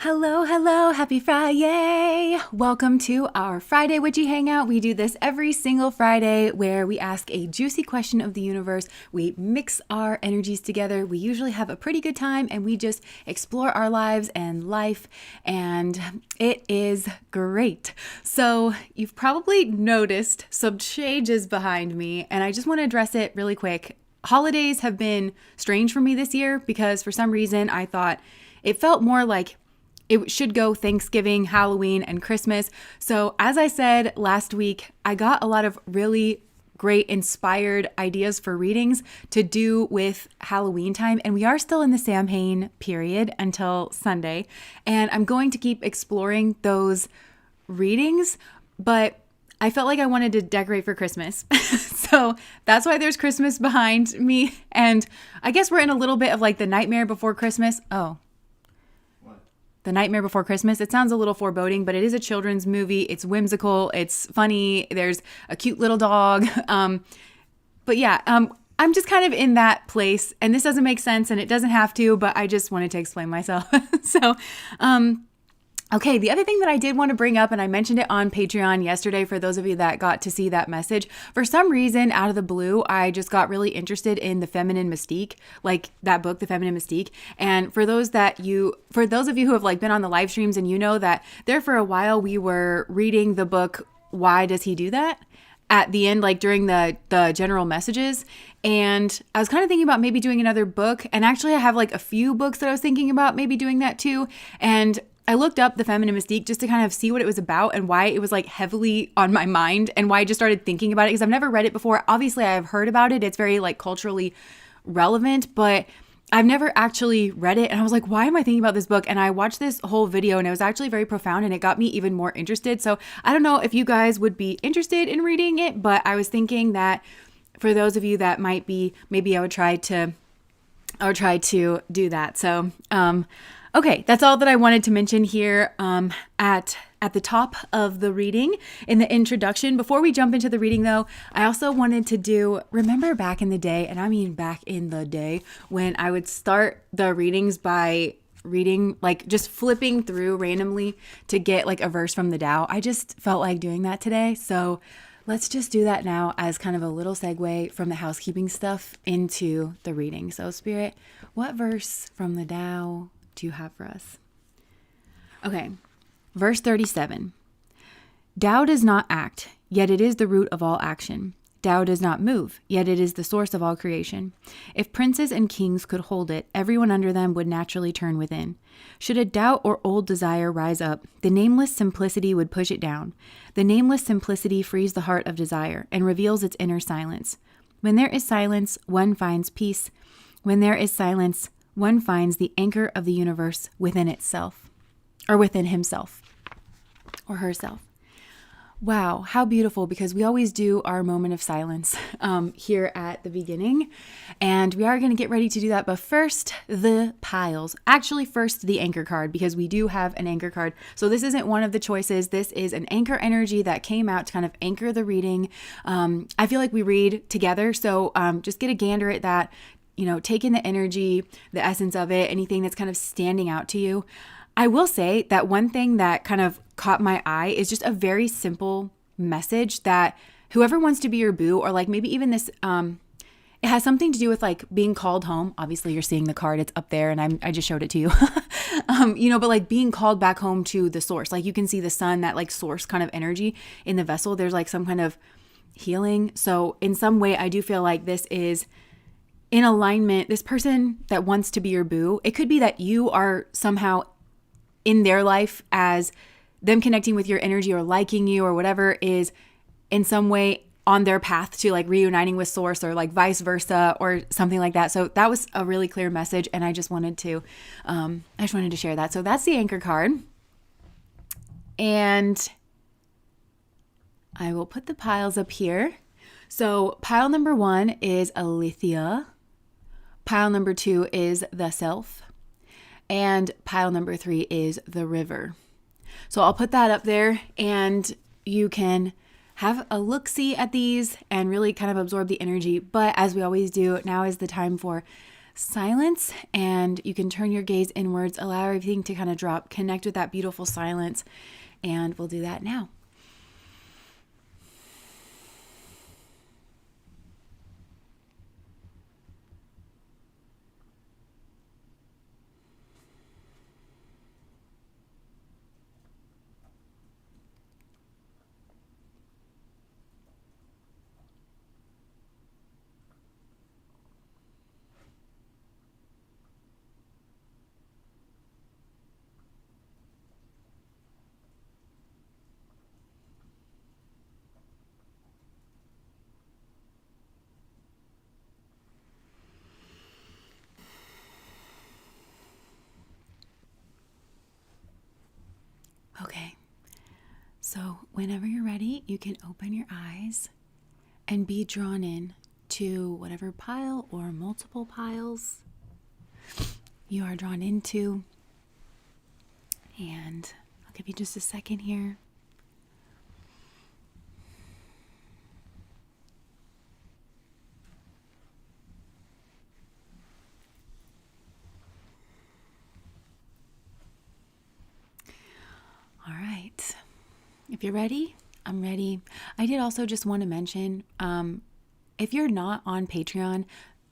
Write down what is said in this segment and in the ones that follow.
Hello, hello, happy Friday! Welcome to our Friday Witchy Hangout. We do this every single Friday where we ask a juicy question of the universe. We mix our energies together. We usually have a pretty good time and we just explore our lives and life, and it is great. So, you've probably noticed some changes behind me, and I just want to address it really quick. Holidays have been strange for me this year because for some reason I thought it felt more like it should go Thanksgiving, Halloween, and Christmas. So as I said last week, I got a lot of really great inspired ideas for readings to do with Halloween time. And we are still in the Samhain period until Sunday. And I'm going to keep exploring those readings, but I felt like I wanted to decorate for Christmas. So that's why there's Christmas behind me. And I guess we're in a little bit of like the Nightmare Before Christmas. The Nightmare Before Christmas. It sounds a little foreboding, but it is a children's movie. It's whimsical. It's funny. There's a cute little dog. But yeah, I'm just kind of in that place, and this doesn't make sense, and it doesn't have to, but I just wanted to explain myself. Okay, the other thing that I did want to bring up, and I mentioned it on Patreon yesterday for those of you that got to see that message, for some reason, out of the blue, I just got really interested in the feminine mystique, like that book, The Feminine Mystique. And for those of you who have like been on the live streams and you know that there for a while we were reading the book, Why Does He Do That? At the end, like during the general messages. And I was kind of thinking about maybe doing another book. And actually I have like a few books that I was thinking about maybe doing that too. And I looked up The Feminine Mystique just to kind of see what it was about and why it was like heavily on my mind and why I just started thinking about it, because I've never read it before. Obviously, I've heard about it. It's very like culturally relevant, but I've never actually read it. And I was like, why am I thinking about this book? And I watched this whole video and it was actually very profound and it got me even more interested. So I don't know if you guys would be interested in reading it, but I was thinking that for those of you that might be, maybe I would try to do that. So, okay, that's all that I wanted to mention here at the top of the reading in the introduction. Before we jump into the reading though, I also wanted to remember back in the day, and I mean back in the day, when I would start the readings by reading, like just flipping through randomly to get like a verse from the Tao. I just felt like doing that today. So let's just do that now as kind of a little segue from the housekeeping stuff into the reading. So Spirit, what verse from the Tao do you have for us? Okay, verse 37. Tao does not act, yet it is the root of all action. Tao does not move, yet it is the source of all creation. If princes and kings could hold it, everyone under them would naturally turn within. Should a doubt or old desire rise up, the nameless simplicity would push it down. The nameless simplicity frees the heart of desire and reveals its inner silence. When there is silence, one finds peace. When there is silence, one finds the anchor of the universe within itself, or within himself, or herself. Wow, how beautiful, because we always do our moment of silence here at the beginning, and we are going to get ready to do that, but first, the piles. Actually, first, the anchor card, because we do have an anchor card. So this isn't one of the choices. This is an anchor energy that came out to kind of anchor the reading. I feel like we read together, so just get a gander at that. You know, take in the energy, the essence of it, anything that's kind of standing out to you. I will say that one thing that kind of caught my eye is just a very simple message that whoever wants to be your boo, or like maybe even this, it has something to do with like being called home. Obviously you're seeing the card, it's up there, and I just showed it to you, but like being called back home to the source. Like you can see the sun, that like source kind of energy in the vessel. There's like some kind of healing. So in some way, I do feel like this is in alignment, this person that wants to be your boo. It could be that you are somehow in their life as them connecting with your energy or liking you or whatever is in some way on their path to like reuniting with source, or like vice versa or something like that. So that was a really clear message, and I just wanted to share that. So that's the anchor card. And I will put the piles up here. So pile number 1 is Aletheia. Pile number 2 is the self. And pile number 3 is the river. So I'll put that up there, and you can have a look-see at these and really kind of absorb the energy. But as we always do, now is the time for silence, and you can turn your gaze inwards, allow everything to kind of drop, connect with that beautiful silence, and we'll do that now. Okay, so whenever you're ready, you can open your eyes and be drawn in to whatever pile or multiple piles you are drawn into. And I'll give you just a second here. All right. If you're ready, I'm ready. I did also just want to mention, if you're not on Patreon,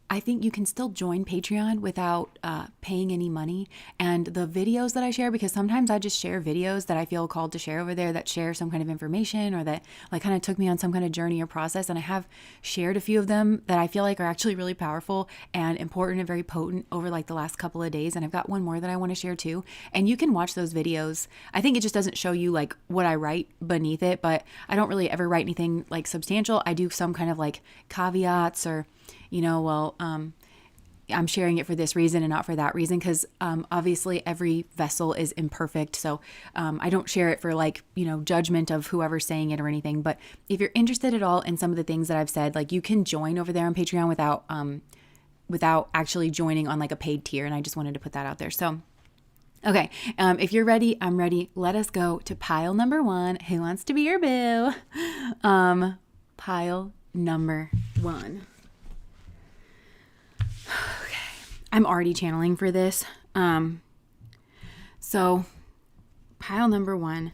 I think you can still join Patreon without paying any money. And the videos that I share, because sometimes I just share videos that I feel called to share over there that share some kind of information or that like kind of took me on some kind of journey or process. And I have shared a few of them that I feel like are actually really powerful and important and very potent over like the last couple of days. And I've got one more that I want to share too. And you can watch those videos. I think it just doesn't show you like what I write beneath it, but I don't really ever write anything like substantial. I do some kind of like caveats or I'm sharing it for this reason and not for that reason, because obviously every vessel is imperfect. So I don't share it for like, judgment of whoever's saying it or anything. But if you're interested at all in some of the things that I've said, like you can join over there on Patreon without actually joining on like a paid tier. And I just wanted to put that out there. So, okay. If you're ready, I'm ready. Let us go to pile number 1. Who wants to be your boo? Pile number 1. I'm already channeling for this. So pile number 1.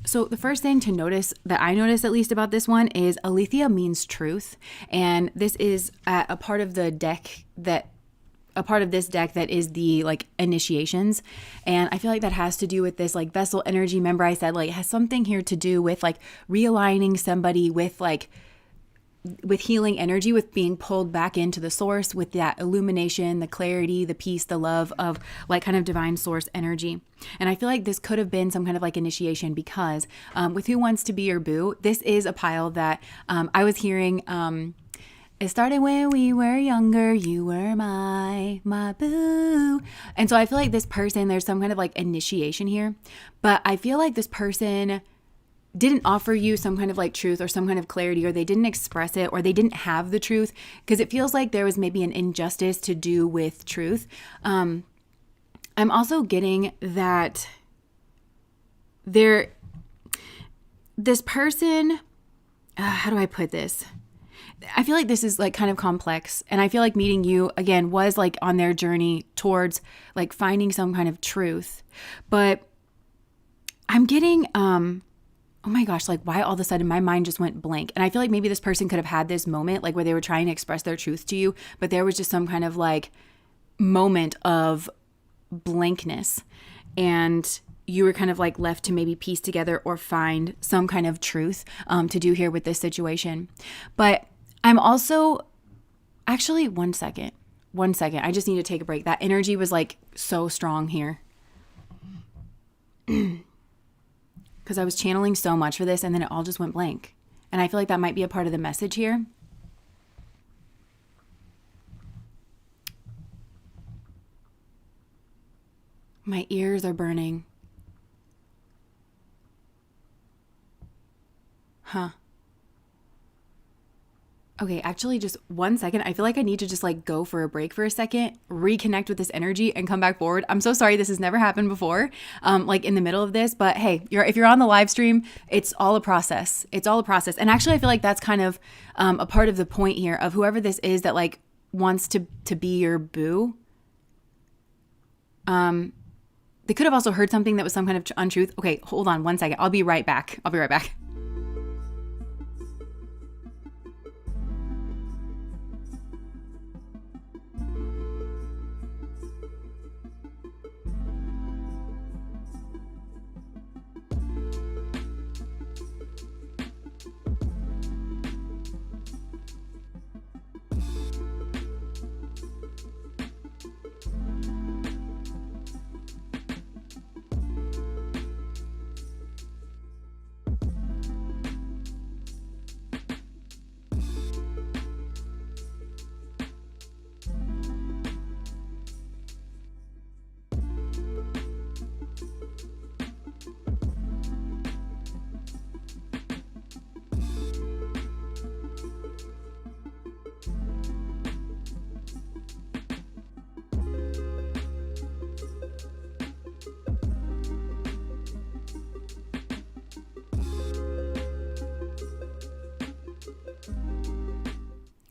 So the first thing to notice that I noticed at least about this one is Aletheia means truth. And this is a part of the deck a part of this deck that is the like initiations. And I feel like that has to do with this like vessel energy. Remember I said like it has something here to do with like realigning somebody with healing energy, with being pulled back into the source, with that illumination, the clarity, the peace, the love of like kind of divine source energy. And I feel like this could have been some kind of like initiation because with Who Wants to Be Your Boo, this is a pile that I was hearing. It started when we were younger, you were my boo. And so I feel like this person, there's some kind of like initiation here, but I feel like this person didn't offer you some kind of like truth or some kind of clarity, or they didn't express it, or they didn't have the truth, because it feels like there was maybe an injustice to do with truth. I'm also getting that this person, how do I put this? I feel like this is like kind of complex, and I feel like meeting you again was like on their journey towards like finding some kind of truth, but I'm getting, oh my gosh, like why all of a sudden my mind just went blank. And I feel like maybe this person could have had this moment like where they were trying to express their truth to you, but there was just some kind of like moment of blankness, and you were kind of like left to maybe piece together or find some kind of truth to do here with this situation. But I'm also actually one second. I just need to take a break. That energy was like so strong here. Because I was channeling so much for this and then it all just went blank. And I feel like that might be a part of the message here. My ears are burning. Huh. Okay, actually just one second. I feel like I need to just like go for a break for a second, reconnect with this energy and come back forward. I'm so sorry. This has never happened before, like in the middle of this, but hey, if you're on the live stream, it's all a process. It's all a process. And actually I feel like that's kind of a part of the point here of whoever this is that like wants to be your boo. They could have also heard something that was some kind of untruth. Okay, hold on one second. I'll be right back.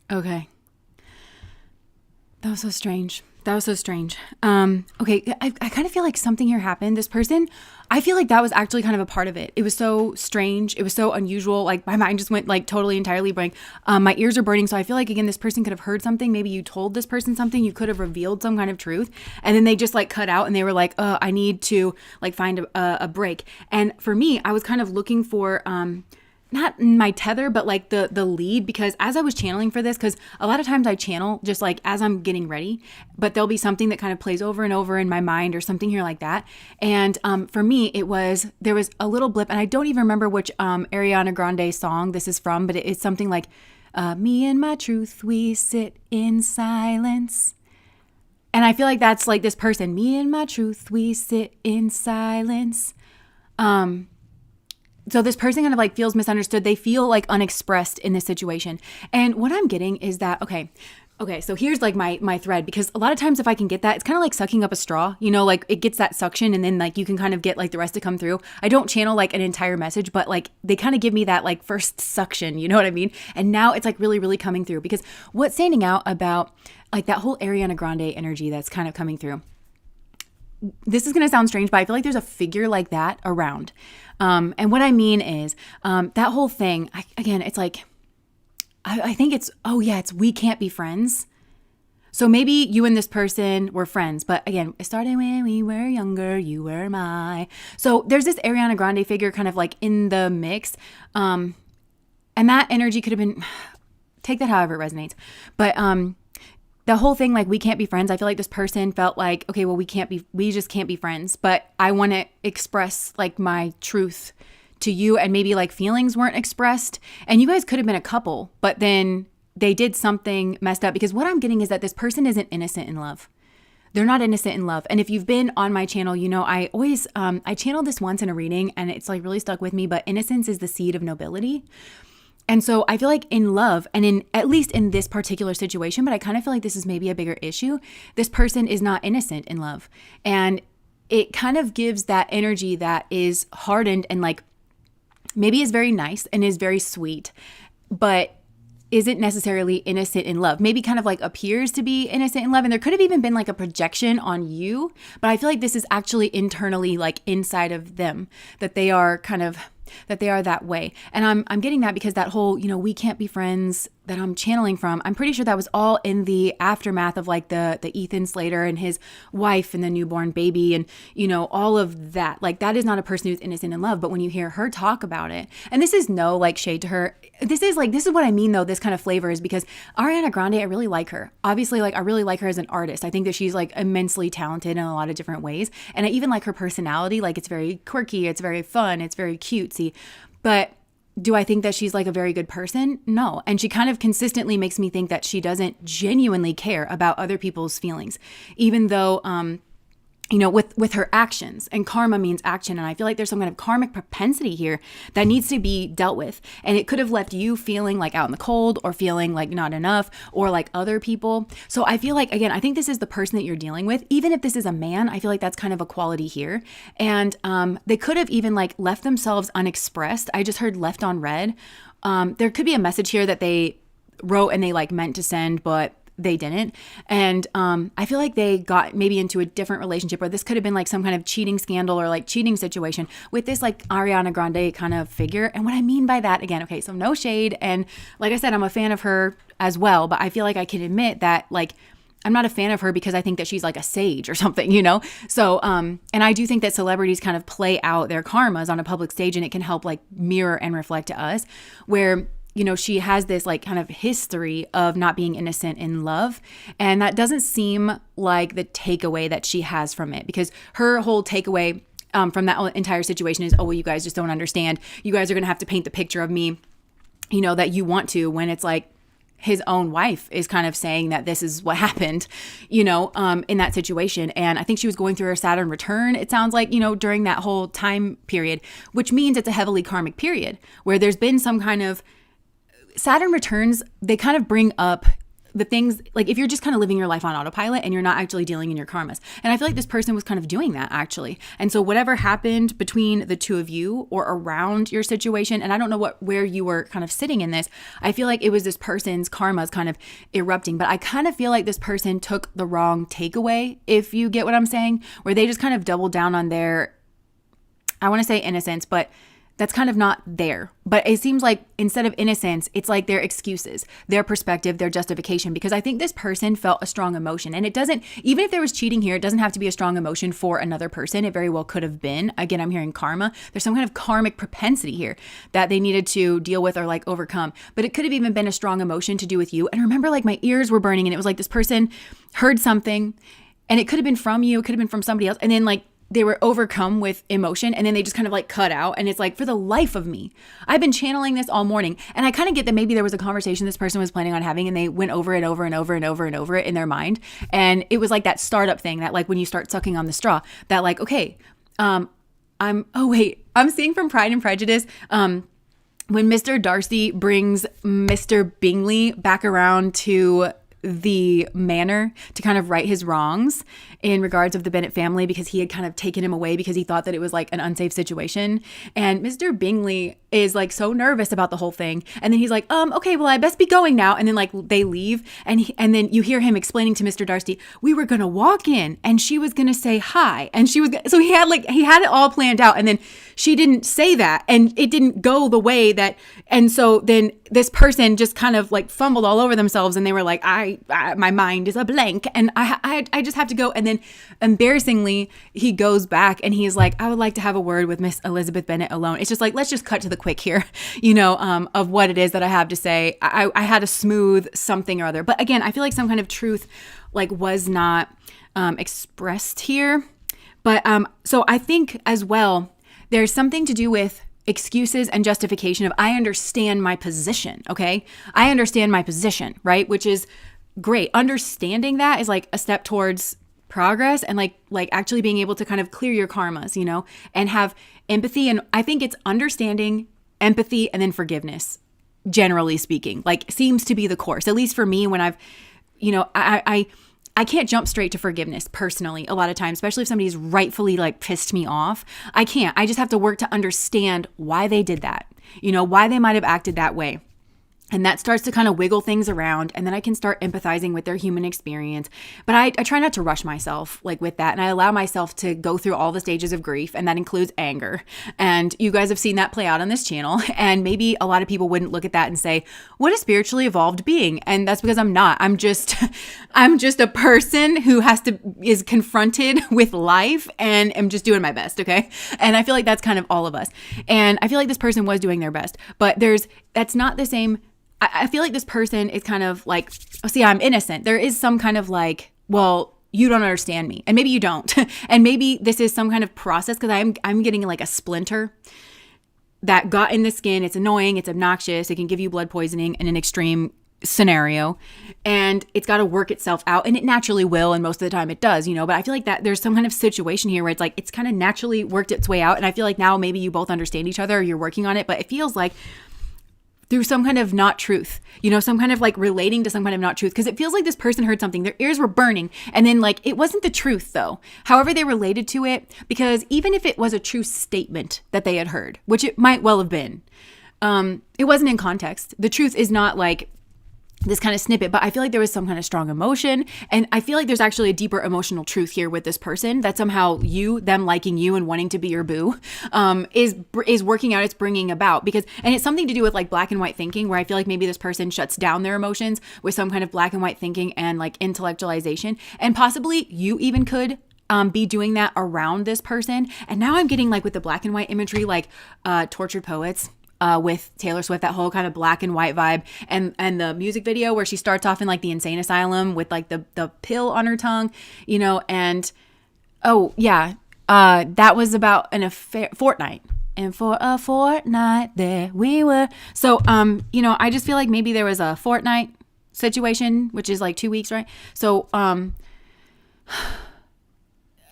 Okay. That was so strange. Okay, I kind of feel like something here happened. This person, I feel like that was actually kind of a part of it. It was so strange. It was so unusual. Like my mind just went like totally entirely blank. My ears are burning. So I feel like, again, this person could have heard something. Maybe you told this person something. You could have revealed some kind of truth. And then they just like cut out and they were like, I need to like find a break. And for me, I was kind of looking for, not my tether, but like the lead, because as I was channeling for this, because a lot of times I channel just like as I'm getting ready, but there'll be something that kind of plays over and over in my mind or something here like that. And for me, there was a little blip, and I don't even remember which Ariana Grande song this is from, but it's something like, me and my truth, we sit in silence. And I feel like that's like this person, me and my truth, we sit in silence. So this person kind of like feels misunderstood. They feel like unexpressed in this situation. And what I'm getting is that, okay, so here's like my thread, because a lot of times if I can get that, it's kind of like sucking up a straw, like it gets that suction and then like you can kind of get like the rest to come through. I don't channel like an entire message, but like they kind of give me that like first suction, you know what I mean? And now it's like really, really coming through, because what's standing out about like that whole Ariana Grande energy that's kind of coming through. This is going to sound strange, but I feel like there's a figure like that around. And what I mean is that whole thing, again, it's like, I think it's we can't be friends. So maybe you and this person were friends, but again, it started when we were younger, you were my. So there's this Ariana Grande figure kind of like in the mix. And that energy could have been, take that however it resonates. But the whole thing, like, we can't be friends. I feel like this person felt like, okay, well, we just can't be friends. But I want to express like my truth to you, and maybe like feelings weren't expressed. And you guys could have been a couple, but then they did something messed up, because what I'm getting is that this person isn't innocent in love. They're not innocent in love. And if you've been on my channel, I always, I channeled this once in a reading and it's like really stuck with me, but innocence is the seed of nobility. And so I feel like in love, and in at least in this particular situation, but I kind of feel like this is maybe a bigger issue, this person is not innocent in love. And it kind of gives that energy that is hardened and like maybe is very nice and is very sweet, but isn't necessarily innocent in love. Maybe kind of like appears to be innocent in love. And there could have even been like a projection on you, but I feel like this is actually internally like inside of them, that they are that way. And I'm getting that because that whole, we can't be friends that I'm channeling from, I'm pretty sure that was all in the aftermath of like the Ethan Slater and his wife and the newborn baby and, all of that. Like, that is not a person who's innocent in love. But when you hear her talk about it, and this is no like shade to her, this is what I mean though, this kind of flavor is because Ariana Grande, I really like her. Obviously, like, I really like her as an artist. I think that she's like immensely talented in a lot of different ways. And I even like her personality. Like, it's very quirky, it's very fun, it's very cutesy. But do I think that she's like a very good person? No. And she kind of consistently makes me think that she doesn't genuinely care about other people's feelings, even though, with her actions, and karma means action. And I feel like there's some kind of karmic propensity here that needs to be dealt with. And it could have left you feeling like out in the cold, or feeling like not enough, or like other people. So I feel like, again, I think this is the person that you're dealing with. Even if this is a man, I feel like that's kind of a quality here. And they could have even like left themselves unexpressed. I just heard left on red. There could be a message here that they wrote and they like meant to send, but they didn't. And I feel like they got maybe into a different relationship, or this could have been like some kind of cheating scandal or like cheating situation with this like Ariana Grande kind of figure. And what I mean by that, again, okay, so no shade. And like I said, I'm a fan of her as well, but I feel like I can admit that like I'm not a fan of her because I think that she's like a sage or something, you know? So, and I do think that celebrities kind of play out their karmas on a public stage, and it can help like mirror and reflect to us where, you know, she has this like kind of history of not being innocent in love. And that doesn't seem like the takeaway that she has from it, because her whole takeaway from that entire situation is, oh, well, you guys just don't understand. You guys are going to have to paint the picture of me, you know, that you want to, when it's like, his own wife is kind of saying that this is what happened, you know, in that situation. And I think she was going through her Saturn return, it sounds like, you know, during that whole time period, which means it's a heavily karmic period where there's been some kind of Saturn returns. They kind of bring up the things like if you're just kind of living your life on autopilot and you're not actually dealing in your karmas. And I feel like this person was kind of doing that actually. And so whatever happened between the two of you or around your situation, and I don't know where you were kind of sitting in this, I feel like it was this person's karmas kind of erupting. But I kind of feel like this person took the wrong takeaway, if you get what I'm saying, where they just kind of doubled down on their, I want to say innocence, but that's kind of not there. But it seems like instead of innocence, it's like their excuses, their perspective, their justification, because I think this person felt a strong emotion. And it doesn't, even if there was cheating here, it doesn't have to be a strong emotion for another person. It very well could have been. Again, I'm hearing karma. There's some kind of karmic propensity here that they needed to deal with or like overcome. But it could have even been a strong emotion to do with you. And remember, like my ears were burning and it was like this person heard something and it could have been from you, it could have been from somebody else. And then like, they were overcome with emotion and then they just kind of like cut out. And it's like, for the life of me, I've been channeling this all morning. And I kind of get that maybe there was a conversation this person was planning on having and they went over it over and over and over and over it in their mind. And it was like that startup thing that like when you start sucking on the straw that like, okay, I'm seeing from Pride and Prejudice, when Mr. Darcy brings Mr. Bingley back around to the manor to kind of right his wrongs in regards of the Bennet family, because he had kind of taken him away because he thought that it was like an unsafe situation. And Mr. Bingley is like so nervous about the whole thing. And then he's like, okay, well, I best be going now. And then like they leave. And then you hear him explaining to Mr. Darcy, we were going to walk in and she was going to say hi. And so he had it all planned out. And then she didn't say that and it didn't go the way that. And so then this person just kind of like fumbled all over themselves and they were like, my mind is a blank and I just have to go. And then embarrassingly, he goes back and he's like, I would like to have a word with Miss Elizabeth Bennet alone. It's just like, let's just cut to the quick here, you know, of what it is that I have to say. I had a smooth something or other. But again, I feel like some kind of truth like was not expressed here. But so I think as well, there's something to do with excuses and justification of I understand my position, okay? I understand my position, right? Which is great. Understanding that is like a step towards progress and like actually being able to kind of clear your karmas, you know, and have empathy. And I think it's understanding, empathy, and then forgiveness, generally speaking, like seems to be the course, at least for me when I've, you know, I can't jump straight to forgiveness personally a lot of times, especially if somebody's rightfully like pissed me off. I can't. I just have to work to understand why they did that, you know, why they might have acted that way. And that starts to kind of wiggle things around. And then I can start empathizing with their human experience. But I try not to rush myself like with that. And I allow myself to go through all the stages of grief. And that includes anger. And you guys have seen that play out on this channel. And maybe a lot of people wouldn't look at that and say, what a spiritually evolved being. And that's because I'm not. I'm just a person who is confronted with life and am just doing my best. Okay. And I feel like that's kind of all of us. And I feel like this person was doing their best. But that's not the same. I feel like this person is kind of like, oh, see, I'm innocent. There is some kind of like, well, you don't understand me. And maybe you don't. And maybe this is some kind of process because I'm getting like a splinter that got in the skin. It's annoying. It's obnoxious. It can give you blood poisoning in an extreme scenario. And it's got to work itself out. And it naturally will. And most of the time it does, you know. But I feel like that there's some kind of situation here where it's like it's kind of naturally worked its way out. And I feel like now maybe you both understand each other or you're working on it. But it feels like through some kind of not truth, you know, some kind of like relating to some kind of not truth. Because it feels like this person heard something, their ears were burning. And then like, it wasn't the truth though. However, they related to it, because even if it was a true statement that they had heard, which it might well have been, it wasn't in context. The truth is not like this kind of snippet, but I feel like there was some kind of strong emotion. And I feel like there's actually a deeper emotional truth here with this person that somehow them liking you and wanting to be your boo, is working out. It's bringing about and it's something to do with like black and white thinking, where I feel like maybe this person shuts down their emotions with some kind of black and white thinking and like intellectualization. And possibly you even could be doing that around this person. And now I'm getting like with the black and white imagery, like Tortured Poets, with Taylor Swift, that whole kind of black and white vibe, and the music video where she starts off in like the insane asylum with like the pill on her tongue, and that was about an affair, fortnight. And for a fortnight there we were. So, I just feel like maybe there was a fortnight situation, which is like 2 weeks, right? So,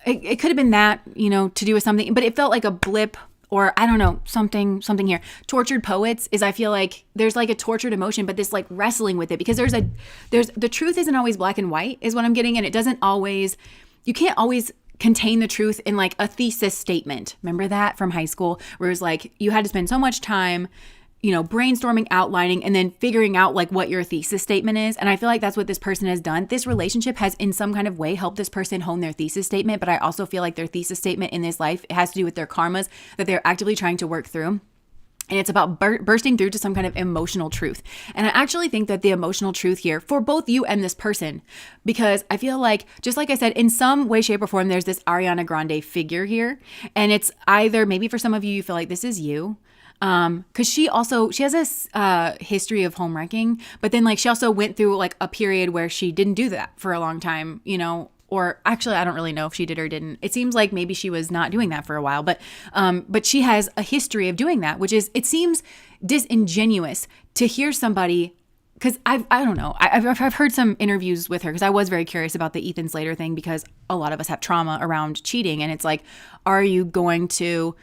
it could have been that, to do with something, but it felt like a blip. Or I don't know, something here. Tortured Poets is, I feel like there's like a tortured emotion, but this like wrestling with it, because there's the truth isn't always black and white is what I'm getting. And it doesn't always, you can't always contain the truth in like a thesis statement. Remember that from high school, where it was like, you had to spend so much time, brainstorming, outlining, and then figuring out like what your thesis statement is. And I feel like that's what this person has done. This relationship has in some kind of way helped this person hone their thesis statement. But I also feel like their thesis statement in this life, it has to do with their karmas that they're actively trying to work through. And it's about bursting through to some kind of emotional truth. And I actually think that the emotional truth here for both you and this person, because I feel like, just like I said, in some way, shape, or form, there's this Ariana Grande figure here. And it's either, maybe for some of you, you feel like this is you. Cause she has this, history of home wrecking, but then like she also went through like a period where she didn't do that for a long time, or actually I don't really know if she did or didn't. It seems like maybe she was not doing that for a while, but she has a history of doing that, which is, it seems disingenuous to hear somebody, cause I don't know. I've heard some interviews with her, cause I was very curious about the Ethan Slater thing, because a lot of us have trauma around cheating. And it's like, are you going to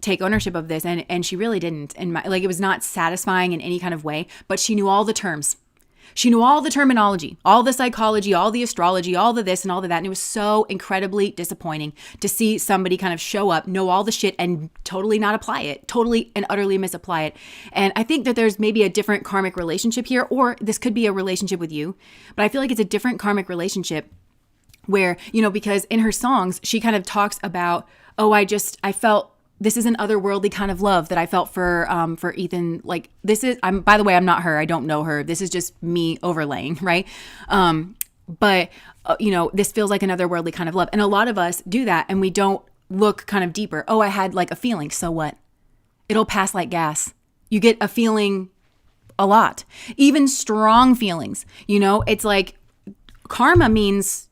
take ownership of this? And she really didn't. And it was not satisfying in any kind of way, but she knew all the terms. She knew all the terminology, all the psychology, all the astrology, all the this and all the that. And it was so incredibly disappointing to see somebody kind of show up, know all the shit, and totally not apply it, totally and utterly misapply it. And I think that there's maybe a different karmic relationship here, or this could be a relationship with you, but I feel like it's a different karmic relationship where, because in her songs, she kind of talks about, I felt this is an otherworldly kind of love that I felt for Ethan. Like, this is, by the way, I'm not her. I don't know her. This is just me overlaying, right? But this feels like another worldly kind of love. And a lot of us do that, and we don't look kind of deeper. I had like a feeling. So what? It'll pass like gas. You get a feeling a lot, even strong feelings. It's like karma means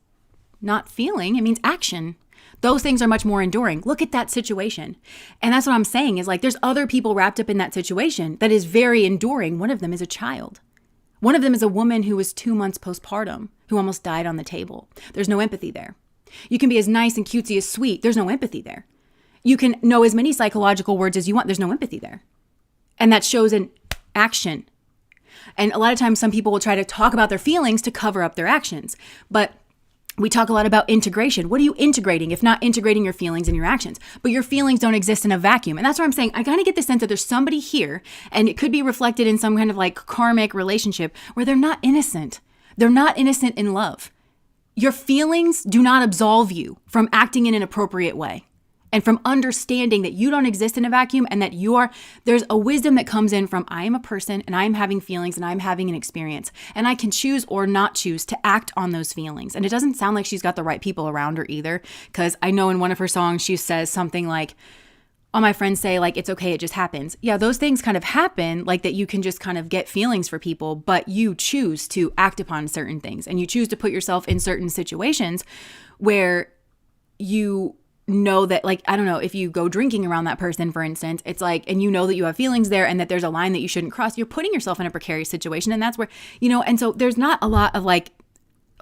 not feeling. It means action. Those things are much more enduring. Look at that situation. And that's what I'm saying is like, there's other people wrapped up in that situation that is very enduring. One of them is a child. One of them is a woman who was 2 months postpartum, who almost died on the table. There's no empathy there. You can be as nice and cutesy as sweet. There's no empathy there. You can know as many psychological words as you want. There's no empathy there. And that shows in action. And a lot of times some people will try to talk about their feelings to cover up their actions. But we talk a lot about integration. What are you integrating if not integrating your feelings and your actions? But your feelings don't exist in a vacuum. And that's what I'm saying. I kind of get the sense that there's somebody here, and it could be reflected in some kind of like karmic relationship where they're not innocent. They're not innocent in love. Your feelings do not absolve you from acting in an appropriate way and from understanding that you don't exist in a vacuum, and that there's a wisdom that comes in from, I am a person and I'm having feelings and I'm having an experience, and I can choose or not choose to act on those feelings. And it doesn't sound like she's got the right people around her either, because I know in one of her songs, she says something like, all my friends say like, it's okay, it just happens. Yeah, those things kind of happen, like that you can just kind of get feelings for people, but you choose to act upon certain things, and you choose to put yourself in certain situations where you know that, like, I don't know, if you go drinking around that person, for instance, it's like, and you know that you have feelings there and that there's a line that you shouldn't cross, you're putting yourself in a precarious situation. And that's where, and so there's not a lot of like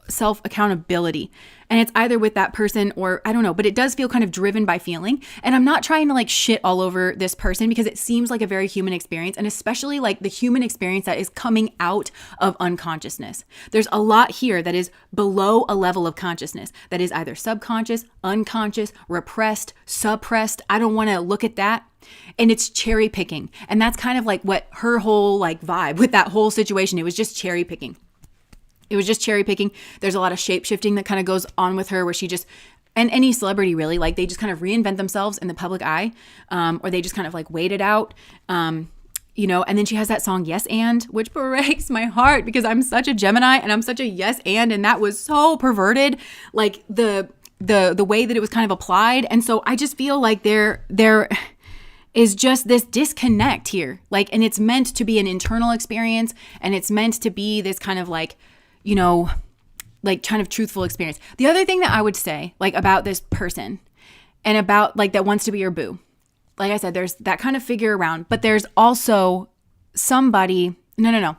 self-accountability. And it's either with that person or I don't know, but it does feel kind of driven by feeling. And I'm not trying to like shit all over this person because it seems like a very human experience, and especially like the human experience that is coming out of unconsciousness. There's a lot here that is below a level of consciousness that is either subconscious, unconscious, repressed, suppressed. I don't want to look at that. And it's cherry picking. And that's kind of like what her whole like vibe with that whole situation. It was just cherry picking. It was just cherry picking. There's a lot of shape shifting that kind of goes on with her where she just, and any celebrity really, like they just kind of reinvent themselves in the public eye, or they just kind of like wait it out, and then she has that song Yes And, which breaks my heart because I'm such a Gemini and I'm such a yes and that was so perverted, like the way that it was kind of applied. And so I just feel like there is just this disconnect here, like, and it's meant to be an internal experience, and it's meant to be this kind of like, like kind of truthful experience. The other thing that I would say like about this person and about like that wants to be your boo, like I said, there's that kind of figure around, but there's also somebody, no.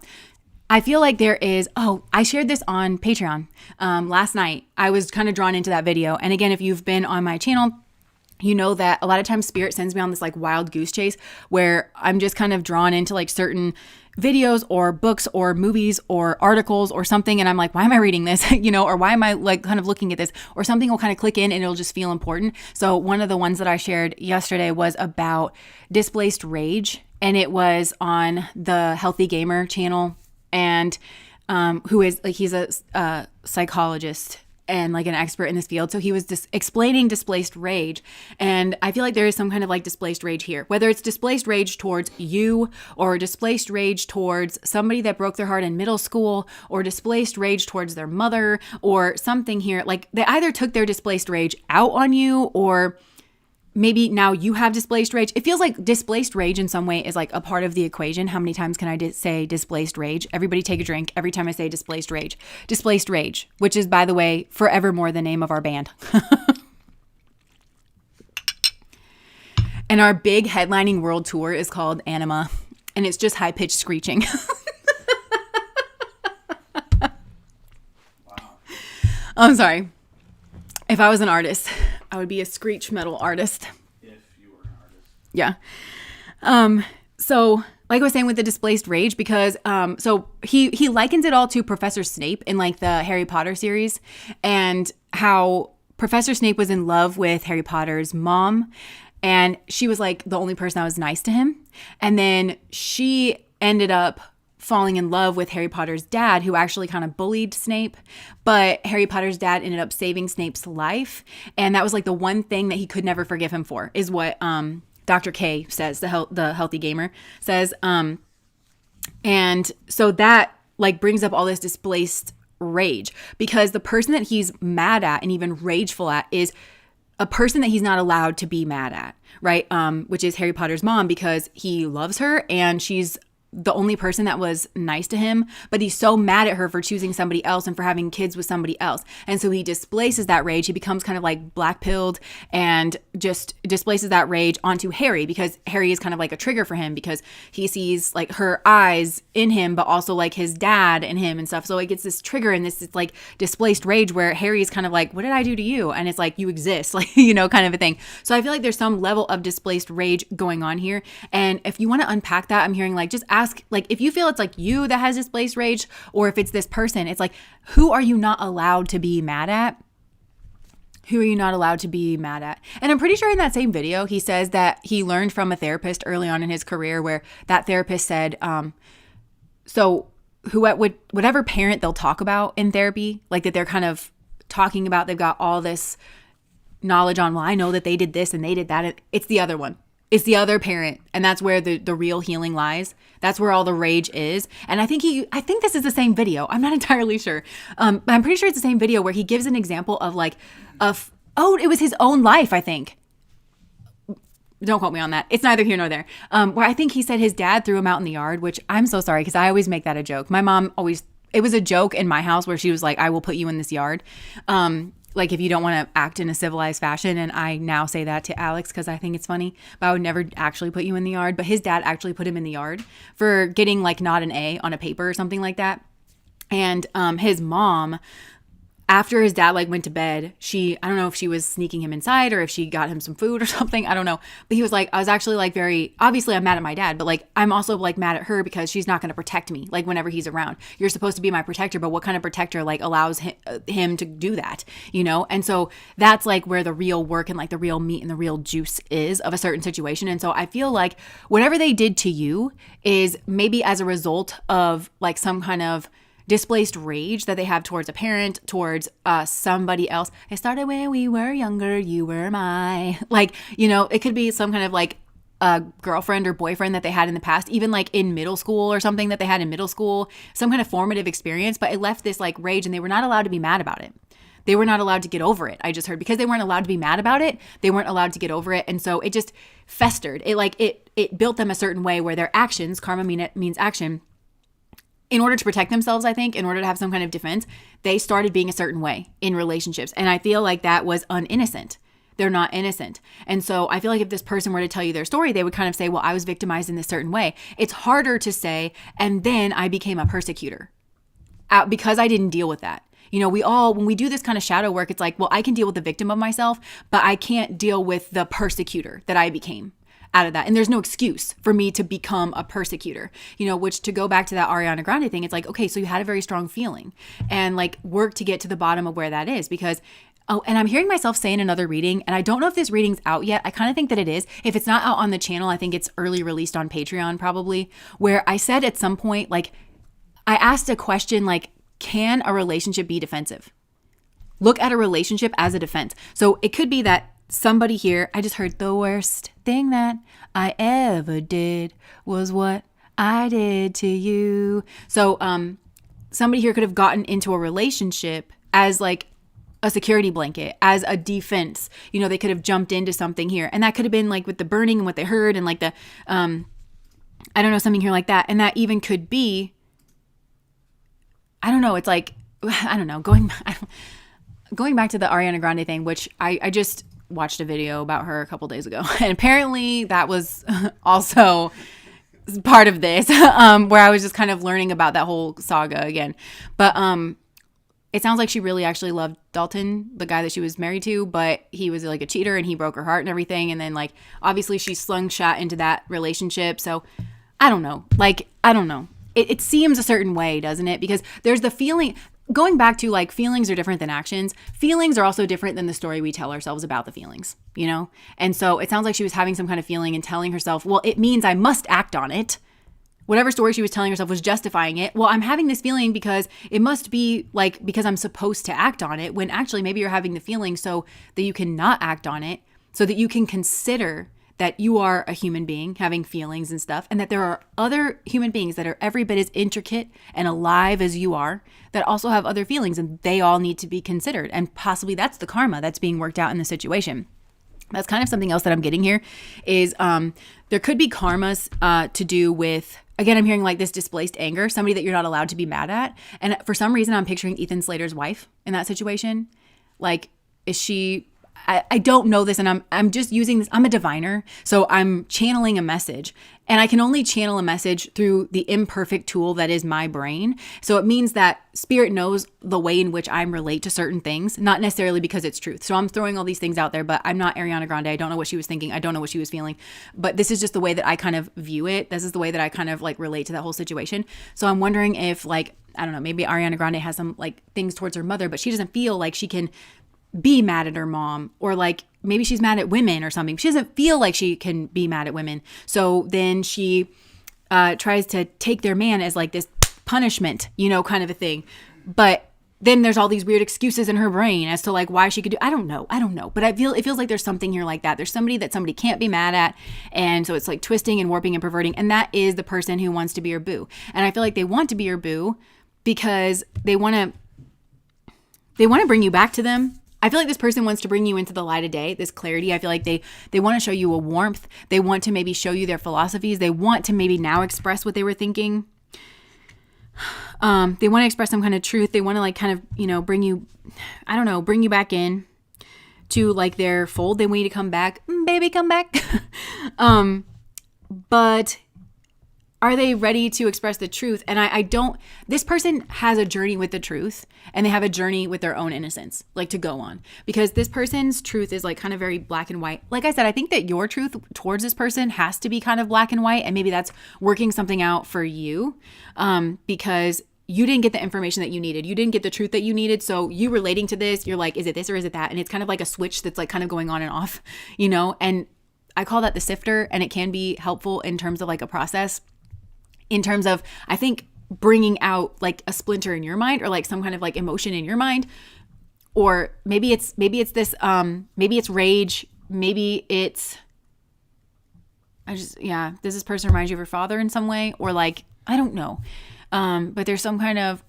I feel like there is, I shared this on Patreon last night. I was kind of drawn into that video. And again, if you've been on my channel, you know that a lot of times spirit sends me on this like wild goose chase where I'm just kind of drawn into like certain videos or books or movies or articles or something. And I'm like, why am I reading this? Or why am I like kind of looking at this, or something will kind of click in and it'll just feel important. So one of the ones that I shared yesterday was about displaced rage, and it was on the Healthy Gamer channel, and who is like, he's a psychologist and like an expert in this field. So he was explaining displaced rage. And I feel like there is some kind of like displaced rage here, whether it's displaced rage towards you or displaced rage towards somebody that broke their heart in middle school or displaced rage towards their mother or something here. Like they either took their displaced rage out on you, or maybe now you have displaced rage. It feels like displaced rage in some way is like a part of the equation. How many times can I say displaced rage? Everybody take a drink every time I say displaced rage. Displaced rage, which is, by the way, forevermore the name of our band. And our big headlining world tour is called Anima, and it's just high-pitched screeching. Wow. I'm sorry. If I was an artist, I would be a screech metal artist. If you were an artist. Yeah. So like I was saying with the displaced rage, because so he likens it all to Professor Snape in like the Harry Potter series, and how Professor Snape was in love with Harry Potter's mom, and she was like the only person that was nice to him. And then she ended up falling in love with Harry Potter's dad, who actually kind of bullied Snape, but Harry Potter's dad ended up saving Snape's life. And that was like the one thing that he could never forgive him for, is what Dr. K says, the Healthy Gamer says. And so that like brings up all this displaced rage, because the person that he's mad at and even rageful at is a person that he's not allowed to be mad at, right? Which is Harry Potter's mom, because he loves her and she's the only person that was nice to him, but he's so mad at her for choosing somebody else and for having kids with somebody else. And so he displaces that rage. He becomes kind of like black-pilled and just displaces that rage onto Harry, because Harry is kind of like a trigger for him, because he sees like her eyes in him, but also like his dad in him and stuff. So it gets this trigger and this like displaced rage where Harry is kind of like, what did I do to you? And it's like, you exist, like, kind of a thing. So I feel like there's some level of displaced rage going on here. And if you want to unpack that, I'm hearing like, just ask, like, if you feel it's like you that has displaced rage, or if it's this person, it's like, who are you not allowed to be mad at? Who are you not allowed to be mad at? And I'm pretty sure in that same video, he says that he learned from a therapist early on in his career, where that therapist said, whatever parent they'll talk about in therapy, like that they're kind of talking about, they've got all this knowledge on, well, I know that they did this and they did that. It's the other one. It's the other parent. And that's where the real healing lies. That's where all the rage is. And I think this is the same video. I'm not entirely sure. But I'm pretty sure it's the same video where he gives an example of like, it was his own life, I think. Don't quote me on that. It's neither here nor there. Where I think he said his dad threw him out in the yard, which I'm so sorry, because I always make that a joke. My mom it was a joke in my house where she was like, I will put you in this yard. Like if you don't want to act in a civilized fashion. And I now say that to Alex because I think it's funny, but I would never actually put you in the yard. But his dad actually put him in the yard for getting like not an A on a paper or something like that. And his mom after his dad like went to bed, I don't know if she was sneaking him inside or if she got him some food or something. I don't know. But he was like, I was actually like obviously I'm mad at my dad, but like, I'm also like mad at her because she's not going to protect me. Like whenever he's around, you're supposed to be my protector, but what kind of protector like allows him to do that, you know? And so that's like where the real work and like the real meat and the real juice is of a certain situation. And so I feel like whatever they did to you is maybe as a result of like some kind of displaced rage that they have towards a parent, towards somebody else. It started when we were younger, you were my, like, you know, it could be some kind of like a girlfriend or boyfriend that they had in the past, even like in middle school or something that they had in middle school, some kind of formative experience, but it left this like rage and they were not allowed to be mad about it. They were not allowed to get over it. I just heard because they weren't allowed to be mad about it, they weren't allowed to get over it. And so it just festered. It built them a certain way where their actions, karma means action, in order to protect themselves, I think, in order to have some kind of defense, they started being a certain way in relationships. And I feel like that was uninnocent. They're not innocent. And so I feel like if this person were to tell you their story, they would kind of say, well, I was victimized in this certain way. It's harder to say, and then I became a persecutor because I didn't deal with that. You know, when we do this kind of shadow work, it's like, well, I can deal with the victim of myself, but I can't deal with the persecutor that I became out of that. And there's no excuse for me to become a persecutor, you know, which to go back to that Ariana Grande thing, it's like, okay, so you had a very strong feeling and like work to get to the bottom of where that is because, oh, and I'm hearing myself say in another reading, and I don't know if this reading's out yet. I kind of think that it is. If it's not out on the channel, I think it's early released on Patreon probably, where I said at some point, like I asked a question like, can a relationship be defensive? Look at a relationship as a defense. So it could be that somebody here, I just heard the worst thing that I ever did was what I did to you. So somebody here could have gotten into a relationship as like a security blanket, as a defense. You know, they could have jumped into something here. And that could have been like with the burning and what they heard and like the, I don't know, something here like that. And that even could be, I don't know, it's like, I don't know, going back to the Ariana Grande thing, which I just watched a video about her a couple days ago. And apparently that was also part of this, where I was just kind of learning about that whole saga again. But it sounds like she really actually loved Dalton, the guy that she was married to, but he was like a cheater and he broke her heart and everything. And then like, obviously she slung shot into that relationship. So I don't know. Like, I don't know. It seems a certain way, doesn't it? Because there's the feeling, going back to like feelings are different than actions. Feelings are also different than the story we tell ourselves about the feelings, you know? And so it sounds like she was having some kind of feeling and telling herself, well, it means I must act on it. Whatever story she was telling herself was justifying it. Well, I'm having this feeling because it must be like, because I'm supposed to act on it, when actually maybe you're having the feeling so that you cannot act on it, so that you can consider that you are a human being having feelings and stuff, and that there are other human beings that are every bit as intricate and alive as you are that also have other feelings, and they all need to be considered. And possibly that's the karma that's being worked out in the situation. That's kind of something else that I'm getting here is there could be karmas to do with, again, I'm hearing like this displaced anger, somebody that you're not allowed to be mad at. And for some reason, I'm picturing Ethan Slater's wife in that situation. Like, is she... I don't know this, and I'm just using this. I'm a diviner, so I'm channeling a message, and I can only channel a message through the imperfect tool that is my brain. So it means that spirit knows the way in which I relate to certain things, not necessarily because it's truth. So I'm throwing all these things out there, but I'm not Ariana Grande. I don't know what she was thinking. I don't know what she was feeling, but this is just the way that I kind of view it. This is the way that I kind of like relate to that whole situation. So I'm wondering if like, I don't know, maybe Ariana Grande has some like things towards her mother, but she doesn't feel like she can be mad at her mom, or like maybe she's mad at women or something. She doesn't feel like she can be mad at women. So then she tries to take their man as like this punishment, you know, kind of a thing. But then there's all these weird excuses in her brain as to like why she could do, I don't know. But it feels like there's something here like that. There's somebody that somebody can't be mad at. And so it's like twisting and warping and perverting. And that is the person who wants to be your boo. And I feel like they want to be your boo because they want to bring you back to them. I feel like this person wants to bring you into the light of day, this clarity. I feel like they want to show you a warmth. They want to maybe show you their philosophies. They want to maybe now express what they were thinking. They want to express some kind of truth. They want to like kind of, you know, bring you back in to like their fold. They want you to come back. Baby, come back. But Are they ready to express the truth? And I don't, this person has a journey with the truth, and they have a journey with their own innocence, like to go on, because this person's truth is like kind of very black and white. Like I said, I think that your truth towards this person has to be kind of black and white, and maybe that's working something out for you, because you didn't get the information that you needed. You didn't get the truth that you needed. So you relating to this, you're like, is it this or is it that? And it's kind of like a switch that's like kind of going on and off, and I call that the sifter, and it can be helpful in terms of like a process. In terms of, I think, bringing out like a splinter in your mind, or like some kind of like emotion in your mind, or maybe it's this, maybe it's rage, maybe it's, does this person remind you of your father in some way, or like, I don't know, but there's some kind of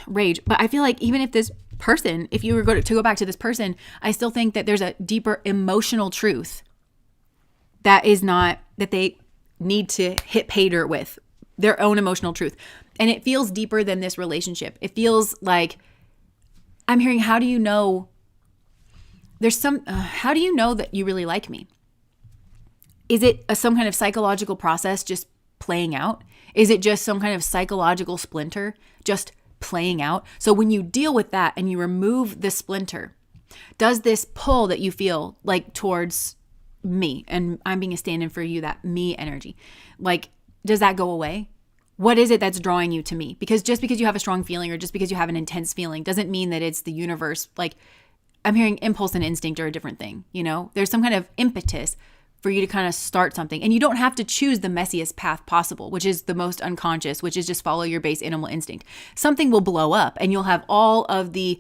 rage. But I feel like even if this person, if you were to go back to this person, I still think that there's a deeper emotional truth that they need to hit pay dirt with. Their own emotional truth. And it feels deeper than this relationship. It feels like, I'm hearing, how do you know how do you know that you really like me? Is it some kind of psychological process just playing out? Is it just some kind of psychological splinter just playing out? So when you deal with that and you remove the splinter, does this pull that you feel like towards me, and I'm being a stand-in for you, that me energy, like, does that go away? What is it that's drawing you to me? Because just because you have a strong feeling, or just because you have an intense feeling, doesn't mean that it's the universe. Like, I'm hearing impulse and instinct are a different thing. There's some kind of impetus for you to kind of start something. And you don't have to choose the messiest path possible, which is the most unconscious, which is just follow your base animal instinct. Something will blow up, and you'll have all the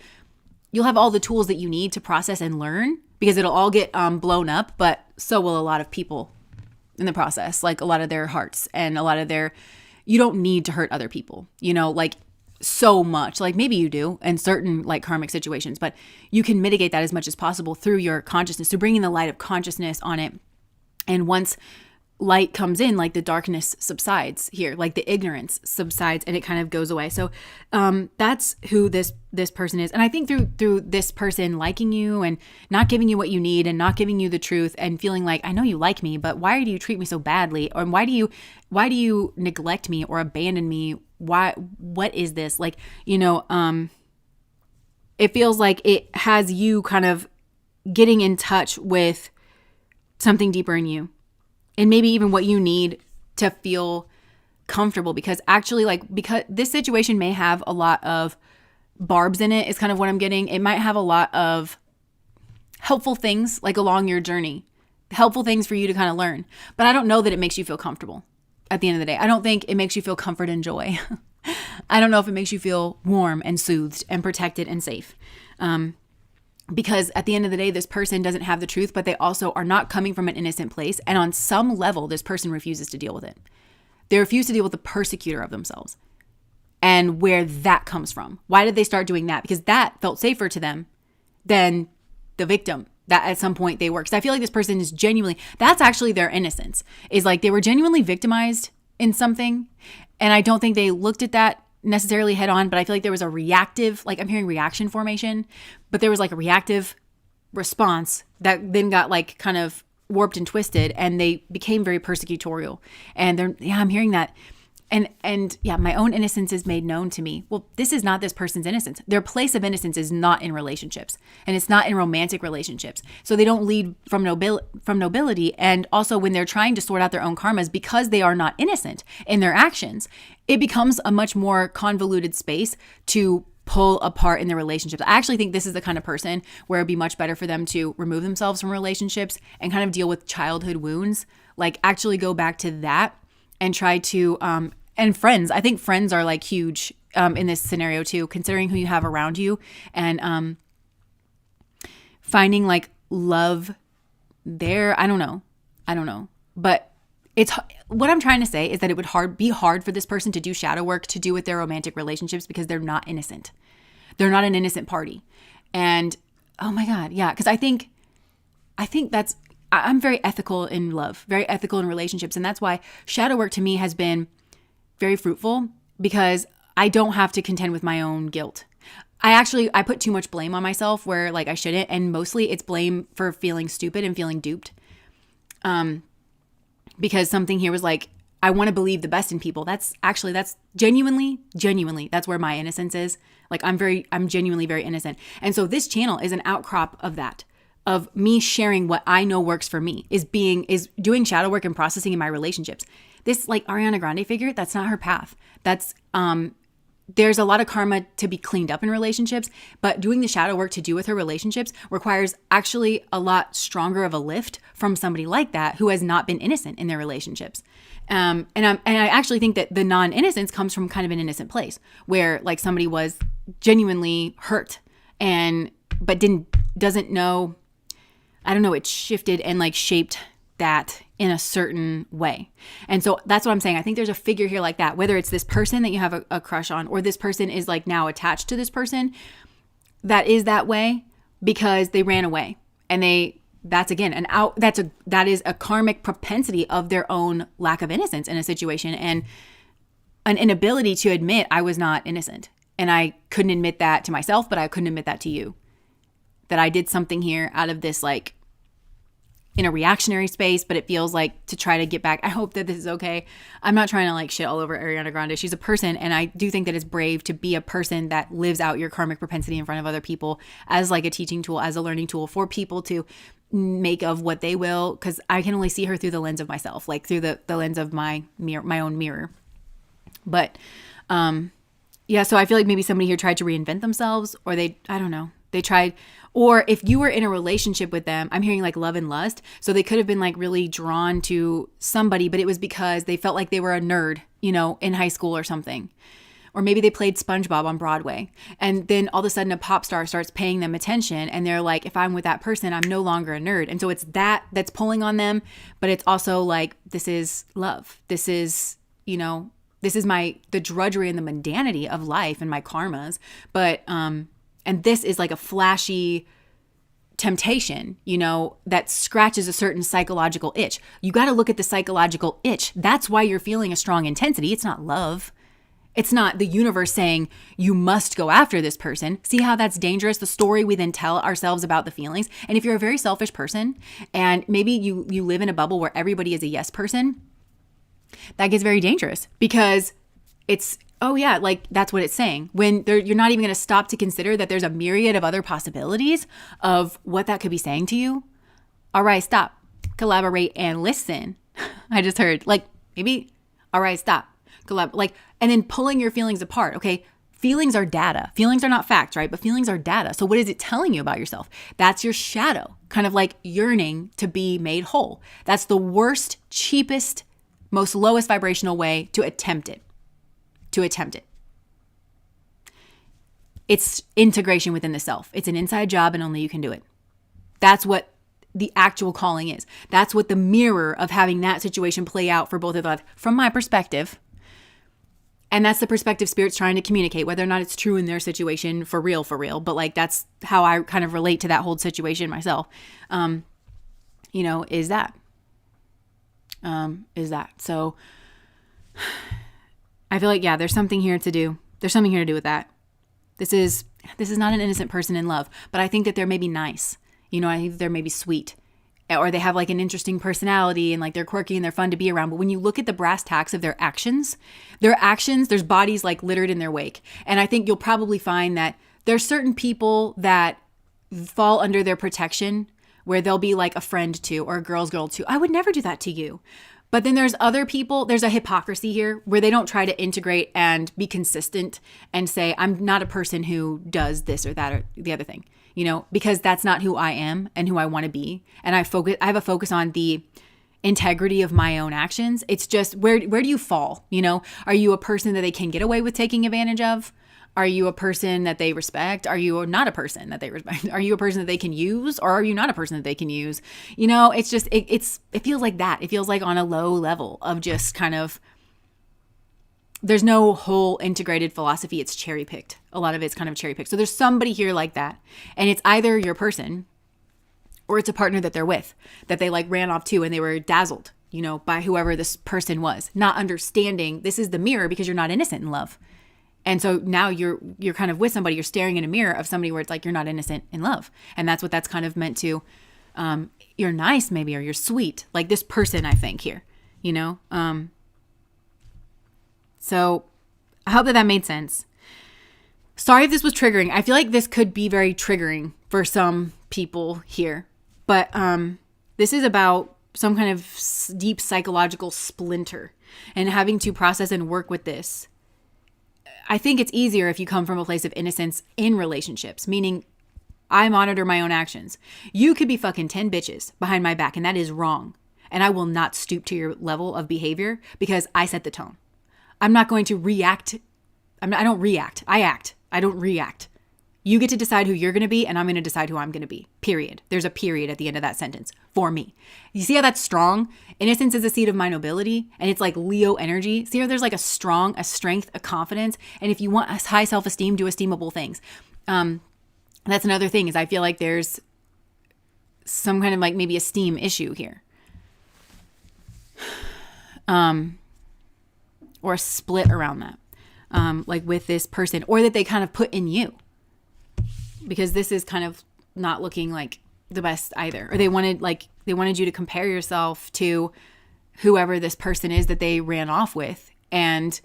tools that you need to process and learn, because it'll all get blown up, but so will a lot of people in the process, like a lot of their hearts and a lot of you don't need to hurt other people, like so much. Like maybe you do in certain like karmic situations, but you can mitigate that as much as possible through your consciousness. So bringing the light of consciousness on it. And once light comes in, like the darkness subsides here, like the ignorance subsides, and it kind of goes away. So that's who this person is. And I think through this person liking you and not giving you what you need and not giving you the truth and feeling like, I know you like me, but why do you treat me so badly? Or why do you neglect me or abandon me? What is this? Like, it feels like it has you kind of getting in touch with something deeper in you. And maybe even what you need to feel comfortable, because actually, because this situation may have a lot of barbs in it, is kind of what I'm getting. It might have a lot of helpful things like along your journey, helpful things for you to kind of learn. But I don't know that it makes you feel comfortable at the end of the day. I don't think it makes you feel comfort and joy. I don't know if it makes you feel warm and soothed and protected and safe. Because at the end of the day, this person doesn't have the truth, but they also are not coming from an innocent place. And on some level, this person refuses to deal with it. They refuse to deal with the persecutor of themselves and where that comes from. Why did they start doing that? Because that felt safer to them than the victim that at some point they were. Because I feel like this person is genuinely, that's actually their innocence, is like they were genuinely victimized in something. And I don't think they looked at that necessarily head on, but I feel like there was a reactive, like I'm hearing reaction formation, but there was like a reactive response that then got like kind of warped and twisted, and they became very persecutorial. And I'm hearing that. And my own innocence is made known to me. Well, this is not this person's innocence. Their place of innocence is not in relationships, and it's not in romantic relationships. So they don't lead from nobility. And also when they're trying to sort out their own karmas, because they are not innocent in their actions, it becomes a much more convoluted space to pull apart in their relationships. I actually think this is the kind of person where it'd be much better for them to remove themselves from relationships and kind of deal with childhood wounds, like actually go back to that and try to, and friends. I think friends are like huge in this scenario too, considering who you have around you, and finding like love there. I don't know. But it's what I'm trying to say is that it would be hard for this person to do shadow work to do with their romantic relationships, because they're not innocent. They're not an innocent party. And oh my God, yeah, because I think that's, I'm very ethical in love, very ethical in relationships. And that's why shadow work to me has been very fruitful, because I don't have to contend with my own guilt. I put too much blame on myself where like I shouldn't. And mostly it's blame for feeling stupid and feeling duped. Because something here was like, I want to believe the best in people. That's genuinely, that's where my innocence is. Like I'm genuinely very innocent. And so this channel is an outcrop of that, of me sharing what I know works for me, is doing shadow work and processing in my relationships. This like Ariana Grande figure, that's not her path. That's, there's a lot of karma to be cleaned up in relationships, but doing the shadow work to do with her relationships requires actually a lot stronger of a lift from somebody like that who has not been innocent in their relationships. And I actually think that the non-innocence comes from kind of an innocent place where like somebody was genuinely hurt but doesn't know, I don't know, it shifted and like shaped that in a certain way. And so that's what I'm saying. I think there's a figure here like that, whether it's this person that you have a crush on, or this person is like now attached to this person that is that way because they ran away. And that is a karmic propensity of their own lack of innocence in a situation, and an inability to admit I was not innocent. And I couldn't admit that to myself, but I couldn't admit that to you, that I did something here out of this like in a reactionary space, but it feels like to try to get back. I hope that this is okay. I'm not trying to like shit all over Ariana Grande. She's a person, and I do think that it's brave to be a person that lives out your karmic propensity in front of other people as like a teaching tool, as a learning tool for people to make of what they will, because I can only see her through the lens of myself, like through the lens of my own mirror. But yeah, so I feel like maybe somebody here tried to reinvent themselves, or I don't know, they tried. Or if you were in a relationship with them, I'm hearing like love and lust. So they could have been like really drawn to somebody, but it was because they felt like they were a nerd, in high school or something. Or maybe they played SpongeBob on Broadway. And then all of a sudden a pop star starts paying them attention. And they're like, if I'm with that person, I'm no longer a nerd. And so it's that's pulling on them. But it's also like, this is love. This is, this is the drudgery and the mundanity of life and my karmas. But, and this is like a flashy temptation, that scratches a certain psychological itch. You got to look at the psychological itch. That's why you're feeling a strong intensity. It's not love. It's not the universe saying you must go after this person. See how that's dangerous? The story we then tell ourselves about the feelings. And if you're a very selfish person and maybe you live in a bubble where everybody is a yes person, that gets very dangerous, because it's, oh yeah, like that's what it's saying. When you're not even going to stop to consider that there's a myriad of other possibilities of what that could be saying to you. All right, stop, collaborate, and listen. I just heard like maybe, all right, stop, and then pulling your feelings apart. Okay, feelings are data. Feelings are not facts, right? But feelings are data. So what is it telling you about yourself? That's your shadow, kind of like yearning to be made whole. That's the worst, cheapest, most lowest vibrational way to attempt it. It's integration within the self. It's an inside job, and only you can do it. That's what the actual calling is. That's what the mirror of having that situation play out for both of us, from my perspective. And that's the perspective Spirit's trying to communicate, whether or not it's true in their situation for real. But like, that's how I kind of relate to that whole situation myself. Is that. So I feel like, yeah, there's something here to do. There's something here to do with that. This is not an innocent person in love, but I think that they're maybe nice. I think they're maybe sweet, or they have like an interesting personality, and like they're quirky and they're fun to be around. But when you look at the brass tacks of their actions, there's bodies like littered in their wake. And I think you'll probably find that there's certain people that fall under their protection, where they'll be like a friend to, or a girl's girl to. I would never do that to you. But then there's other people, there's a hypocrisy here where they don't try to integrate and be consistent and say, I'm not a person who does this or that or the other thing, because that's not who I am and who I want to be. And I have a focus on the integrity of my own actions. It's just, where do you fall? Are you a person that they can get away with taking advantage of? Are you a person that they respect? Are you not a person that they respect? Are you a person that they can use, or are you not a person that they can use? It's just, it feels like that. It feels like on a low level of just kind of, there's no whole integrated philosophy. It's cherry picked. A lot of it's kind of cherry picked. So there's somebody here like that. And it's either your person, or it's a partner that they're with, that they like ran off to and they were dazzled, by whoever this person was, not understanding this is the mirror, because you're not innocent in love. And so now you're kind of with somebody, you're staring in a mirror of somebody where it's like you're not innocent in love. And that's what that's kind of meant to, you're nice maybe, or you're sweet, like this person, I think here, So I hope that made sense. Sorry if this was triggering. I feel like this could be very triggering for some people here. But this is about some kind of deep psychological splinter and having to process and work with this. I think it's easier if you come from a place of innocence in relationships, meaning I monitor my own actions. You could be fucking 10 bitches behind my back, and that is wrong. And I will not stoop to your level of behavior because I set the tone. I'm not going to react. I don't react. I act. I don't react. You get to decide who you're going to be, and I'm going to decide who I'm going to be. Period. There's a period at the end of that sentence for me. You see how that's strong? Innocence is a seed of my nobility, and it's like Leo energy. See how there's like a strength, a confidence, and if you want a high self-esteem, do esteemable things. That's another thing is I feel like there's some kind of like maybe esteem issue here. Or a split around that. Like with this person, or that they kind of put in you. Because this is kind of not looking like the best either. Or they wanted you to compare yourself to whoever this person is that they ran off with and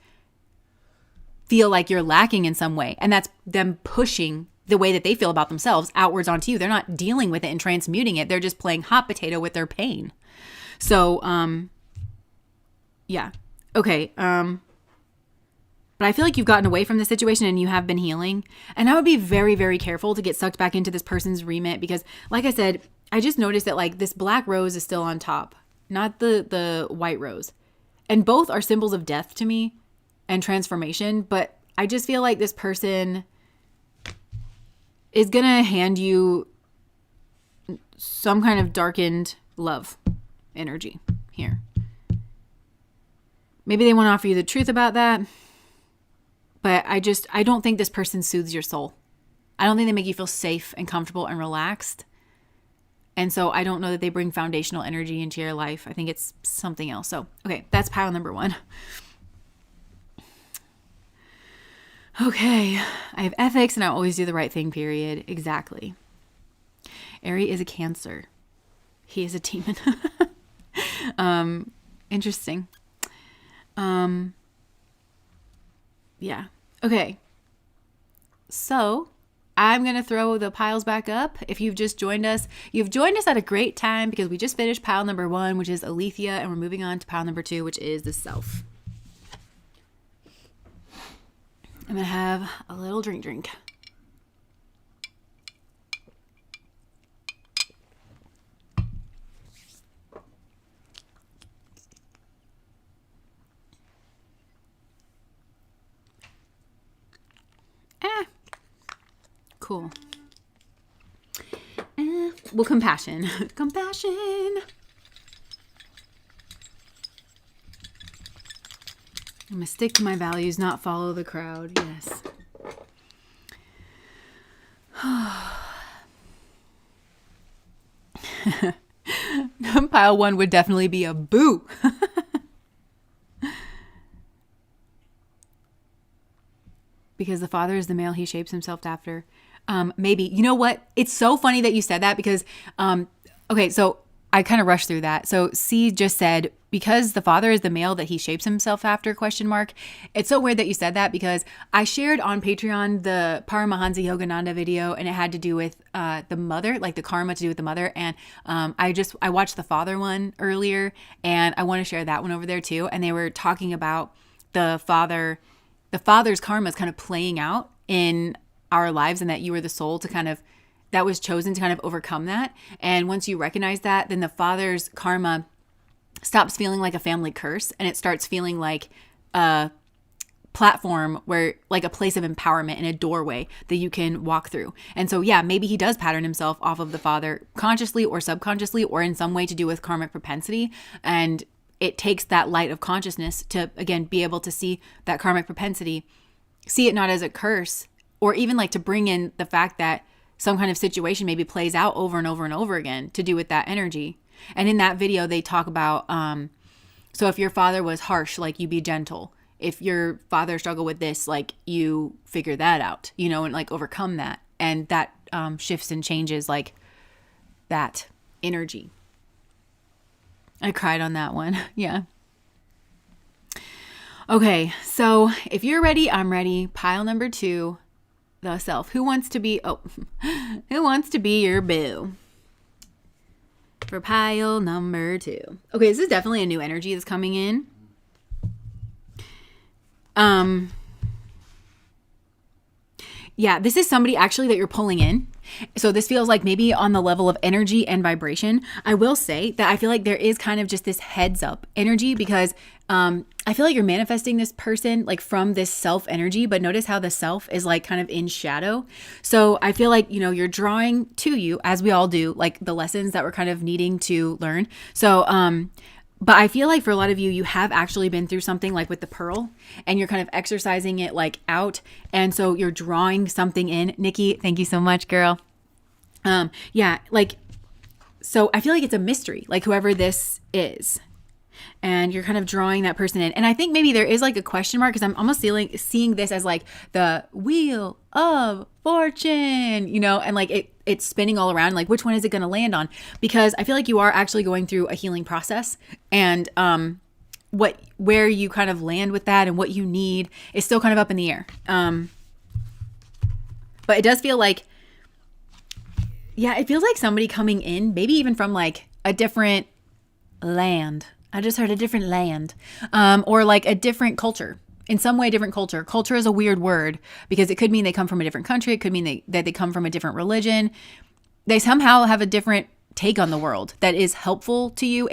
feel like you're lacking in some way. And that's them pushing the way that they feel about themselves outwards onto you. They're not dealing with it and transmuting it. They're just playing hot potato with their pain. So, yeah. Okay. But I feel like you've gotten away from the situation and you have been healing. And I would be very, very careful to get sucked back into this person's remit because, like I said, I just noticed that like this black rose is still on top, not the white rose. And both are symbols of death to me and transformation. But I just feel like this person is going to hand you some kind of darkened love energy here. Maybe they want to offer you the truth about that. But I don't think this person soothes your soul. I don't think they make you feel safe and comfortable and relaxed. And so I don't know that they bring foundational energy into your life. I think it's something else. So, okay, that's pile number 1. Okay, I have ethics and I always do the right thing, period. Exactly. Aries is a Cancer. He is a demon. Interesting. Yeah. Okay. So I'm going to throw the piles back up. If you've just joined us, you've joined us at a great time because we just finished pile number 1, which is Aletheia, and we're moving on to pile number 2, which is the self. I'm going to have a little drink. Cool. Well, compassion. Compassion. I'm going to stick to my values, not follow the crowd. Yes. Pile 1 would definitely be a boo. Because the father is the male he shapes himself after. Maybe. You know what? It's so funny that you said that because, okay, so I kind of rushed through that. So C just said, because the father is the male that he shapes himself after, ? It's so weird that you said that because I shared on Patreon the Paramahansa Yogananda video and it had to do with the mother, like the karma to do with the mother. And I watched the father one earlier and I want to share that one over there too. And they were talking about the father's karma is kind of playing out in our lives and that you were the soul that was chosen to kind of overcome that. And once you recognize that, then the father's karma stops feeling like a family curse and it starts feeling like a platform where like a place of empowerment and a doorway that you can walk through. And so, yeah, maybe he does pattern himself off of the father consciously or subconsciously or in some way to do with karmic propensity. And it takes that light of consciousness to, again, be able to see that karmic propensity, see it not as a curse, or even like to bring in the fact that some kind of situation maybe plays out over and over and over again to do with that energy. And in that video, they talk about, so if your father was harsh, like you be gentle. If your father struggled with this, like you figure that out, and like overcome that. And that shifts and changes like that energy. I cried on that one. Yeah. Okay, so if you're ready, I'm ready. Pile number 2, the self. Who wants to be, who wants to be your boo? For pile number 2. Okay, this is definitely a new energy that's coming in. Yeah, this is somebody actually that you're pulling in. So this feels like maybe on the level of energy and vibration. I will say that I feel like there is kind of just this heads up energy because I feel like you're manifesting this person like from this self energy, but notice how the self is like kind of in shadow. So I feel like, you're drawing to you, as we all do, like the lessons that we're kind of needing to learn. So, but I feel like for a lot of you, you have actually been through something like with the pearl and you're kind of exercising it like out. And so you're drawing something in. Nikki, thank you so much, girl. Yeah, like, so I feel like it's a mystery, like whoever this is. And you're kind of drawing that person in. And I think maybe there is like a question mark because I'm almost seeing this as like the wheel of fortune, and like it's spinning all around. Like, which one is it going to land on? Because I feel like you are actually going through a healing process. And where you kind of land with that and what you need is still kind of up in the air. But it does feel like, yeah, it feels like somebody coming in, maybe even from like a different land. I just heard a different land, or like a different culture. In some way, a different culture. Culture is a weird word because it could mean they come from a different country. It could mean that they come from a different religion. They somehow have a different take on the world that is helpful to you.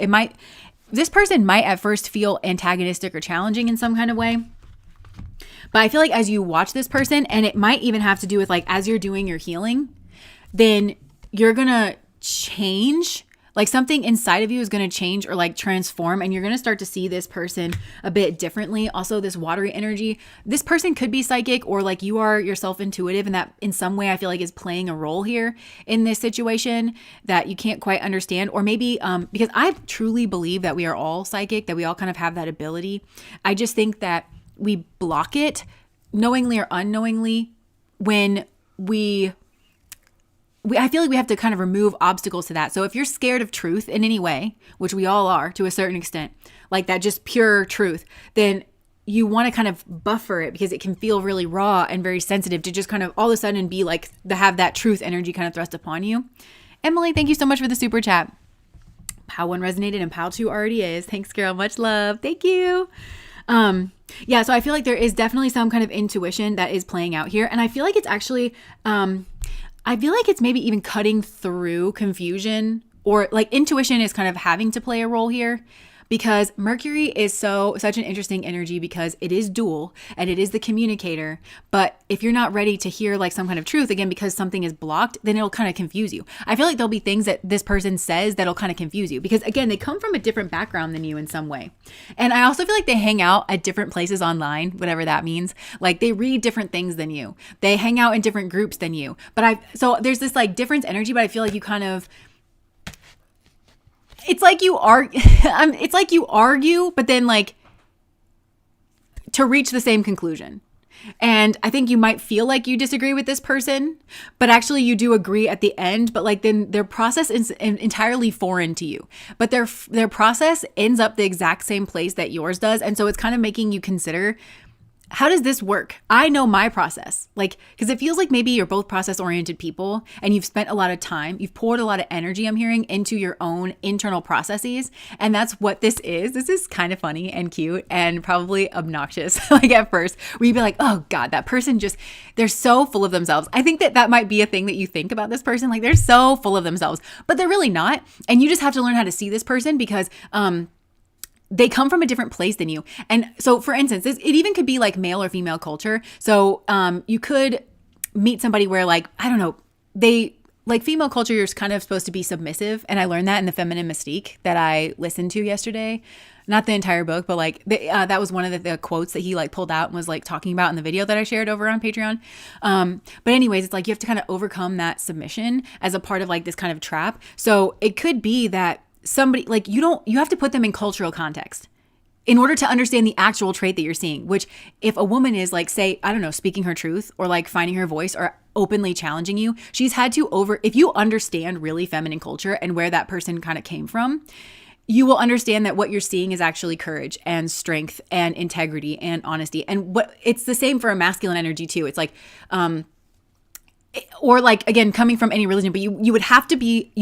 This person might at first feel antagonistic or challenging in some kind of way. But I feel like as you watch this person, and it might even have to do with like as you're doing your healing, then you're going to change. Like something inside of you is going to change or like transform, and you're going to start to see this person a bit differently. Also, this watery energy, this person could be psychic or like you are yourself intuitive, and that in some way I feel like is playing a role here in this situation that you can't quite understand. Or maybe because I truly believe that we are all psychic, that we all kind of have that ability. I just think that we block it knowingly or unknowingly when I feel like we have to kind of remove obstacles to that. So if you're scared of truth in any way, which we all are to a certain extent, like that just pure truth, then you want to kind of buffer it because it can feel really raw and very sensitive to just kind of all of a sudden be like have that truth energy kind of thrust upon you. Emily, thank you so much for the super chat. POW 1 resonated and POW 2 already is. Thanks, girl. Much love. Thank you. Yeah, so I feel like there is definitely some kind of intuition that is playing out here. And I feel like it's actually, I feel like it's maybe even cutting through confusion, or like intuition is kind of having to play a role here because Mercury is such an interesting energy because it is dual and it is the communicator. But if you're not ready to hear like some kind of truth, again, because something is blocked, then it'll kind of confuse you. I feel like there'll be things that this person says that'll kind of confuse you because again, they come from a different background than you in some way. And I also feel like they hang out at different places online, whatever that means. Like they read different things than you. They hang out in different groups than you. So there's this like difference energy, but I feel like you kind of, it's like you argue, but then like to reach the same conclusion. And I think you might feel like you disagree with this person, but actually you do agree at the end. But like then their process is entirely foreign to you, but their process ends up the exact same place that yours does. And so it's kind of making you consider, how does this work? I know my process, like, because it feels like maybe you're both process oriented people and you've spent a lot of time, you've poured a lot of energy, I'm hearing, into your own internal processes. And that's what this is. This is kind of funny and cute and probably obnoxious, like at first, where you'd be like, oh God, that person they're so full of themselves. I think that might be a thing that you think about this person. Like they're so full of themselves, but they're really not. And you just have to learn how to see this person because, they come from a different place than you. And so for instance, it even could be like male or female culture. So you could meet somebody where like, I don't know, they like female culture, you're kind of supposed to be submissive. And I learned that in the Feminine Mystique that I listened to yesterday. Not the entire book, but like that was one of the quotes that he like pulled out and was like talking about in the video that I shared over on Patreon. But anyways, it's like you have to kind of overcome that submission as a part of like this kind of trap. So it could be that somebody like you have to put them in cultural context in order to understand the actual trait that you're seeing, which if a woman is like, say, I don't know, speaking her truth or like finding her voice or openly challenging you, she's had to if you understand really feminine culture and where that person kind of came from, you will understand that what you're seeing is actually courage and strength and integrity and honesty. And what it's the same for a masculine energy too. It's like, or like, again, coming from any religion, but you would have to be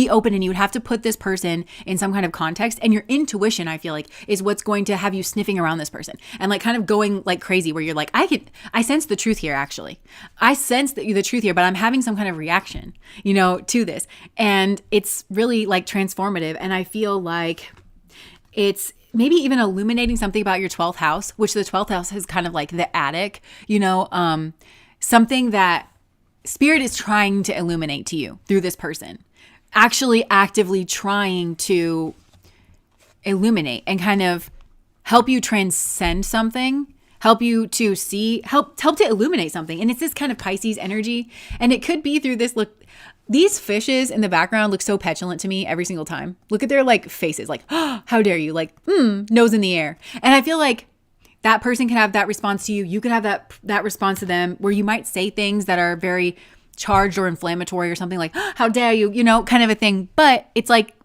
open, and you would have to put this person in some kind of context, and your intuition, I feel like, is what's going to have you sniffing around this person and like kind of going like crazy, where you're like, I sense the truth here. Actually, I sense the truth here, but I'm having some kind of reaction, to this. And it's really like transformative. And I feel like it's maybe even illuminating something about your 12th house, which the 12th house is kind of like the attic, something that Spirit is trying to illuminate to you through this person, actually actively trying to illuminate and kind of help you transcend something, help you to see, help to illuminate something. And it's this kind of Pisces energy. And it could be through this look. These fishes in the background look so petulant to me every single time. Look at their like faces, like, oh, how dare you, like, nose in the air. And I feel like that person can have that response to you. You can have that response to them, where you might say things that are very charged or inflammatory or something like, oh, how dare you, kind of a thing. But it's like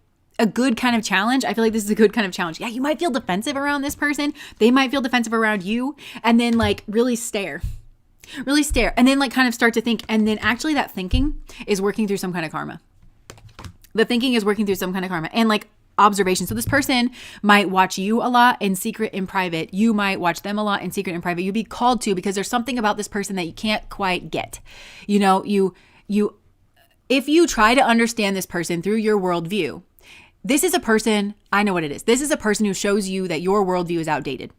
a good kind of challenge. I feel like this is a good kind of challenge. Yeah, you might feel defensive around this person. They might feel defensive around you. And then like really stare. And then like kind of start to think. And then actually that thinking is working through some kind of karma. The thinking is working through some kind of karma. And like observation. So this person might watch you a lot in secret and private. You might watch them a lot in secret and private. You'd be called to, because there's something about this person that you can't quite get. If you try to understand this person through your worldview, this is a person, I know what it is. This is a person who shows you that your worldview is outdated.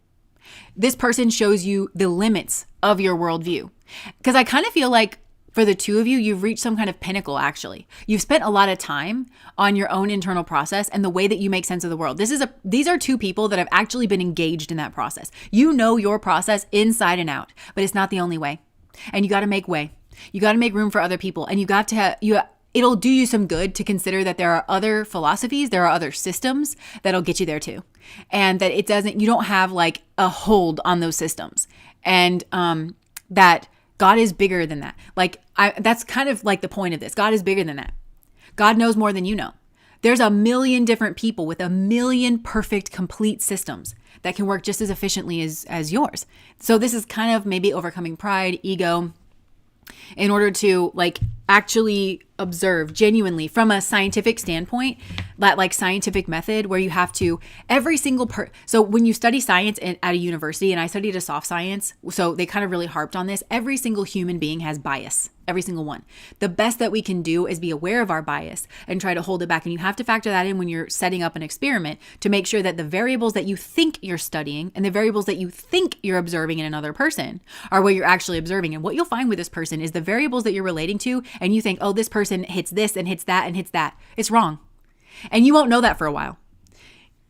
This person shows you the limits of your worldview. Because I kind of feel like for the two of you, you've reached some kind of pinnacle, actually. You've spent a lot of time on your own internal process and the way that you make sense of the world. These are two people that have actually been engaged in that process. You know your process inside and out, but it's not the only way. And you got to make way. You got to make room for other people. And it'll do you some good to consider that there are other philosophies, there are other systems that'll get you there too. And that you don't have like a hold on those systems. And that God is bigger than that. That's kind of like the point of this. God is bigger than that. God knows more than you know. There's a million different people with a million perfect, complete systems that can work just as efficiently as yours. So this is kind of maybe overcoming pride, ego, in order to like actually observe genuinely from a scientific standpoint, that like scientific method where you have to so when you study science at a university, and I studied a soft science, so they kind of really harped on this, every single human being has bias, every single one. The best that we can do is be aware of our bias and try to hold it back. And you have to factor that in when you're setting up an experiment to make sure that the variables that you think you're studying and the variables that you think you're observing in another person are what you're actually observing. And what you'll find with this person is the variables that you're relating to, and you think, oh, this person hits this and hits that and hits that. It's wrong. And you won't know that for a while,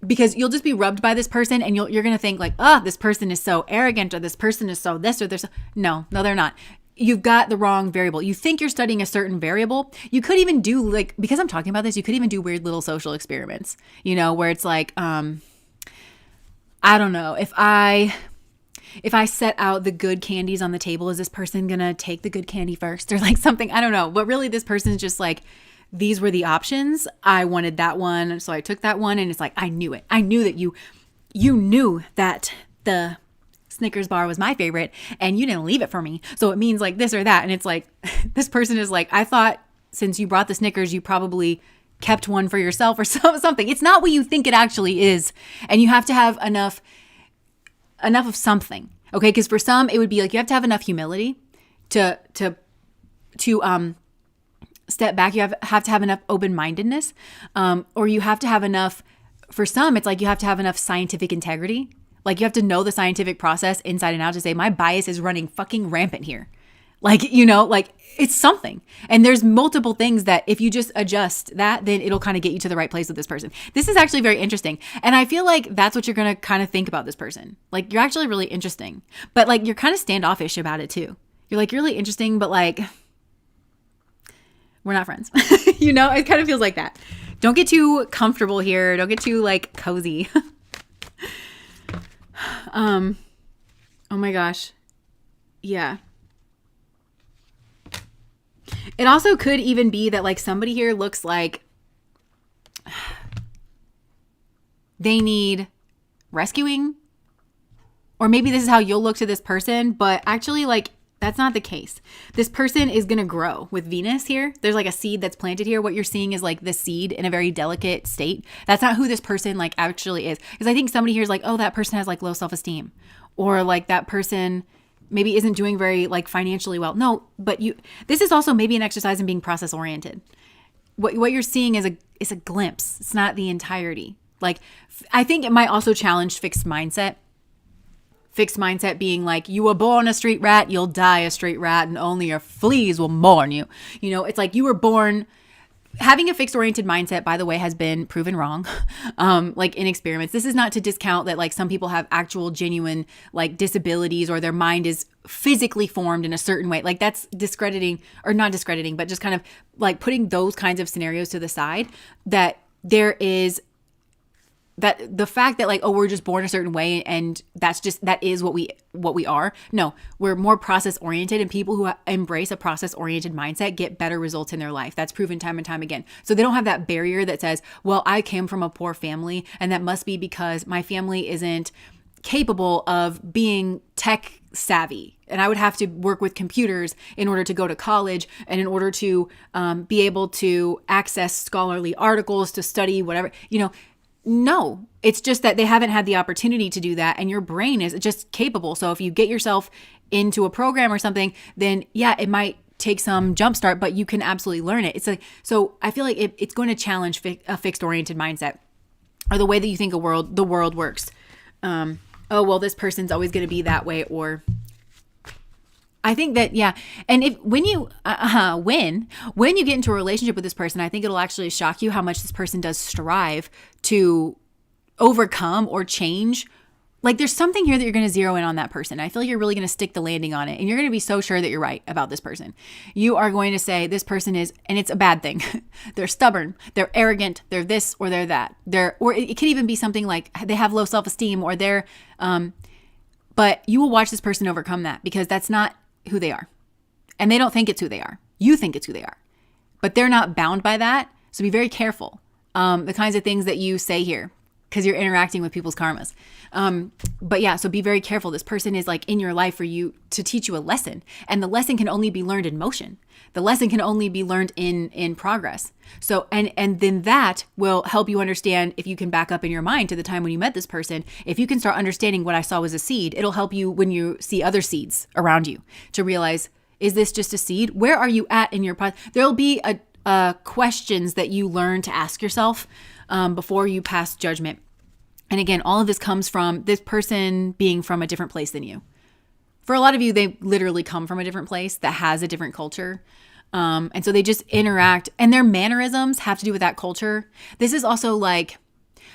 because you'll just be rubbed by this person, and you're going to think like, oh, this person is so arrogant, or this person is so this, or this. No, they're not. You've got the wrong variable. You think you're studying a certain variable. You could even do because I'm talking about this, you could even do weird little social experiments, where it's like, I don't know, if I set out the good candies on the table, is this person going to take the good candy first or like something? I don't know. But really this person's just like, these were the options. I wanted that one. So I took that one, and it's like, I knew it. I knew that you knew that the Snickers bar was my favorite, and you didn't leave it for me. So it means like this or that. And it's like, this person is like, I thought since you brought the Snickers, you probably kept one for yourself or something. It's not what you think it actually is. And you have to have enough of something. Okay. Cause for some, it would be like, you have to have enough humility to step back. You have to have enough open-mindedness, or you have to have enough, for some, it's like you have to have enough scientific integrity. Like you have to know the scientific process inside and out to say, my bias is running fucking rampant here. Like, it's something. And there's multiple things that if you just adjust that, then it'll kind of get you to the right place with this person. This is actually very interesting. And I feel like that's what you're going to kind of think about this person. Like, you're actually really interesting, but like, you're kind of standoffish about it too. You're like, you're really interesting, but like, we're not friends. It kind of feels like that. Don't get too comfortable here. Don't get too like cozy. Oh my gosh. Yeah. It also could even be that like somebody here looks like, they need rescuing. Or maybe this is how you'll look to this person, but actually like that's not the case. This person is going to grow with Venus here. There's like a seed that's planted here. What you're seeing is like the seed in a very delicate state. That's not who this person like actually is. Because I think somebody here is like, oh, that person has like low self-esteem, or like that person maybe isn't doing very like financially well. No, but this is also maybe an exercise in being process oriented. What you're seeing is a glimpse. It's not the entirety. Like, I think it might also challenge fixed mindset. Fixed mindset being like, you were born a street rat, you'll die a street rat, and only your fleas will mourn you. You know, it's like you were born. Having a fixed oriented mindset, by the way, has been proven wrong, like in experiments. This is not to discount that like some people have actual genuine like disabilities, or their mind is physically formed in a certain way. Like that's discrediting, or not discrediting, but just kind of like putting those kinds of scenarios to the side. That there is that the fact that like, oh, we're just born a certain way and that is what we are. No, we're more process oriented, and people who embrace a process oriented mindset get better results in their life. That's proven time and time again. So they don't have that barrier that says, well, I came from a poor family and that must be because my family isn't capable of being tech savvy, and I would have to work with computers in order to go to college and in order to be able to access scholarly articles, to study whatever, you know. No, it's just that they haven't had the opportunity to do that, and your brain is just capable. So if you get yourself into a program or something, then yeah, it might take some jumpstart, but you can absolutely learn it. It's like, so I feel like it's going to challenge a fixed oriented mindset, or the way that you think the world works. Oh, well, this person's always going to be that way, or I think that, yeah. And when you get into a relationship with this person, I think it'll actually shock you how much this person does strive to overcome or change. Like there's something here that you're going to zero in on that person. I feel like you're really going to stick the landing on it, and you're going to be so sure that you're right about this person. You are going to say this person is, and it's a bad thing. They're stubborn, they're arrogant, they're this or they're that. Or it could even be something like they have low self-esteem, or they're, but you will watch this person overcome that, because that's not who they are. And they don't think it's who they are. You think it's who they are. But they're not bound by that. So be very careful. The kinds of things that you say here, because you're interacting with people's karmas. But yeah, so be very careful. This person is like in your life for you to teach you a lesson. And the lesson can only be learned in motion. The lesson can only be learned in progress. So, and then that will help you understand, if you can back up in your mind to the time when you met this person, if you can start understanding what I saw was a seed, it'll help you when you see other seeds around you to realize, is this just a seed? Where are you at in your process? There'll be questions that you learn to ask yourself before you pass judgment. And again, all of this comes from this person being from a different place than you. For a lot of you, they literally come from a different place that has a different culture. And so they just interact, and their mannerisms have to do with that culture. This is also like,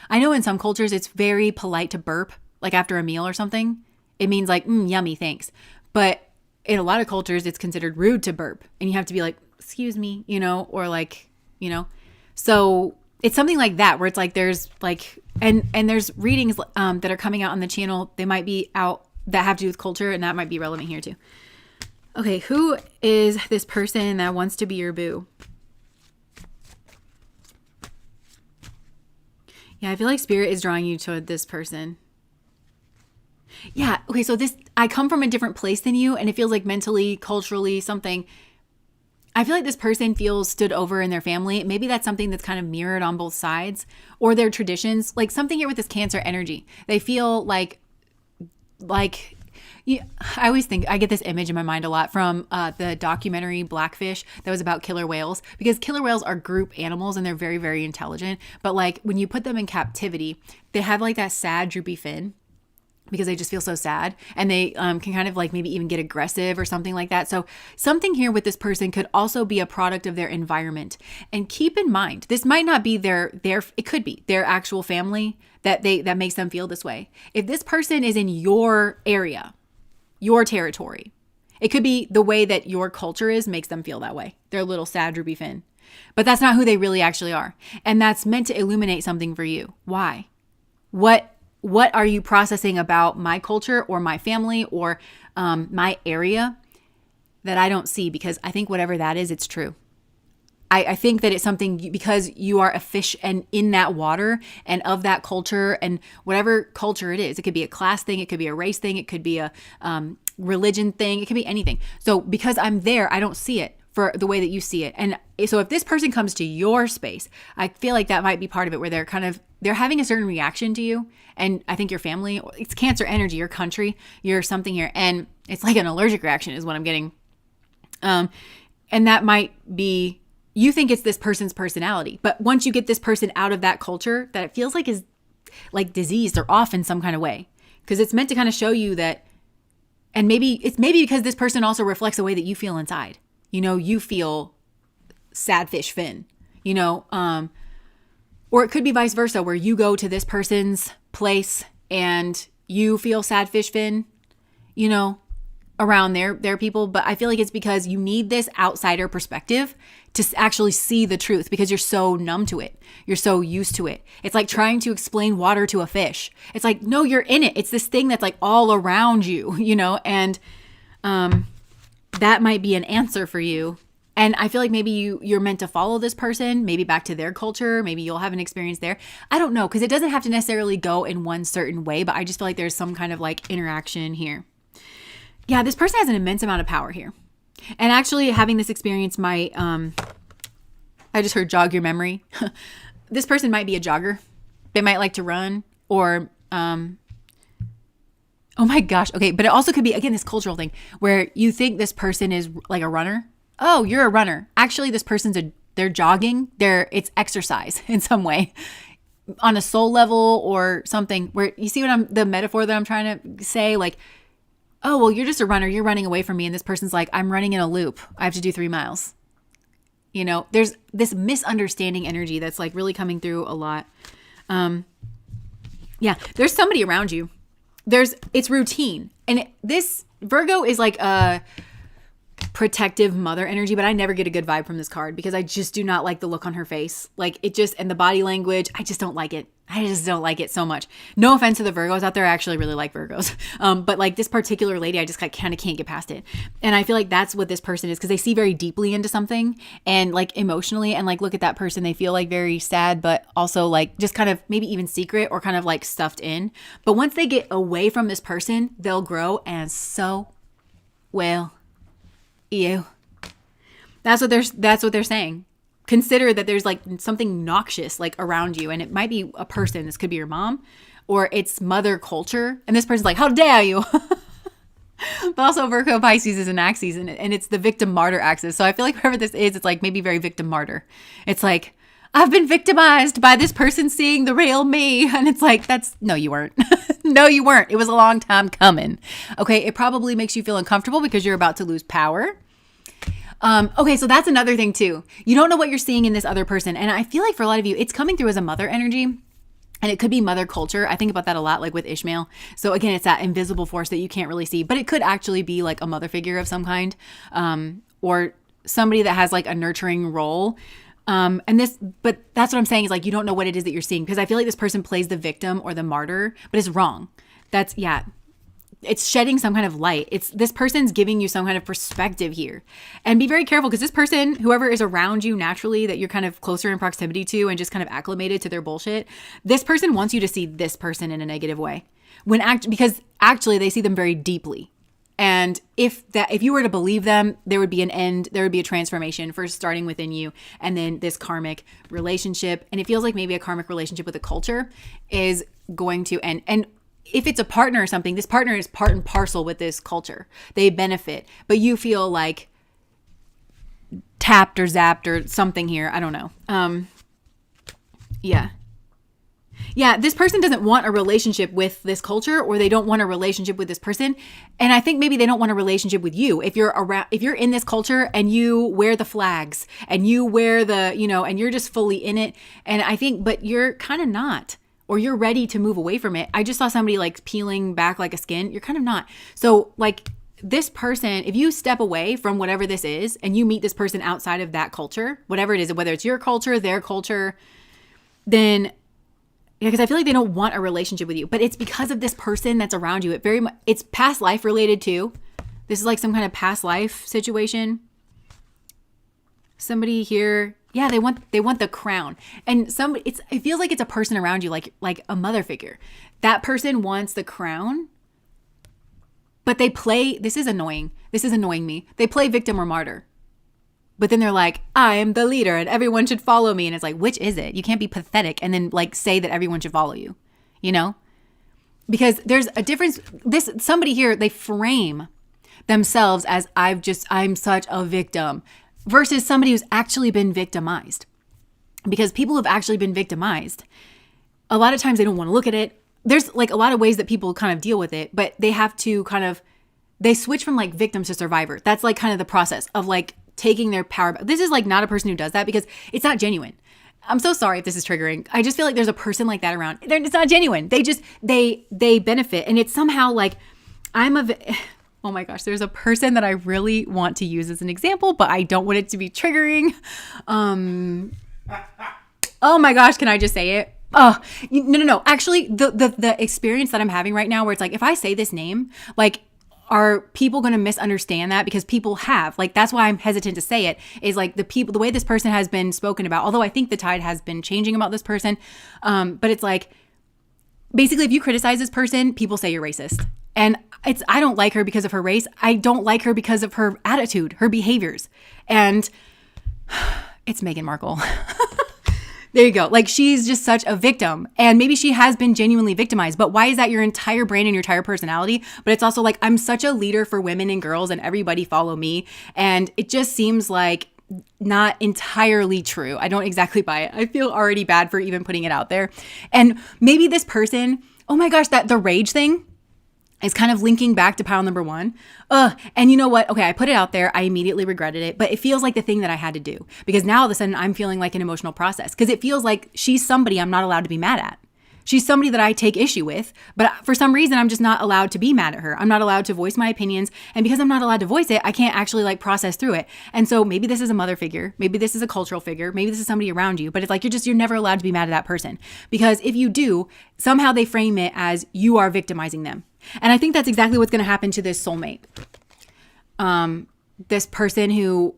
I know in some cultures, it's very polite to burp, like after a meal or something. It means like, yummy, thanks. But in a lot of cultures, it's considered rude to burp, and you have to be like, excuse me, or like, so it's something like that, where it's like, there's like, and there's readings that are coming out on the channel. They might be out that have to do with culture, and that might be relevant here too. Okay, who is this person that wants to be your boo? Yeah, I feel like spirit is drawing you toward this person. Yeah, okay, so I come from a different place than you, and it feels like mentally, culturally, something. I feel like this person feels stood over in their family. Maybe that's something that's kind of mirrored on both sides, or their traditions. Like something here with this Cancer energy. They feel like I always think, I get this image in my mind a lot from the documentary Blackfish that was about killer whales, because killer whales are group animals and they're very, very intelligent. But like when you put them in captivity, they have like that sad, droopy fin, because they just feel so sad, and they can kind of like maybe even get aggressive or something like that. So something here with this person could also be a product of their environment. And keep in mind, this might not be it could be their actual family that makes them feel this way. If this person is in your area, your territory, it could be the way that your culture makes them feel that way. They're a little sad, droopy fin. But that's not who they really actually are. And that's meant to illuminate something for you. Why? What are you processing about my culture or my family or my area that I don't see? Because I think whatever that is, it's true. I think that it's something because you are a fish and in that water and of that culture and whatever culture it is. It could be a class thing. It could be a race thing. It could be a religion thing. It could be anything. So because I'm there, I don't see it for the way that you see it. And so if this person comes to your space, I feel like that might be part of it where they're having a certain reaction to you. And I think your family, it's Cancer energy, your country, you're something here. And it's like an allergic reaction is what I'm getting. And that might be, you think it's this person's personality, but once you get this person out of that culture that it feels like is like diseased or off in some kind of way, because it's meant to kind of show you that, and maybe because this person also reflects the way that you feel inside. You feel sad fish Finn, or it could be vice versa where you go to this person's place and you feel sad fish Finn, around their people. But I feel like it's because you need this outsider perspective to actually see the truth because you're so numb to it. You're so used to it. It's like trying to explain water to a fish. It's like, no, you're in it. It's this thing that's like all around you, and that might be an answer for you. And I feel like maybe you're meant to follow this person, maybe back to their culture. Maybe you'll have an experience there. I don't know, because it doesn't have to necessarily go in one certain way, but I just feel like there's some kind of like interaction here. Yeah, this person has an immense amount of power here. And actually having this experience might, I just heard jog your memory. This person might be a jogger. They might like to run or, oh my gosh. Okay. But it also could be, again, this cultural thing where you think this person is like a runner. Oh, you're a runner. Actually, this person's they're jogging. It's exercise in some way on a soul level or something where you see the metaphor that I'm trying to say, like, oh, well, you're just a runner. You're running away from me. And this person's like, I'm running in a loop. I have to do 3 miles. There's this misunderstanding energy that's like really coming through a lot. Yeah, there's somebody around you. It's routine. And this Virgo is like a protective mother energy, but I never get a good vibe from this card because I just do not like the look on her face. Like and the body language, I just don't like it. I just don't like it so much. No offense to the Virgos out there. I actually really like Virgos. But like this particular lady, I just kind of can't get past it. And I feel like that's what this person is because they see very deeply into something and like emotionally and like look at that person. They feel like very sad, but also like just kind of maybe even secret or kind of like stuffed in. But once they get away from this person, they'll grow and so will you. That's what they're saying. Consider that there's like something noxious like around you, and it might be a person. This could be your mom or it's mother culture. And this person's like, how dare you? But also Virgo Pisces is an axis and it's the victim martyr axis. So I feel like whoever this is, it's like maybe very victim martyr. It's like, I've been victimized by this person seeing the real me. And it's like, no, you weren't. No, you weren't. It was a long time coming. Okay. It probably makes you feel uncomfortable because you're about to lose power. Okay, so that's another thing too. You don't know what you're seeing in this other person. And I feel like for a lot of you, it's coming through as a mother energy. And it could be mother culture. I think about that a lot, like with Ishmael. So again, it's that invisible force that you can't really see. But it could actually be like a mother figure of some kind. Or somebody that has like a nurturing role. But that's what I'm saying is like, you don't know what it is that you're seeing. Because I feel like this person plays the victim or the martyr, but it's wrong. It's shedding some kind of light. This person's giving you some kind of perspective here. And be very careful because this person, whoever is around you naturally that you're kind of closer in proximity to and just kind of acclimated to their bullshit, this person wants you to see this person in a negative way. Because actually they see them very deeply. And if you were to believe them, there would be an end, there would be a transformation first starting within you and then this karmic relationship. And it feels like maybe a karmic relationship with a culture is going to end. And if it's a partner or something, this partner is part and parcel with this culture. They benefit, but you feel like tapped or zapped or something here. I don't know. Yeah, this person doesn't want a relationship with this culture or they don't want a relationship with this person. And I think maybe they don't want a relationship with you. If you're in this culture and you wear the flags and you wear and you're just fully in it. And I think, but you're kind of not. Or you're ready to move away from it. I just saw somebody like peeling back like a skin. You're kind of not. So like this person, if you step away from whatever this is and you meet this person outside of that culture, whatever it is, whether it's your culture, their culture, then because I feel like they don't want a relationship with you, but it's because of this person that's around you. It's past life related too. This is like some kind of past life situation. Somebody here, Yeah, they want the crown. And it feels like it's a person around you, like a mother figure. That person wants the crown, but they play, this is annoying me. They play victim or martyr. But then they're like, I am the leader and everyone should follow me. And it's like, which is it? You can't be pathetic and then like say that everyone should follow you, you know? Because there's a difference. Somebody here, they frame themselves as I'm such a victim versus somebody who's actually been victimized. Because people who've actually been victimized, a lot of times they don't want to look at it. There's like a lot of ways that people kind of deal with it, but they have to they switch from like victim to survivor. That's like kind of the process of like taking their power back. This is like not a person who does that because it's not genuine. I'm so sorry if this is triggering. I just feel like there's a person like that around. It's not genuine. They benefit. And it's somehow like oh my gosh, there's a person that I really want to use as an example, but I don't want it to be triggering. Oh my gosh, can I just say it? Oh, no. Actually, the experience that I'm having right now where it's like, if I say this name, like, are people going to misunderstand that? Because people have, like, that's why I'm hesitant to say it, is like the way this person has been spoken about, although I think the tide has been changing about this person. But it's like, basically, if you criticize this person, people say you're racist. And I don't like her because of her race. I don't like her because of her attitude, her behaviors. And it's Meghan Markle. There you go. Like, she's just such a victim. And maybe she has been genuinely victimized, but why is that your entire brand and your entire personality? But it's also like, I'm such a leader for women and girls and everybody follow me. And it just seems like not entirely true. I don't exactly buy it. I feel already bad for even putting it out there. And maybe this person, oh my gosh, the rage thing is kind of linking back to pile number one. And you know what? Okay, I put it out there. I immediately regretted it, but it feels like the thing that I had to do because now all of a sudden I'm feeling like an emotional process because it feels like she's somebody I'm not allowed to be mad at. She's somebody that I take issue with, but for some reason I'm just not allowed to be mad at her. I'm not allowed to voice my opinions. And because I'm not allowed to voice it, I can't actually like process through it. And so maybe this is a mother figure. Maybe this is a cultural figure. Maybe this is somebody around you, but it's like, you're never allowed to be mad at that person because if you do, somehow they frame it as you are victimizing them. And I think that's exactly what's going to happen to this soulmate. This person who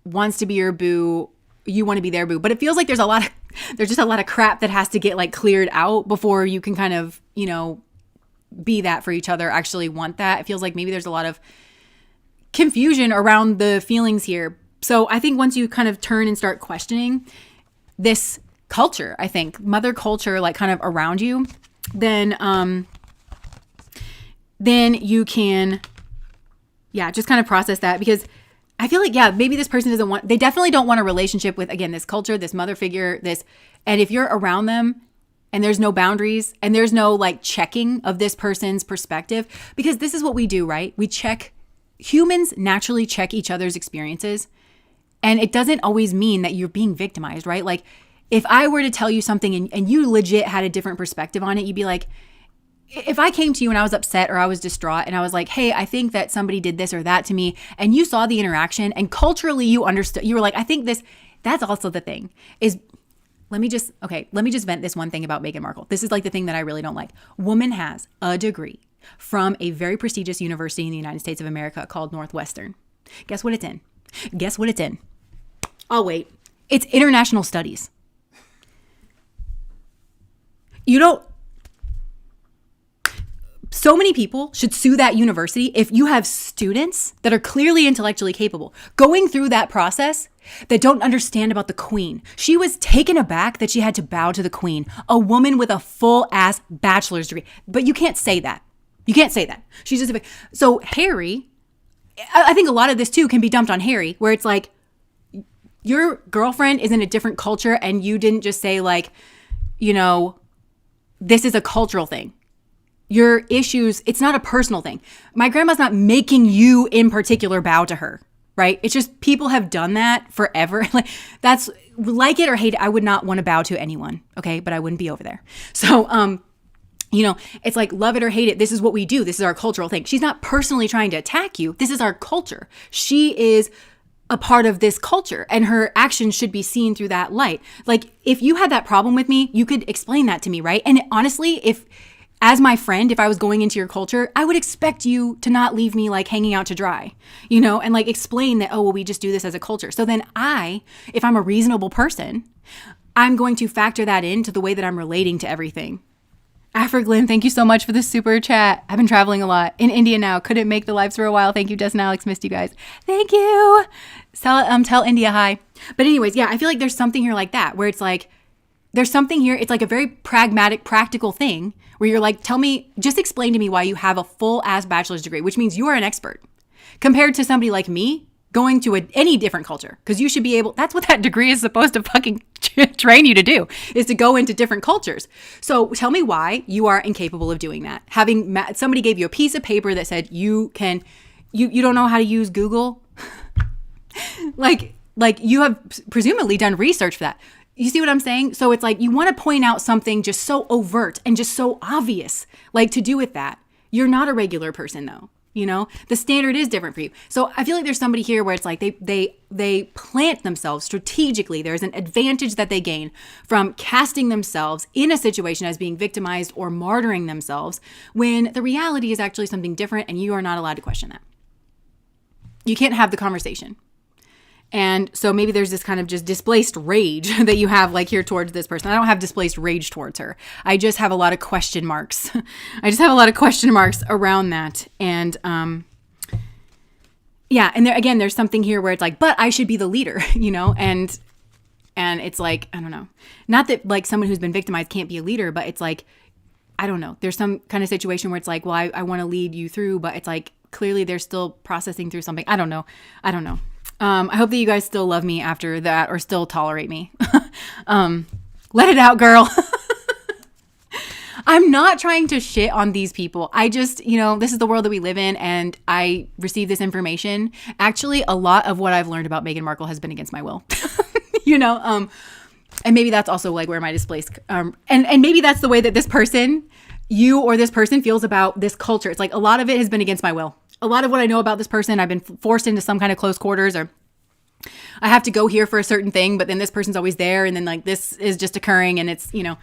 wants to be your boo, you want to be their boo, but it feels like there's just a lot of crap that has to get like cleared out before you can kind of, be that for each other, actually want that. It feels like maybe there's a lot of confusion around the feelings here. So I think once you kind of turn and start questioning this culture, I think mother culture, like kind of around you, then you can, just kind of process that because I feel like, maybe this person they definitely don't want a relationship with, again, this culture, this mother figure, and if you're around them and there's no boundaries and there's no like checking of this person's perspective, because this is what we do, right? Humans naturally check each other's experiences. And it doesn't always mean that you're being victimized, right? Like if I were to tell you something and you legit had a different perspective on it, you'd be like, if I came to you and I was upset or I was distraught and I was like, hey, I think that somebody did this or that to me, and you saw the interaction and culturally you understood, you were like, I think that's also the thing is, let me just vent this one thing about Meghan Markle. This is like the thing that I really don't like. Woman has a degree from a very prestigious university in the United States of America called Northwestern. Guess what it's in? I'll wait. It's international studies. So many people should sue that university if you have students that are clearly intellectually capable going through that process that don't understand about the queen. She was taken aback that she had to bow to the queen, a woman with a full ass bachelor's degree. But you can't say that. She's just so Harry, I think a lot of this too can be dumped on Harry, where it's like your girlfriend is in a different culture and you didn't just say like, this is a cultural thing. Your issues, it's not a personal thing. My grandma's not making you in particular bow to her, right? It's just people have done that forever. Like that's like it or hate it. I would not want to bow to anyone, okay? But I wouldn't be over there. So, it's like love it or hate it. This is what we do. This is our cultural thing. She's not personally trying to attack you. This is our culture. She is a part of this culture and her actions should be seen through that light. Like if you had that problem with me, you could explain that to me, right? And honestly, as my friend, if I was going into your culture, I would expect you to not leave me like hanging out to dry, you know, and like explain that, oh, well, we just do this as a culture. So then if I'm a reasonable person, I'm going to factor that into the way that I'm relating to everything. Afriglyn, thank you so much for the super chat. I've been traveling a lot. In India now. Couldn't make the lives for a while. Thank you, Jess and Alex. Missed you guys. Thank you. Tell India hi. But anyways, yeah, I feel like there's something here like that where it's like, there's something here. It's like a very pragmatic, practical thing where you're like, just explain to me why you have a full ass bachelor's degree, which means you are an expert compared to somebody like me going to any different culture. Because you should be able, that's what that degree is supposed to fucking train you to do, is to go into different cultures. So tell me why you are incapable of doing that. Somebody gave you a piece of paper that said you don't know how to use Google. like you have presumably done research for that. You see what I'm saying? So it's like you want to point out something just so overt and just so obvious, like to do with that. You're not a regular person though. You know, the standard is different for you. So I feel like there's somebody here where it's like they plant themselves strategically. There's an advantage that they gain from casting themselves in a situation as being victimized or martyring themselves when the reality is actually something different and you are not allowed to question that. You can't have the conversation. And so maybe there's this kind of just displaced rage that you have like here towards this person. I don't have displaced rage towards her. I just have a lot of question marks. I just have a lot of question marks around that. And yeah, and there's something here where it's like, but I should be the leader, you know? And it's like, I don't know. Not that like someone who's been victimized can't be a leader, but it's like, I don't know. There's some kind of situation where it's like, well, I want to lead you through, but it's like, clearly they're still processing through something. I don't know. I hope that you guys still love me after that or still tolerate me. Let it out, girl. I'm not trying to shit on these people. I just, you know, this is the world that we live in and I receive this information. Actually, a lot of what I've learned about Meghan Markle has been against my will, you know? And maybe that's also like where my displaced, and maybe that's the way that this person, you or this person feels about this culture. It's like a lot of it has been against my will. A lot of what I know about this person, I've been forced into some kind of close quarters or I have to go here for a certain thing, but then this person's always there. And then like this is just occurring and it's, you know,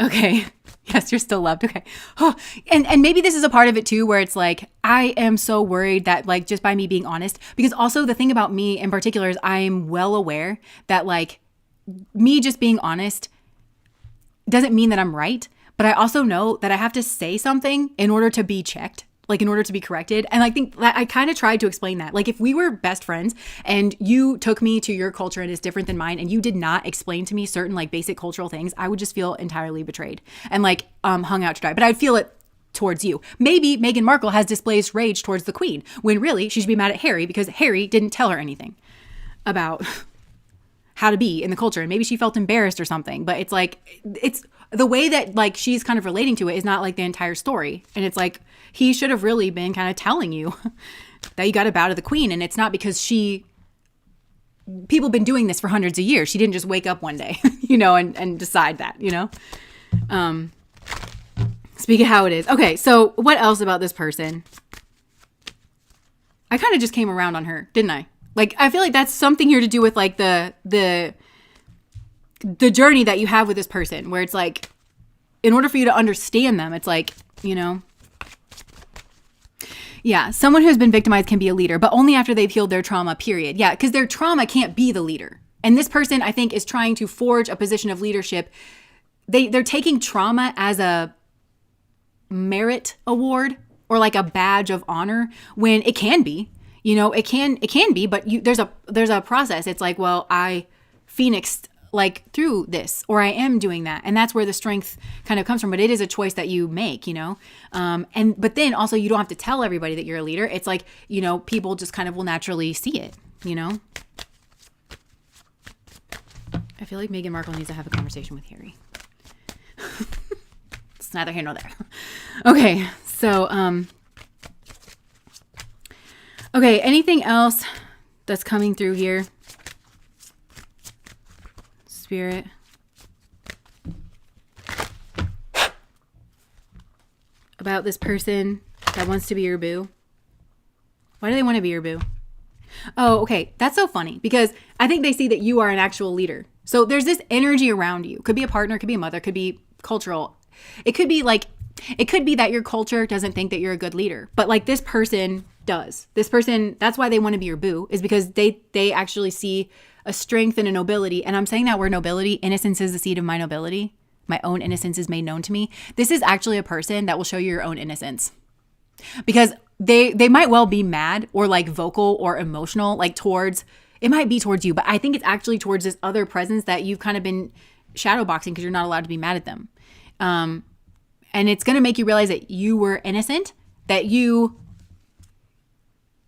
okay. Yes, you're still loved. Okay. Oh, and maybe this is a part of it too, where it's like, I am so worried that like, just by me being honest, because also the thing about me in particular is I am well aware that like me just being honest doesn't mean that I'm right. But I also know that I have to say something in order to be checked, like in order to be corrected. And I think that I kind of tried to explain that. Like if we were best friends and you took me to your culture and it's different than mine and you did not explain to me certain like basic cultural things, I would just feel entirely betrayed and like hung out to dry. But I'd feel it towards you. Maybe Meghan Markle has displaced rage towards the Queen when really she should be mad at Harry because Harry didn't tell her anything about how to be in the culture. And maybe she felt embarrassed or something. But it's like, it's the way that like she's kind of relating to it is not like the entire story. And it's like, he should have really been kind of telling you that you got to bow to the Queen. And it's not because people have been doing this for hundreds of years. She didn't just wake up one day, you know, and decide that, you know. Speak of how it is. Okay, so what else about this person? I kind of just came around on her, didn't I? Like, I feel like that's something here to do with like the journey that you have with this person, where it's like, in order for you to understand them, it's like, you know, yeah, someone who has been victimized can be a leader, but only after they've healed their trauma, period. Yeah, because their trauma can't be the leader. And this person, I think, is trying to forge a position of leadership. They're taking trauma as a merit award or like a badge of honor when it can be. You know, it can be, but there's a process. It's like, well, I phoenixed like through this, or I am doing that. And that's where the strength kind of comes from. But it is a choice that you make, you know? But then also you don't have to tell everybody that you're a leader. It's like, you know, people just kind of will naturally see it, you know? I feel like Meghan Markle needs to have a conversation with Harry. It's neither here nor there. Okay. So, okay. Anything else that's coming through here? Spirit. About this person that wants to be your boo. Why do they want to be your boo? Oh, okay. That's so funny because I think they see that you are an actual leader. So there's this energy around you. Could be a partner, could be a mother, could be cultural. It could be like, it could be that your culture doesn't think that you're a good leader, but like this person does. This person, that's why they want to be your boo, is because they actually see a strength and a nobility. And I'm saying that word nobility, innocence is the seed of my nobility. My own innocence is made known to me. This is actually a person that will show you your own innocence, because they might well be mad or like vocal or emotional, like towards, it might be towards you, but I think it's actually towards this other presence that you've kind of been shadowboxing because you're not allowed to be mad at them. And it's going to make you realize that you were innocent, that you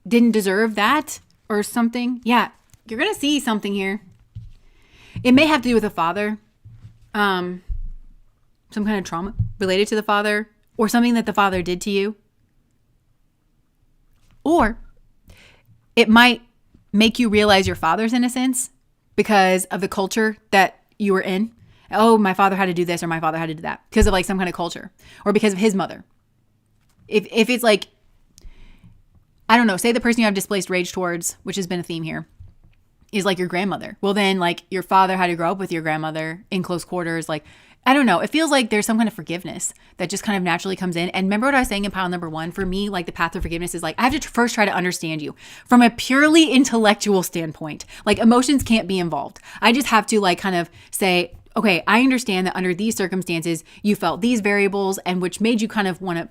didn't deserve that or something. Yeah, you're going to see something here. It may have to do with a father, some kind of trauma related to the father, or something that the father did to you. Or it might make you realize your father's innocence because of the culture that you were in. Oh, my father had to do this or my father had to do that because of like some kind of culture, or because of his mother. If it's like, I don't know, say the person you have displaced rage towards, which has been a theme here, is like your grandmother. Well, then like your father had to grow up with your grandmother in close quarters. Like, I don't know. It feels like there's some kind of forgiveness that just kind of naturally comes in. And remember what I was saying in pile number 1? For me, like the path of forgiveness is like, I have to first try to understand you from a purely intellectual standpoint. Like emotions can't be involved. I just have to like kind of say, okay, I understand that under these circumstances, you felt these variables and which made you kind of want to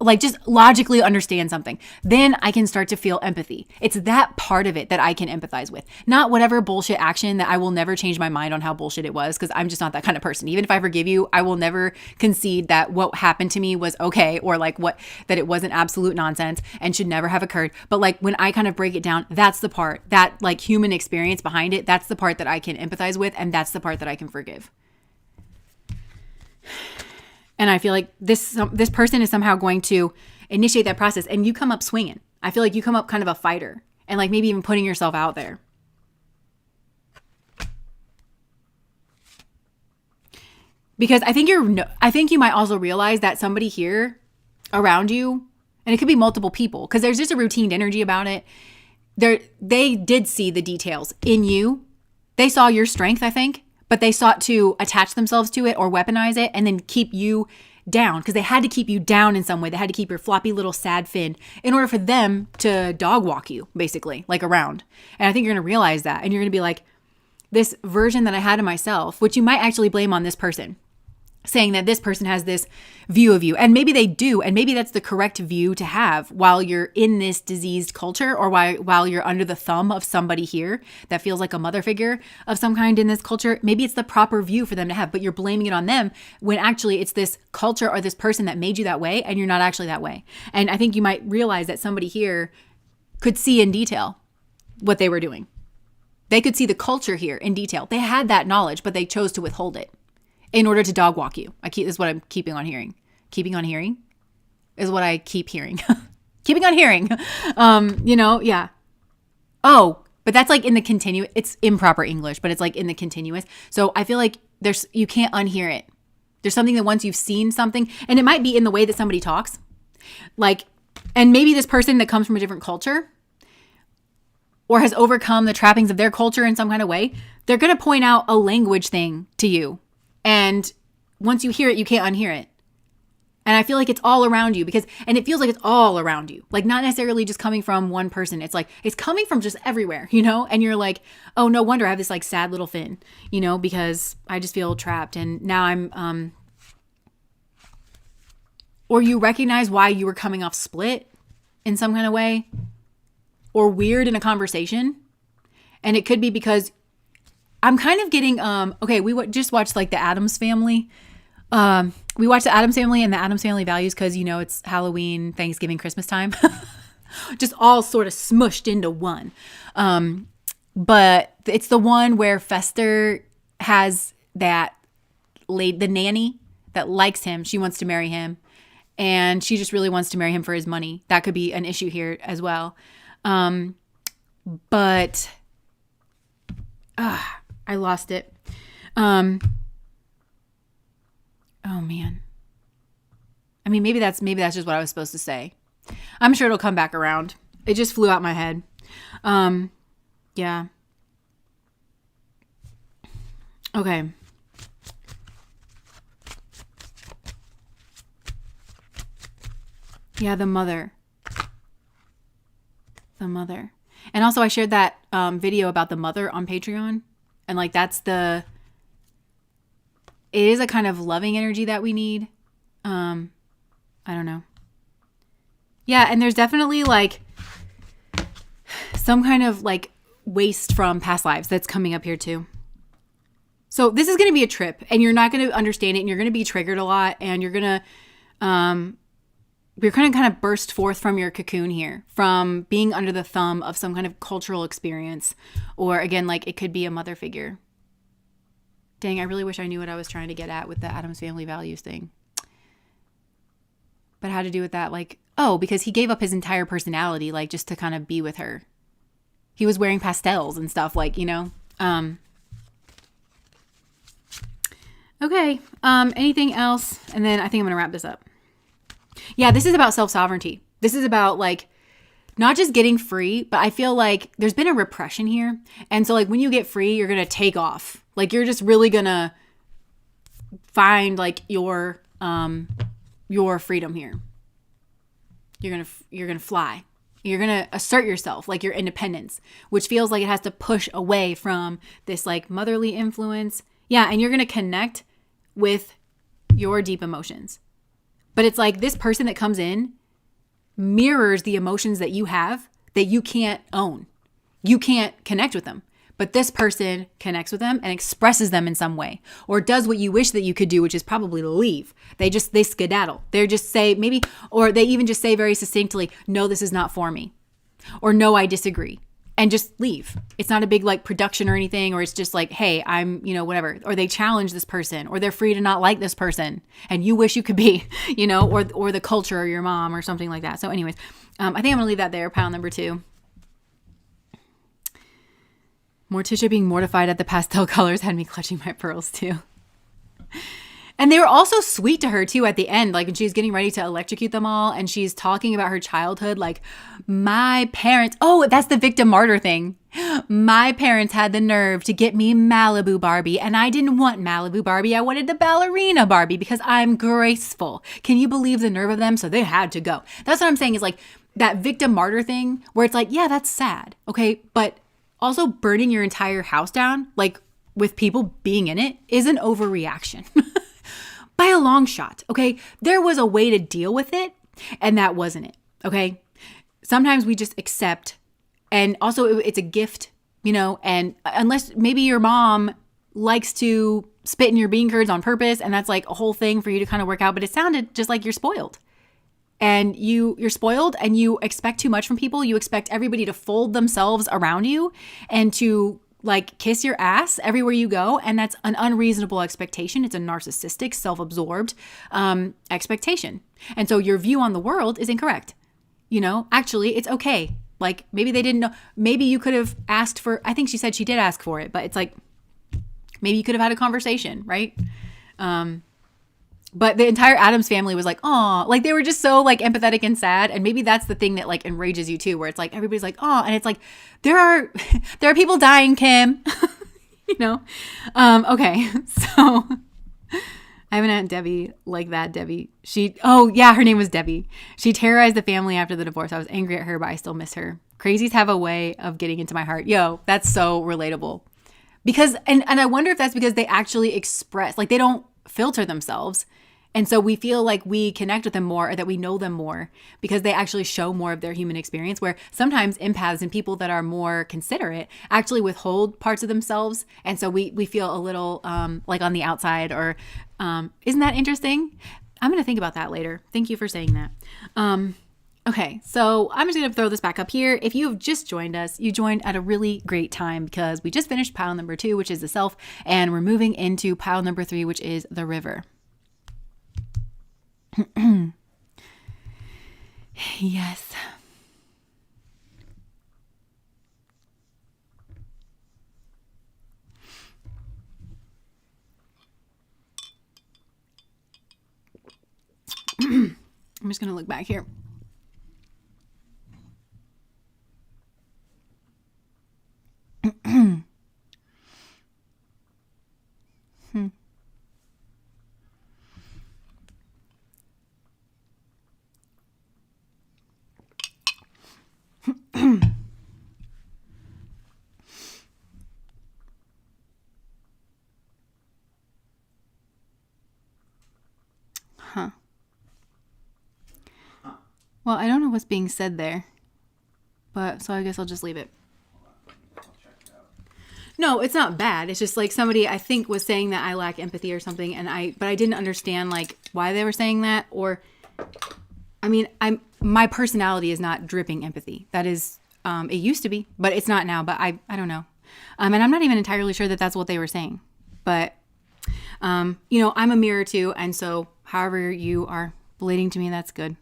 like just logically understand something. Then I can start to feel empathy. It's that part of it that I can empathize with, not whatever bullshit action that I will never change my mind on how bullshit it was, because I'm just not that kind of person. Even if I forgive you, I will never concede that what happened to me was okay, or like that it wasn't absolute nonsense and should never have occurred. But like when I kind of break it down, that's the part, that like human experience behind it, that's the part that I can empathize with, and that's the part that I can forgive. And I feel like this person is somehow going to initiate that process, and you come up swinging. I feel like you come up kind of a fighter, and like maybe even putting yourself out there. Because I think you might also realize that somebody here around you, and it could be multiple people, because there's just a routine energy about it. They did see the details in you. They saw your strength, I think. But they sought to attach themselves to it or weaponize it and then keep you down, because they had to keep you down in some way. They had to keep your floppy little sad fin in order for them to dog walk you, basically, like around. And I think you're going to realize that. And you're going to be like, this version that I had of myself, which you might actually blame on this person, saying that this person has this view of you. And maybe they do. And maybe that's the correct view to have while you're in this diseased culture, or while you're under the thumb of somebody here that feels like a mother figure of some kind in this culture. Maybe it's the proper view for them to have, but you're blaming it on them when actually it's this culture or this person that made you that way, and you're not actually that way. And I think you might realize that somebody here could see in detail what they were doing. They could see the culture here in detail. They had that knowledge, but they chose to withhold it in order to dog walk you. This is what I'm keeping on hearing. Keeping on hearing is what I keep hearing. Keeping on hearing. Yeah. Oh, but that's like in the continuous. It's improper English, but it's like in the continuous. So I feel like you can't unhear it. There's something that once you've seen something, and it might be in the way that somebody talks, like, and maybe this person that comes from a different culture or has overcome the trappings of their culture in some kind of way, they're going to point out a language thing to you. And once you hear it, you can't unhear it. And I feel like it's all around you, and it feels like it's all around you. Like not necessarily just coming from one person. It's like, it's coming from just everywhere, and you're like, oh, no wonder I have this like sad little fin, because I just feel trapped. And now I'm, or you recognize why you were coming off split in some kind of way or weird in a conversation. And it could be because I'm kind of getting, okay, we just watched like the Addams Family. We watched the Addams Family and the Addams Family Values because, it's Halloween, Thanksgiving, Christmas time. Just all sort of smushed into one. But it's the one where Fester has the nanny that likes him. She wants to marry him. And she just really wants to marry him for his money. That could be an issue here as well. But I lost it. Oh man. I mean, maybe that's just what I was supposed to say. I'm sure it'll come back around. It just flew out my head. Yeah. Okay. Yeah, the mother. The mother. And also I shared that video about the mother on Patreon. And like it is a kind of loving energy that we need. I don't know. Yeah, and there's definitely like some kind of like waste from past lives that's coming up here too. So this is going to be a trip, and you're not going to understand it, and you're going to be triggered a lot, and you're going to kind of burst forth from your cocoon here, from being under the thumb of some kind of cultural experience, or again, like it could be a mother figure. Dang, I really wish I knew what I was trying to get at with the Addams Family Values thing. But how to do with that, like, oh, because he gave up his entire personality, like just to kind of be with her. He was wearing pastels and stuff, like, you know. Okay. Anything else? And then I think I'm going to wrap this up. Yeah, this is about self-sovereignty. This is about like not just getting free, but I feel like there's been a repression here. And so like when you get free, you're going to take off. Like you're just really going to find like your freedom here. You're going to fly. You're going to assert yourself, like your independence, which feels like it has to push away from this like motherly influence. Yeah, and you're going to connect with your deep emotions. But it's like this person that comes in mirrors the emotions that you have that you can't own. You can't connect with them. But this person connects with them and expresses them in some way, or does what you wish that you could do, which is probably to leave. They skedaddle. They just say maybe, or they even just say very succinctly, no, this is not for me. Or no, I disagree. And just leave. It's not a big like production or anything, or it's just like, hey, I'm, whatever. Or they challenge this person, or they're free to not like this person and you wish you could be, or the culture or your mom or something like that. So anyways, I think I'm going to leave that there, pile number 2. Morticia being mortified at the pastel colors had me clutching my pearls too. And they were also sweet to her too at the end, like when she's getting ready to electrocute them all and she's talking about her childhood, like my parents, oh, that's the victim martyr thing. My parents had the nerve to get me Malibu Barbie, and I didn't want Malibu Barbie. I wanted the ballerina Barbie because I'm graceful. Can you believe the nerve of them? So they had to go. That's what I'm saying is like that victim martyr thing where it's like, yeah, that's sad. Okay. But also burning your entire house down, like with people being in it, is an overreaction. By a long shot, okay? There was a way to deal with it, and that wasn't it, okay? Sometimes we just accept, and also it's a gift, and unless maybe your mom likes to spit in your bean curds on purpose, and that's like a whole thing for you to kind of work out, but it sounded just like you're spoiled. And you're spoiled, and you expect too much from people. You expect everybody to fold themselves around you and to like kiss your ass everywhere you go. And that's an unreasonable expectation. It's a narcissistic, self-absorbed expectation. And so your view on the world is incorrect. Actually, it's okay. Like maybe they didn't know. Maybe you could have asked for, I think she said she did ask for it, but it's like, maybe you could have had a conversation, right? But the entire Addams family was like, oh, like they were just so like empathetic and sad. And maybe that's the thing that like enrages you too, where it's like, everybody's like, oh, and it's like, there are people dying, Kim, Okay. So I have an Aunt Debbie like that. Debbie, her name was Debbie. She terrorized the family after the divorce. I was angry at her, but I still miss her. Crazies have a way of getting into my heart. Yo, that's so relatable. Because, and I wonder if that's because they actually express, like they don't filter themselves. And so we feel like we connect with them more, or that we know them more because they actually show more of their human experience, where sometimes empaths and people that are more considerate actually withhold parts of themselves. And so we feel a little like on the outside, or isn't that interesting? I'm going to think about that later. Thank you for saying that. Okay, so I'm just going to throw this back up here. If you've just joined us, you joined at a really great time because we just finished pile number 2, which is the self, and we're moving into pile number 3, which is the river. Yes. I'm just going to look back here. Well, I don't know what's being said there, but so I guess I'll just leave it. No, it's not bad. It's just like somebody I think was saying that I lack empathy or something, but I didn't understand like why they were saying that. Or, I mean, my personality is not dripping empathy. That is, it used to be, but it's not now. But I don't know, and I'm not even entirely sure that that's what they were saying. But, I'm a mirror too, and so however you are relating to me, that's good.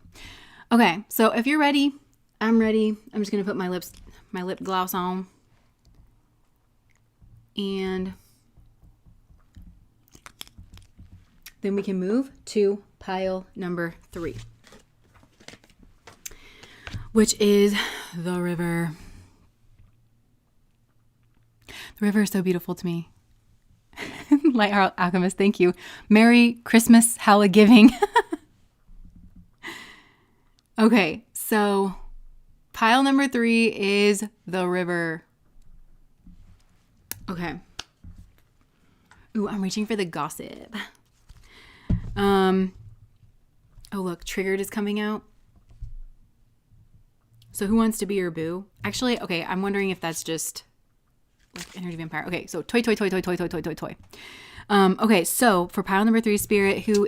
Okay, so if you're ready, I'm ready. I'm just gonna put my lip gloss on. And then we can move to pile number 3, which is the river. The river is so beautiful to me. Light Alchemist, thank you. Merry Christmas, Halla Giving. Okay, so pile number 3 is the river. Okay. Ooh, I'm reaching for the gossip. Oh, look, Triggered is coming out. So who wants to be your boo? Actually, okay, I'm wondering if that's just like energy vampire. Okay, so toy. Okay, so for pile number 3 spirit, who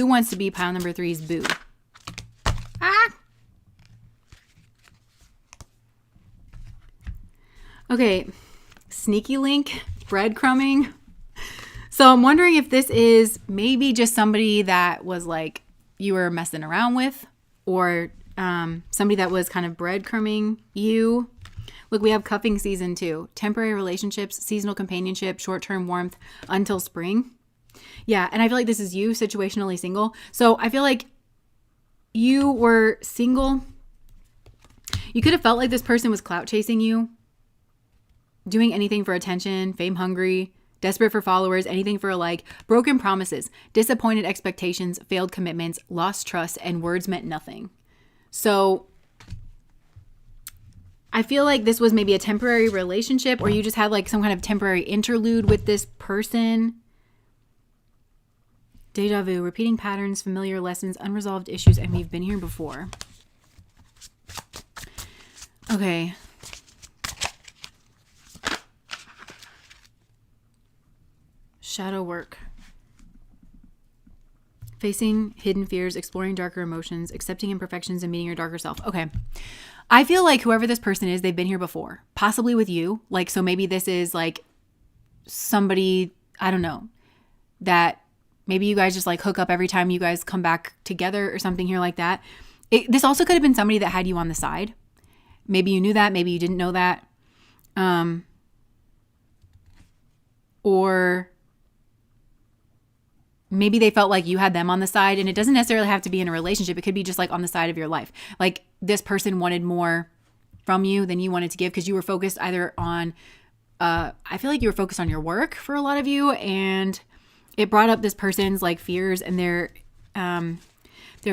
wants to be pile number 3's boo? Ah! Okay. Sneaky link, breadcrumbing. So I'm wondering if this is maybe just somebody that was like you were messing around with, or somebody that was kind of breadcrumbing you. Look, we have cuffing season too. Temporary relationships, seasonal companionship, short-term warmth until spring. Yeah, and I feel like this is you situationally single. So I feel like you were single. You could have felt like this person was clout chasing you. Doing anything for attention, fame hungry, desperate for followers, anything for a like, broken promises, disappointed expectations, failed commitments, lost trust, and words meant nothing. So I feel like this was maybe a temporary relationship, or you just had like some kind of temporary interlude with this person. Deja vu, repeating patterns, familiar lessons, unresolved issues, and we've been here before. Okay. Shadow work. Facing hidden fears, exploring darker emotions, accepting imperfections, and meeting your darker self. Okay. I feel like whoever this person is, they've been here before, possibly with you. Like, so maybe this is like somebody, I don't know, that maybe you guys just like hook up every time you guys come back together or something here like that. This also could have been somebody that had you on the side. Maybe you knew that. Maybe you didn't know that. Or maybe they felt like you had them on the side, and it doesn't necessarily have to be in a relationship. It could be just like on the side of your life. Like this person wanted more from you than you wanted to give because you were focused either on, I feel like you were focused on your work for a lot of you, and it brought up this person's like fears and their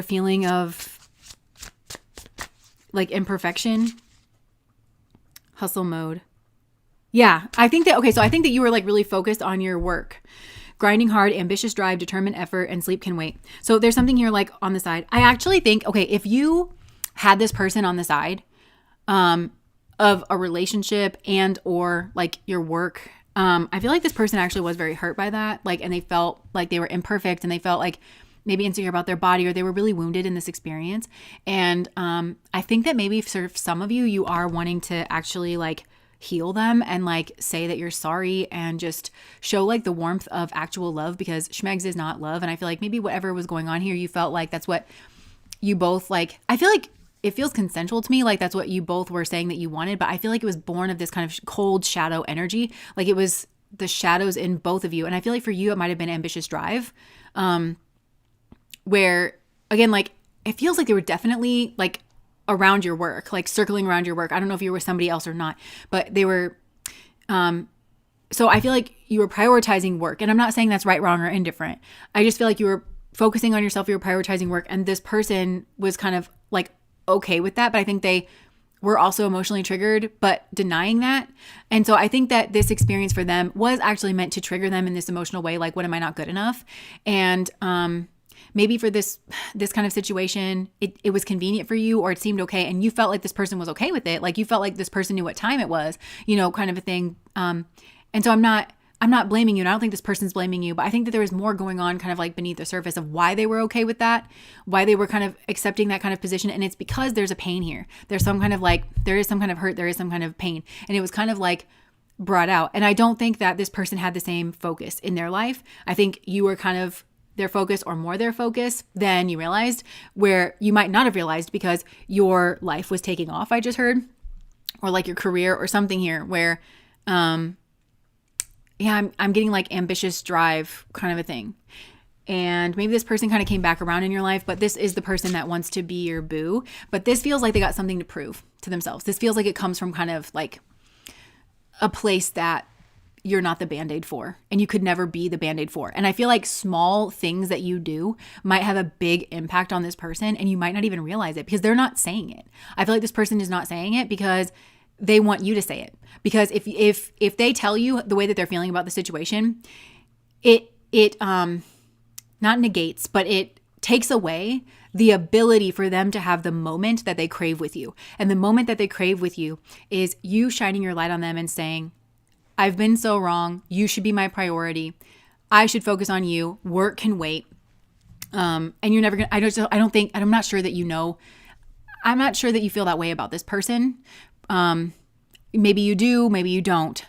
feeling of like imperfection. Hustle mode. Yeah, I think that, okay, so I think that you were like really focused on your work. Grinding hard, ambitious drive, determined effort, and sleep can wait. So there's something here like on the side. I actually think, okay, if you had this person on the side of a relationship and or like your work, I feel like this person actually was very hurt by that. Like, and they felt like they were imperfect, and they felt like maybe insecure about their body, or they were really wounded in this experience. And I think that maybe for some of you, you are wanting to actually like heal them and like say that you're sorry and just show like the warmth of actual love, because schmegs is not love. And I feel like maybe whatever was going on here, you felt like that's what you both like. I feel like it feels consensual to me. Like that's what you both were saying that you wanted, but I feel like it was born of this kind of cold shadow energy. Like it was the shadows in both of you. And I feel like for you, it might've been ambitious drive, where again, like it feels like they were definitely like around your work, like circling around your work. I don't know if you were with somebody else or not, but they were, so I feel like you were prioritizing work, and I'm not saying that's right, wrong, or indifferent. I just feel like you were focusing on yourself, you were prioritizing work, and this person was kind of like okay with that, but I think they were also emotionally triggered, but denying that. And so I think that this experience for them was actually meant to trigger them in this emotional way. Like, what am I not good enough? And, maybe for this kind of situation, it was convenient for you, or it seemed okay, and you felt like this person was okay with it. Like you felt like this person knew what time it was, kind of a thing. And so I'm not blaming you, and I don't think this person's blaming you, but I think that there was more going on kind of like beneath the surface of why they were okay with that, why they were kind of accepting that kind of position. And it's because there's a pain here. There's some kind of like, there is some kind of hurt, there is some kind of pain. And it was kind of like brought out. And I don't think that this person had the same focus in their life. I think you were kind of their focus, or more their focus than you realized, where you might not have realized because your life was taking off, I just heard, or like your career or something here where, I'm getting like ambitious drive kind of a thing. And maybe this person kind of came back around in your life, but this is the person that wants to be your boo. But this feels like they got something to prove to themselves. This feels like it comes from kind of like a place that you're not the Band-Aid for, and you could never be the Band-Aid for. And I feel like small things that you do might have a big impact on this person, and you might not even realize it because they're not saying it. I feel like this person is not saying it because they want you to say it. Because if they tell you the way that they're feeling about the situation, it not negates, but it takes away the ability for them to have the moment that they crave with you. And the moment that they crave with you is you shining your light on them and saying, I've been so wrong. You should be my priority. I should focus on you. Work can wait. And you're never going to, I'm not sure that I'm not sure that you feel that way about this person. Maybe you do, maybe you don't.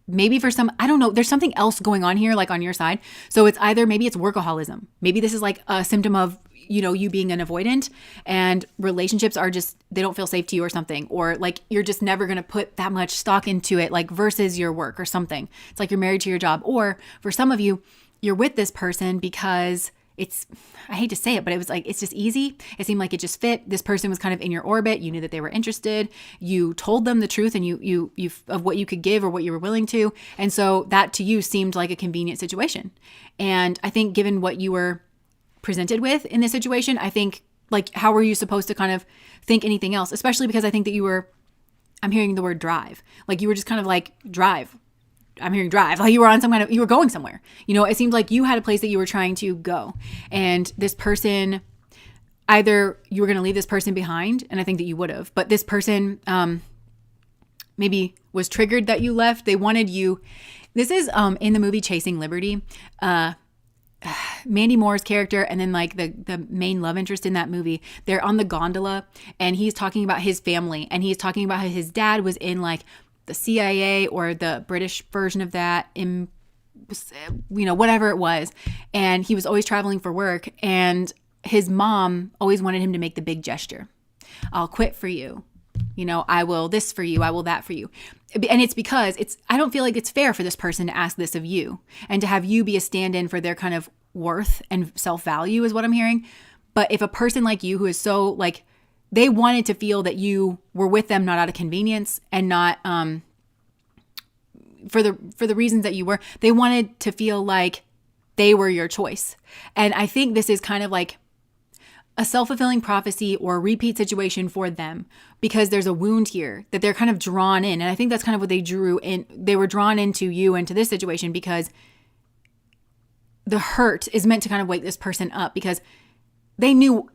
Maybe for some, I don't know, there's something else going on here, like on your side. So it's either, maybe it's workaholism. Maybe this is like a symptom of, you being an avoidant, and relationships are just, they don't feel safe to you or something. Or like, you're just never going to put that much stock into it, like versus your work or something. It's like you're married to your job. Or for some of you, you're with this person because I hate to say it, but it was like, it's just easy. It seemed like it just fit. This person was kind of in your orbit. You knew that they were interested. You told them the truth and you of what you could give or what you were willing to. And so that to you seemed like a convenient situation. And I think given what you were presented with in this situation, I think, like, how were you supposed to kind of think anything else? Especially because I think that I'm hearing the word drive. Like you were just kind of like, drive. I'm hearing drive. Like you were on you were going somewhere. It seemed like you had a place that you were trying to go. And this person, either you were going to leave this person behind, and I think that you would have, but this person maybe was triggered that you left. They wanted you. This is in the movie Chasing Liberty. Mandy Moore's character, and then like the main love interest in that movie, they're on the gondola, and he's talking about his family, and he's talking about how his dad was in like the CIA or the British version of that, in whatever it was, and he was always traveling for work, and his mom always wanted him to make the big gesture. I'll quit for you. I will this for you. I will that for you. And it's because I don't feel like it's fair for this person to ask this of you and to have you be a stand-in for their kind of worth and self-value is what I'm hearing. But if a person like you who is so like, they wanted to feel that you were with them, not out of convenience and not for the reasons that you were, they wanted to feel like they were your choice. And I think this is kind of like a self-fulfilling prophecy or a repeat situation for them, because there's a wound here that they're kind of drawn in. And I think that's kind of what they drew in. They were drawn into you, into this situation, because the hurt is meant to kind of wake this person up, because they knew,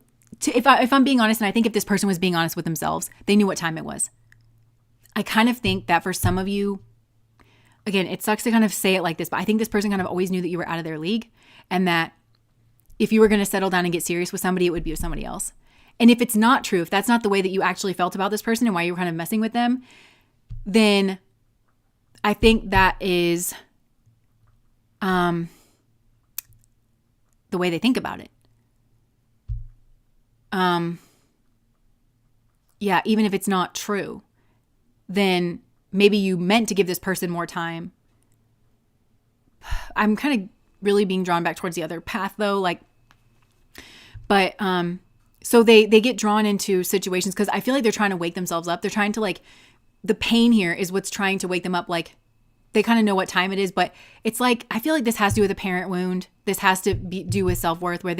if I'm being honest, and I think if this person was being honest with themselves, they knew what time it was. I kind of think that for some of you, again, it sucks to kind of say it like this, but I think this person kind of always knew that you were out of their league, and that if you were going to settle down and get serious with somebody, it would be with somebody else. And if it's not true, if that's not the way that you actually felt about this person and why you were kind of messing with them, then I think that is the way they think about it. Yeah, even if it's not true, then maybe you meant to give this person more time. I'm kind of really being drawn back towards the other path though, but so they get drawn into situations because I feel like they're trying to wake themselves up. They're trying to, like, the pain here is what's trying to wake them up. Like, they kind of know what time it is, but it's like, I feel like this has to do with a parent wound. This has to do with self-worth, where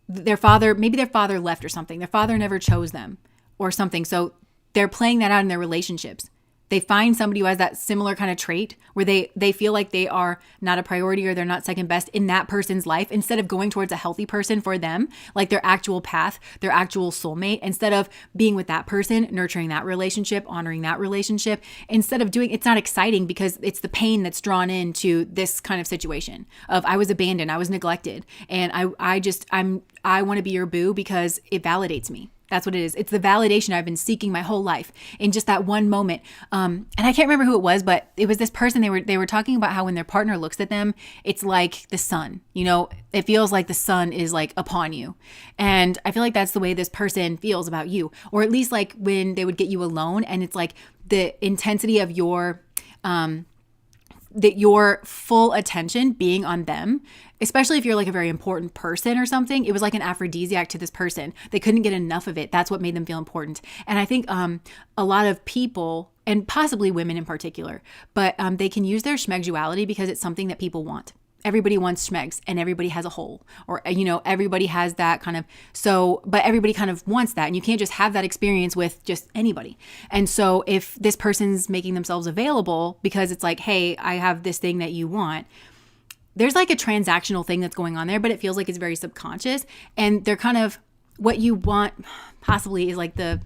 their father left or something. Their father never chose them or something. So they're playing that out in their relationships. They find somebody who has that similar kind of trait where they feel like they are not a priority or they're not second best in that person's life, instead of going towards a healthy person for them, like their actual path, their actual soulmate, instead of being with that person, nurturing that relationship, honoring that relationship, instead of doing, it's not exciting because it's the pain that's drawn into this kind of situation of I was abandoned, I was neglected, and I want to be your boo because it validates me. That's what it is. It's the validation I've been seeking my whole life in just that one moment. And I can't remember who it was, but it was this person. They were talking about how when their partner looks at them, it's like the sun. You know, it feels like the sun is like upon you. And I feel like that's the way this person feels about you, or at least like when they would get you alone, and it's like the intensity of your full attention being on them, especially if you're like a very important person or something. It was like an aphrodisiac to this person. They couldn't get enough of it. That's what made them feel important. And I think a lot of people, and possibly women in particular, but they can use their schmegsuality because it's something that people want. Everybody wants schmegs, and everybody has a hole, or, you know, everybody has that kind of, but everybody kind of wants that, and you can't just have that experience with just anybody. And so if this person's making themselves available because it's like, hey, I have this thing that you want, there's like a transactional thing that's going on there, but it feels like it's very subconscious, and they're kind of, what you want possibly is like oh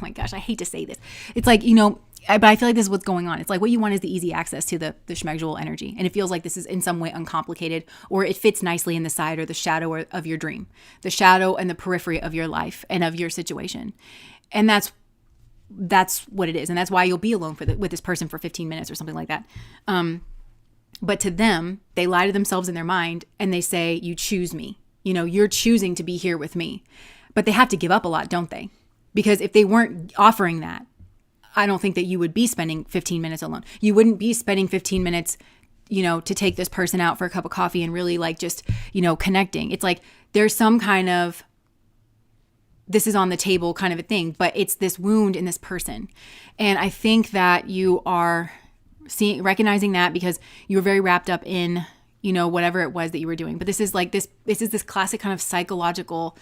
my gosh, I hate to say this. It's like, you know, but I feel like this is what's going on. It's like what you want is the easy access to the schmegsual energy. And it feels like this is in some way uncomplicated, or it fits nicely in the side or the shadow of your dream, the shadow and the periphery of your life and of your situation. And that's what it is. And that's why you'll be alone with this person for 15 minutes or something like that. But to them, they lie to themselves in their mind and they say, you choose me. You know, you're choosing to be here with me. But they have to give up a lot, don't they? Because if they weren't offering that, I don't think that you would be spending 15 minutes alone. You wouldn't be spending 15 minutes, you know, to take this person out for a cup of coffee and really like just, you know, connecting. It's like there's some kind of, this is on the table kind of a thing, but it's this wound in this person. And I think that you are recognizing that because you were very wrapped up in, you know, whatever it was that you were doing. But this is this classic kind of psychological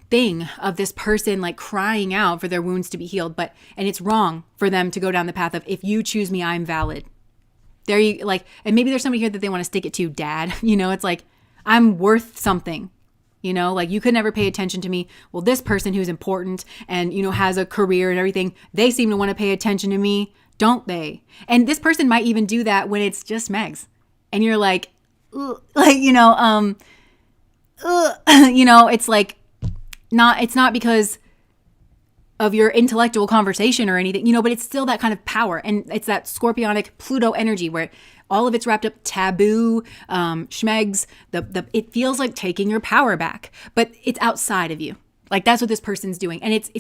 thing of this person like crying out for their wounds to be healed, and it's wrong for them to go down the path of, if you choose me, I'm valid. There you like, and maybe there's somebody here that they want to stick it to, dad. You know, it's like, I'm worth something. You know, like you could never pay attention to me. Well, this person who's important and, you know, has a career and everything, they seem to want to pay attention to me, don't they? And this person might even do that when it's just Megs, and you're like, like, you know, you know, it's like, it's not because of your intellectual conversation or anything, you know, but it's still that kind of power. And it's that scorpionic Pluto energy where all of it's wrapped up, taboo, schmegs, it feels like taking your power back, but it's outside of you. Like that's what this person's doing. And I feel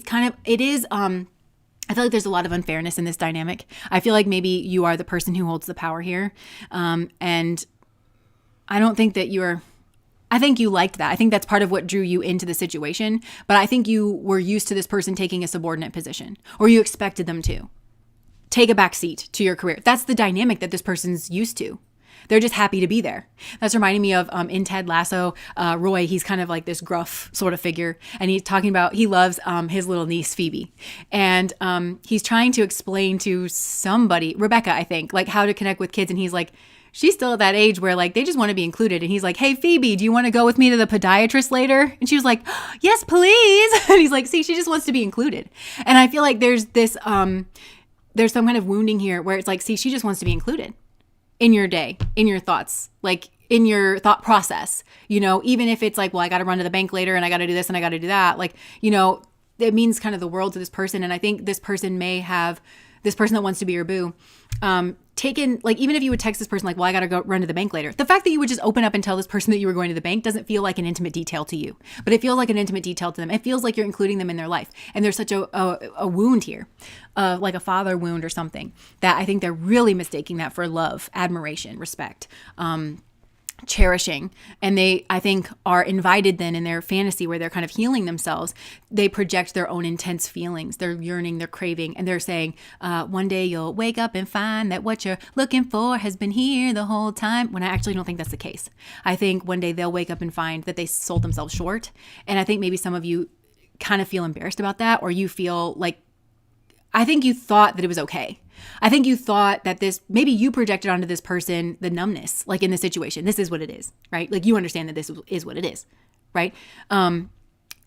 like there's a lot of unfairness in this dynamic. I feel like maybe you are the person who holds the power here. And I don't think that I think you liked that. I think that's part of what drew you into the situation. But I think you were used to this person taking a subordinate position, or you expected them to take a back seat to your career. That's the dynamic that this person's used to. They're just happy to be there. That's reminding me of in Ted Lasso, Roy. He's kind of like this gruff sort of figure. And he's talking about, he loves his little niece, Phoebe. And he's trying to explain to somebody, Rebecca, I think, like how to connect with kids. And he's like, she's still at that age where like they just want to be included. And he's like, hey, Phoebe, do you want to go with me to the podiatrist later? And she was like, yes, please. And he's like, see, she just wants to be included. And I feel like there's this, there's some kind of wounding here where it's like, see, she just wants to be included in your day, in your thoughts, like in your thought process, you know, even if it's like, well, I got to run to the bank later and I got to do this and I got to do that. Like, you know, it means kind of the world to this person. And I think this person that wants to be your boo, taken, like, even if you would text this person like, well, I got to go run to the bank later. The fact that you would just open up and tell this person that you were going to the bank doesn't feel like an intimate detail to you, but it feels like an intimate detail to them. It feels like you're including them in their life. And there's such a wound here, like a father wound or something, that I think they're really mistaking that for love, admiration, respect, cherishing. And they, I think, are invited then in their fantasy where they're kind of healing themselves. They project their own intense feelings, their yearning, their craving, and they're saying, one day you'll wake up and find that what you're looking for has been here the whole time, when I actually don't think that's the case. I think one day they'll wake up and find that they sold themselves short. And I think maybe some of you kind of feel embarrassed about that, or you feel like, I think you thought that it was okay. I think you thought that maybe you projected onto this person the numbness, like in this situation. This is what it is, right? Like you understand that this is what it is, right? And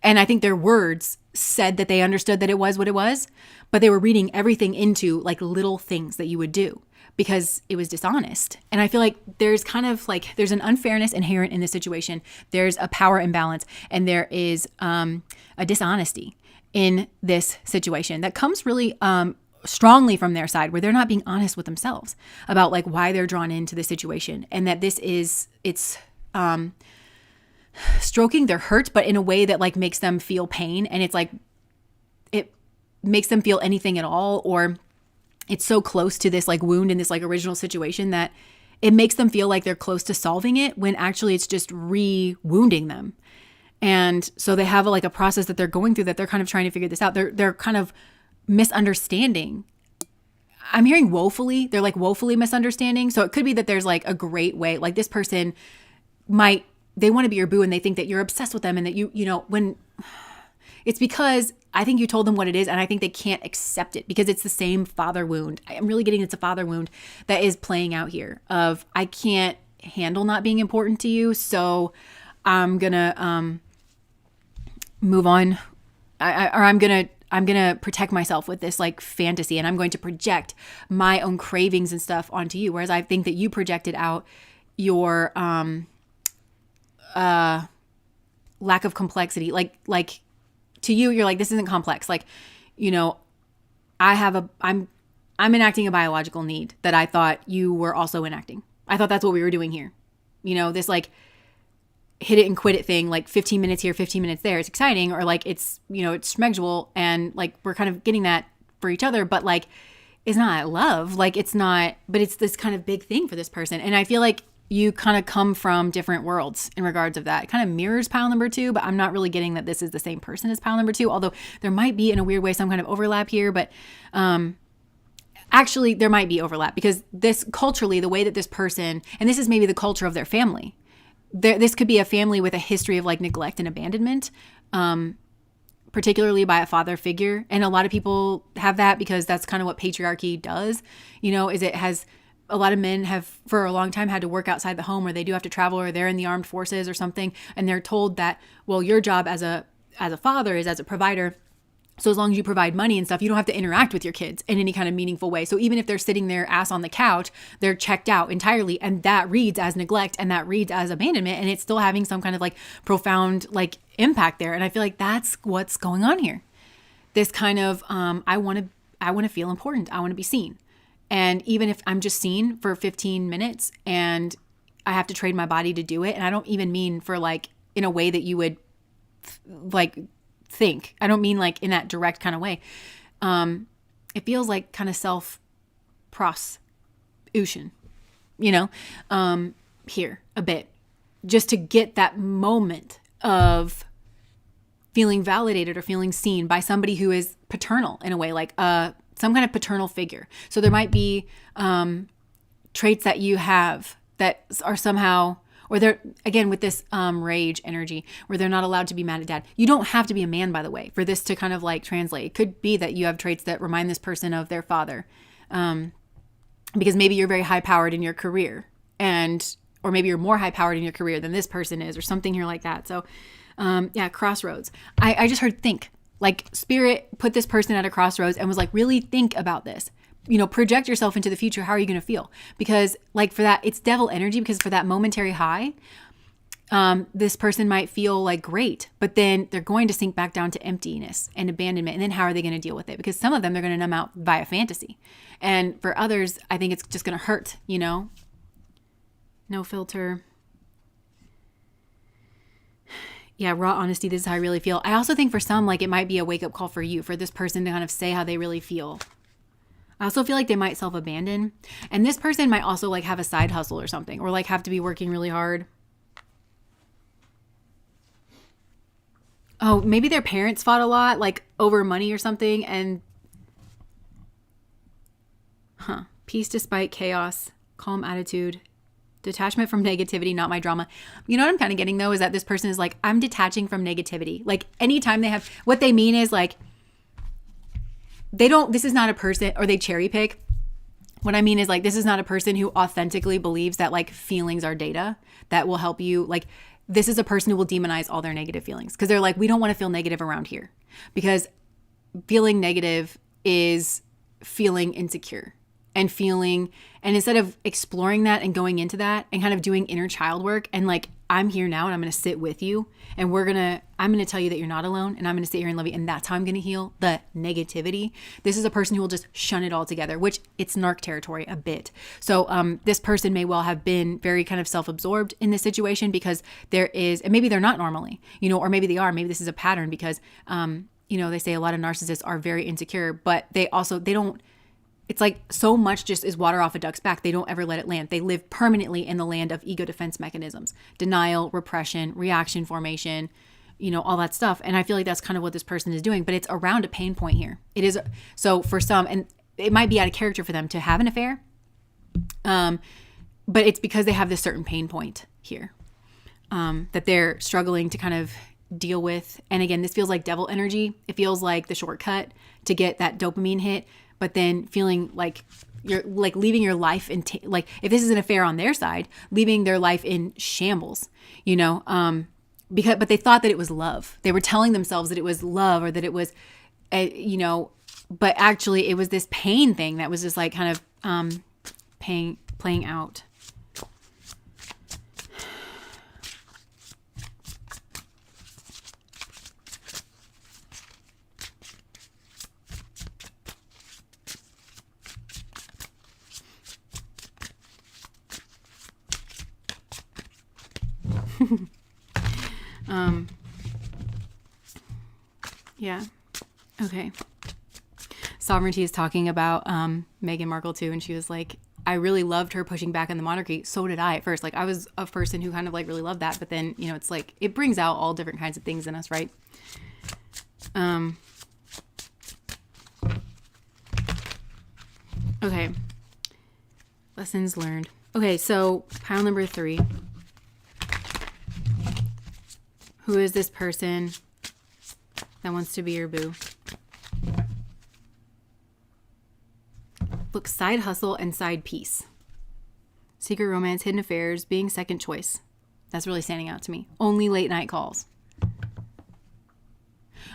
I think their words said that they understood that it was what it was, but they were reading everything into like little things that you would do because it was dishonest. And I feel like there's kind of like, there's an unfairness inherent in this situation. There's a power imbalance, and there is a dishonesty in this situation that comes really strongly from their side, where they're not being honest with themselves about like why they're drawn into the situation, and that it's stroking their hurt, but in a way that like makes them feel pain. And it's like, it makes them feel anything at all, or it's so close to this like wound in this like original situation that it makes them feel like they're close to solving it, when actually it's just re-wounding them. And so they have a process that they're going through, that they're kind of trying to figure this out. They're kind of misunderstanding. I'm hearing woefully. They're like woefully misunderstanding. So it could be that there's like a great way, like this person they want to be your boo, and they think that you're obsessed with them, and that you know, when it's because I think you told them what it is, and I think they can't accept it because it's the same father wound. I'm really getting it's a father wound that is playing out here of, I can't handle not being important to you, so I'm gonna move on. I'm gonna protect myself with this like fantasy, and I'm going to project my own cravings and stuff onto you. Whereas I think that you projected out your lack of complexity. Like to you, you're like, this isn't complex. Like, you know, I'm enacting a biological need that I thought you were also enacting. I thought that's what we were doing here. You know, this like hit it and quit it thing, like 15 minutes here, 15 minutes there. It's exciting, or like it's, you know, it's schmegdual, and like we're kind of getting that for each other, but like it's not love. Like it's not, but it's this kind of big thing for this person. And I feel like you kind of come from different worlds in regards of that. It kind of mirrors pile number 2, but I'm not really getting that this is the same person as pile number 2, although there might be in a weird way some kind of overlap here, but actually there might be overlap, because this culturally, the way that this person, and this is maybe the culture of their family, this could be a family with a history of like neglect and abandonment, particularly by a father figure. And a lot of people have that because that's kind of what patriarchy does, you know, is it has, a lot of men have for a long time had to work outside the home, or they do have to travel, or they're in the armed forces or something. And they're told that, well, your job as a father is as a provider. So as long as you provide money and stuff, you don't have to interact with your kids in any kind of meaningful way. So even if they're sitting their ass on the couch, they're checked out entirely. And that reads as neglect, and that reads as abandonment. And it's still having some kind of like profound like impact there. And I feel like that's what's going on here. This kind of, I want to feel important. I want to be seen. And even if I'm just seen for 15 minutes and I have to trade my body to do it, and I don't even mean for like in a way that you would like think. I don't mean like in that direct kind of way. It feels like kind of self-prostitution, you know, here a bit, just to get that moment of feeling validated or feeling seen by somebody who is paternal in a way, like some kind of paternal figure. So there might be traits that you have that are somehow, or they're, again, with this rage energy, where they're not allowed to be mad at dad. You don't have to be a man, by the way, for this to kind of like translate. It could be that you have traits that remind this person of their father, because maybe you're very high powered in your career, or maybe you're more high powered in your career than this person is, or something here like that. So yeah, crossroads. I just heard think. Like spirit put this person at a crossroads and was like, really think about this. You know, project yourself into the future. How are you going to feel? Because like for that, it's devil energy, because for that momentary high, this person might feel like great, but then they're going to sink back down to emptiness and abandonment. And then how are they going to deal with it? Because some of them, they're going to numb out via fantasy. And for others, I think it's just going to hurt, you know, no filter. Yeah, raw honesty, this is how I really feel. I also think for some, like it might be a wake-up call for you, for this person to kind of say how they really feel. I also feel like they might self-abandon. And this person might also like have a side hustle or something, or like have to be working really hard. Oh, maybe their parents fought a lot, like over money or something. And peace despite chaos, calm attitude, detachment from negativity, not my drama. You know what I'm kind of getting though, is that this person is like, I'm detaching from negativity. Like anytime they have, what they mean is like, this is not a person, or they cherry pick. What I mean is, like, this is not a person who authentically believes that, like, feelings are data that will help you. Like, this is a person who will demonize all their negative feelings because they're like, we don't want to feel negative around here, because feeling negative is feeling insecure and instead of exploring that and going into that and kind of doing inner child work and like, I'm here now and I'm going to sit with you and I'm going to tell you that you're not alone, and I'm going to sit here and love you. And that's how I'm going to heal the negativity. This is a person who will just shun it all together, which it's narc territory a bit. So this person may well have been very kind of self-absorbed in this situation because and maybe they're not normally, or maybe they are, maybe this is a pattern because, they say a lot of narcissists are very insecure, but they don't, it's like so much just is water off a duck's back. They don't ever let it land. They live permanently in the land of ego defense mechanisms, denial, repression, reaction formation, all that stuff. And I feel like that's kind of what this person is doing, but it's around a pain point here. It is. So for some, and it might be out of character for them to have an affair. But it's because they have this certain pain point here, that they're struggling to kind of deal with. And again, this feels like devil energy. It feels like the shortcut to get that dopamine hit, but then feeling like you're like leaving your life in, like if this is an affair on their side, leaving their life in shambles, but they thought that it was love. They were telling themselves that it was love, or that it was, but actually it was this pain thing that was just like kind of playing out. Yeah. Okay. Sovereignty is talking about Meghan Markle too, and she was like, I really loved her pushing back on the monarchy. So did I at first. Like, I was a person who kind of like really loved that, but then it's like it brings out all different kinds of things in us, right? Okay. Lessons learned. Okay, so pile number 3. Who is this person that wants to be your boo? Look, side hustle and side piece. Secret romance, hidden affairs, being second choice. That's really standing out to me. Only late night calls.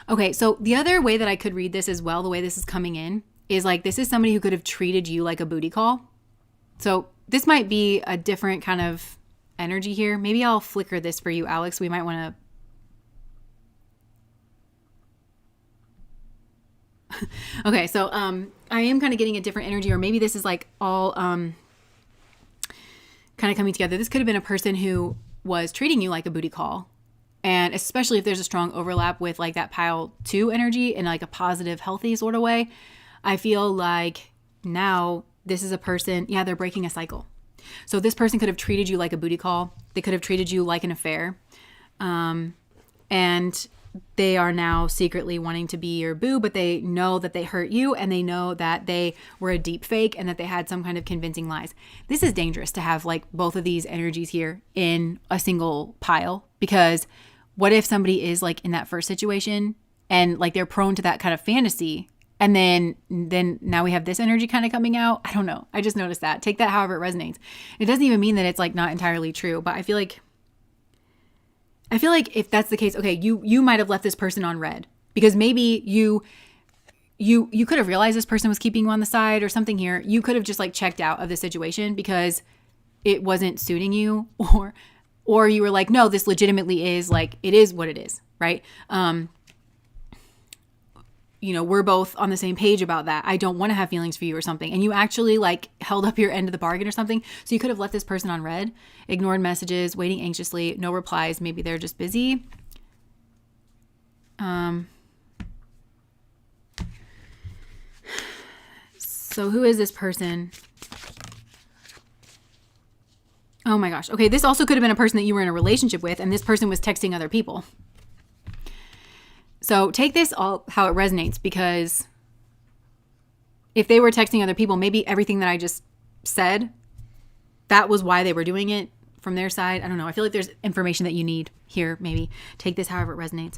Okay, so the other way that I could read this as well, the way this is coming in, is like this is somebody who could have treated you like a booty call. So this might be a different kind of energy here. Maybe I'll flicker this for you, Alex. We might want to... Okay, so I am kind of getting a different energy, or maybe this is like all kind of coming together. This could have been a person who was treating you like a booty call, and especially if there's a strong overlap with like that pile 2 energy in like a positive, healthy sort of way. I feel like now this is a person, they're breaking a cycle. So this person could have treated you like a booty call. They could have treated you like an affair, and they are now secretly wanting to be your boo, but they know that they hurt you, and they know that they were a deep fake and that they had some kind of convincing lies. This is dangerous to have like both of these energies here in a single pile, because what if somebody is like in that first situation and like they're prone to that kind of fantasy, and then now we have this energy kind of coming out? I don't know. I just noticed that. Take that however it resonates. It doesn't even mean that it's like not entirely true, but I feel like if that's the case, okay, you might have left this person on red because maybe you could have realized this person was keeping you on the side or something here. You could have just like checked out of the situation because it wasn't suiting you, or you were like, no, this legitimately is like, it is what it is, right? We're both on the same page about that. I don't want to have feelings for you or something. And you actually like held up your end of the bargain or something. So you could have left this person on red, ignored messages, waiting anxiously, no replies. Maybe they're just busy. So who is this person? Oh my gosh. Okay. This also could have been a person that you were in a relationship with, and this person was texting other people. So take this all how it resonates, because if they were texting other people, maybe everything that I just said, that was why they were doing it. from their side. I don't know. I feel like there's information that you need here. Maybe take this however it resonates.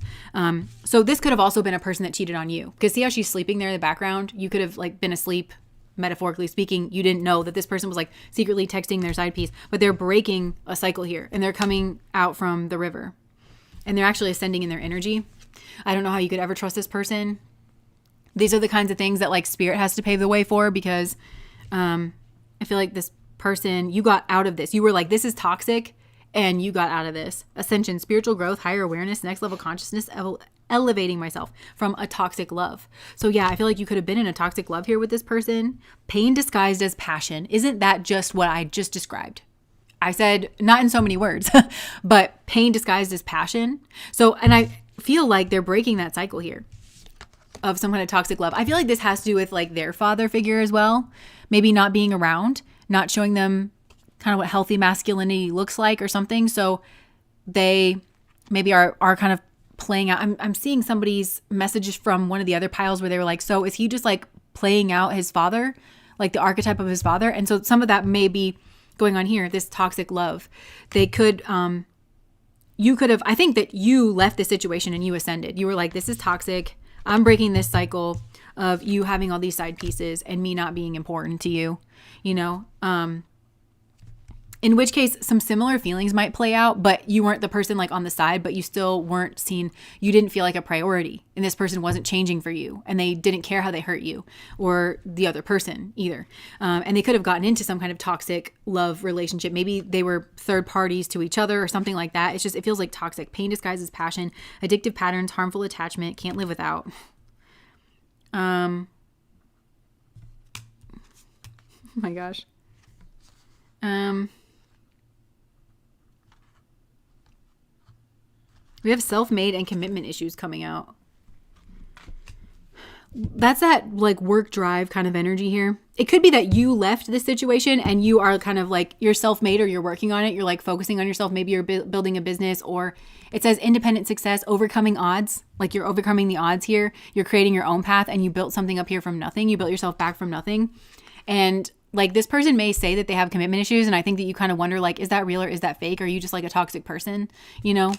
So this could have also been a person that cheated on you, because see how she's sleeping there in the background? You could have like been asleep, metaphorically speaking. You didn't know that this person was like secretly texting their side piece, but they're breaking a cycle here and they're coming out from the river and they're actually ascending in their energy. I don't know how you could ever trust this person. These are the kinds of things that like spirit has to pave the way for, because I feel like this person, you got out of this. You were like, this is toxic, and you got out of this. Ascension, spiritual growth, higher awareness, next level consciousness, elevating myself from a toxic love. So yeah, I feel like you could have been in a toxic love here with this person. Pain disguised as passion. Isn't that just what I just described? I said, not in so many words, but pain disguised as passion. So, and I feel like they're breaking that cycle here of some kind of toxic love. I feel like this has to do with like their father figure as well. Maybe not being around, not showing them kind of what healthy masculinity looks like or something. So they maybe are kind of playing out. I'm seeing somebody's messages from one of the other piles where they were like, so is he just like playing out his father, like the archetype of his father? And so some of that may be going on here, this toxic love. They could, you could have, I think that you left the situation and you ascended. You were like, this is toxic. I'm breaking this cycle of you having all these side pieces and me not being important to you, you know? In which case some similar feelings might play out, but you weren't the person like on the side, but you still weren't seen. You didn't feel like a priority, and this person wasn't changing for you, and they didn't care how they hurt you or the other person either. And they could have gotten into some kind of toxic love relationship. Maybe they were third parties to each other or something like that. It's just, it feels like toxic. Pain disguises passion, addictive patterns, harmful attachment, can't live without. Oh my gosh. We have self-made and commitment issues coming out. That's that like work drive kind of energy here. It could be that you left this situation and you are kind of like, you're self-made or you're working on it. You're like focusing on yourself. Maybe you're building a business, or it says independent success, overcoming odds. Like you're overcoming the odds here. You're creating your own path and you built something up here from nothing. You built yourself back from nothing. And like this person may say that they have commitment issues. And I think that you kind of wonder like, is that real or is that fake? Or are you just like a toxic person, you know?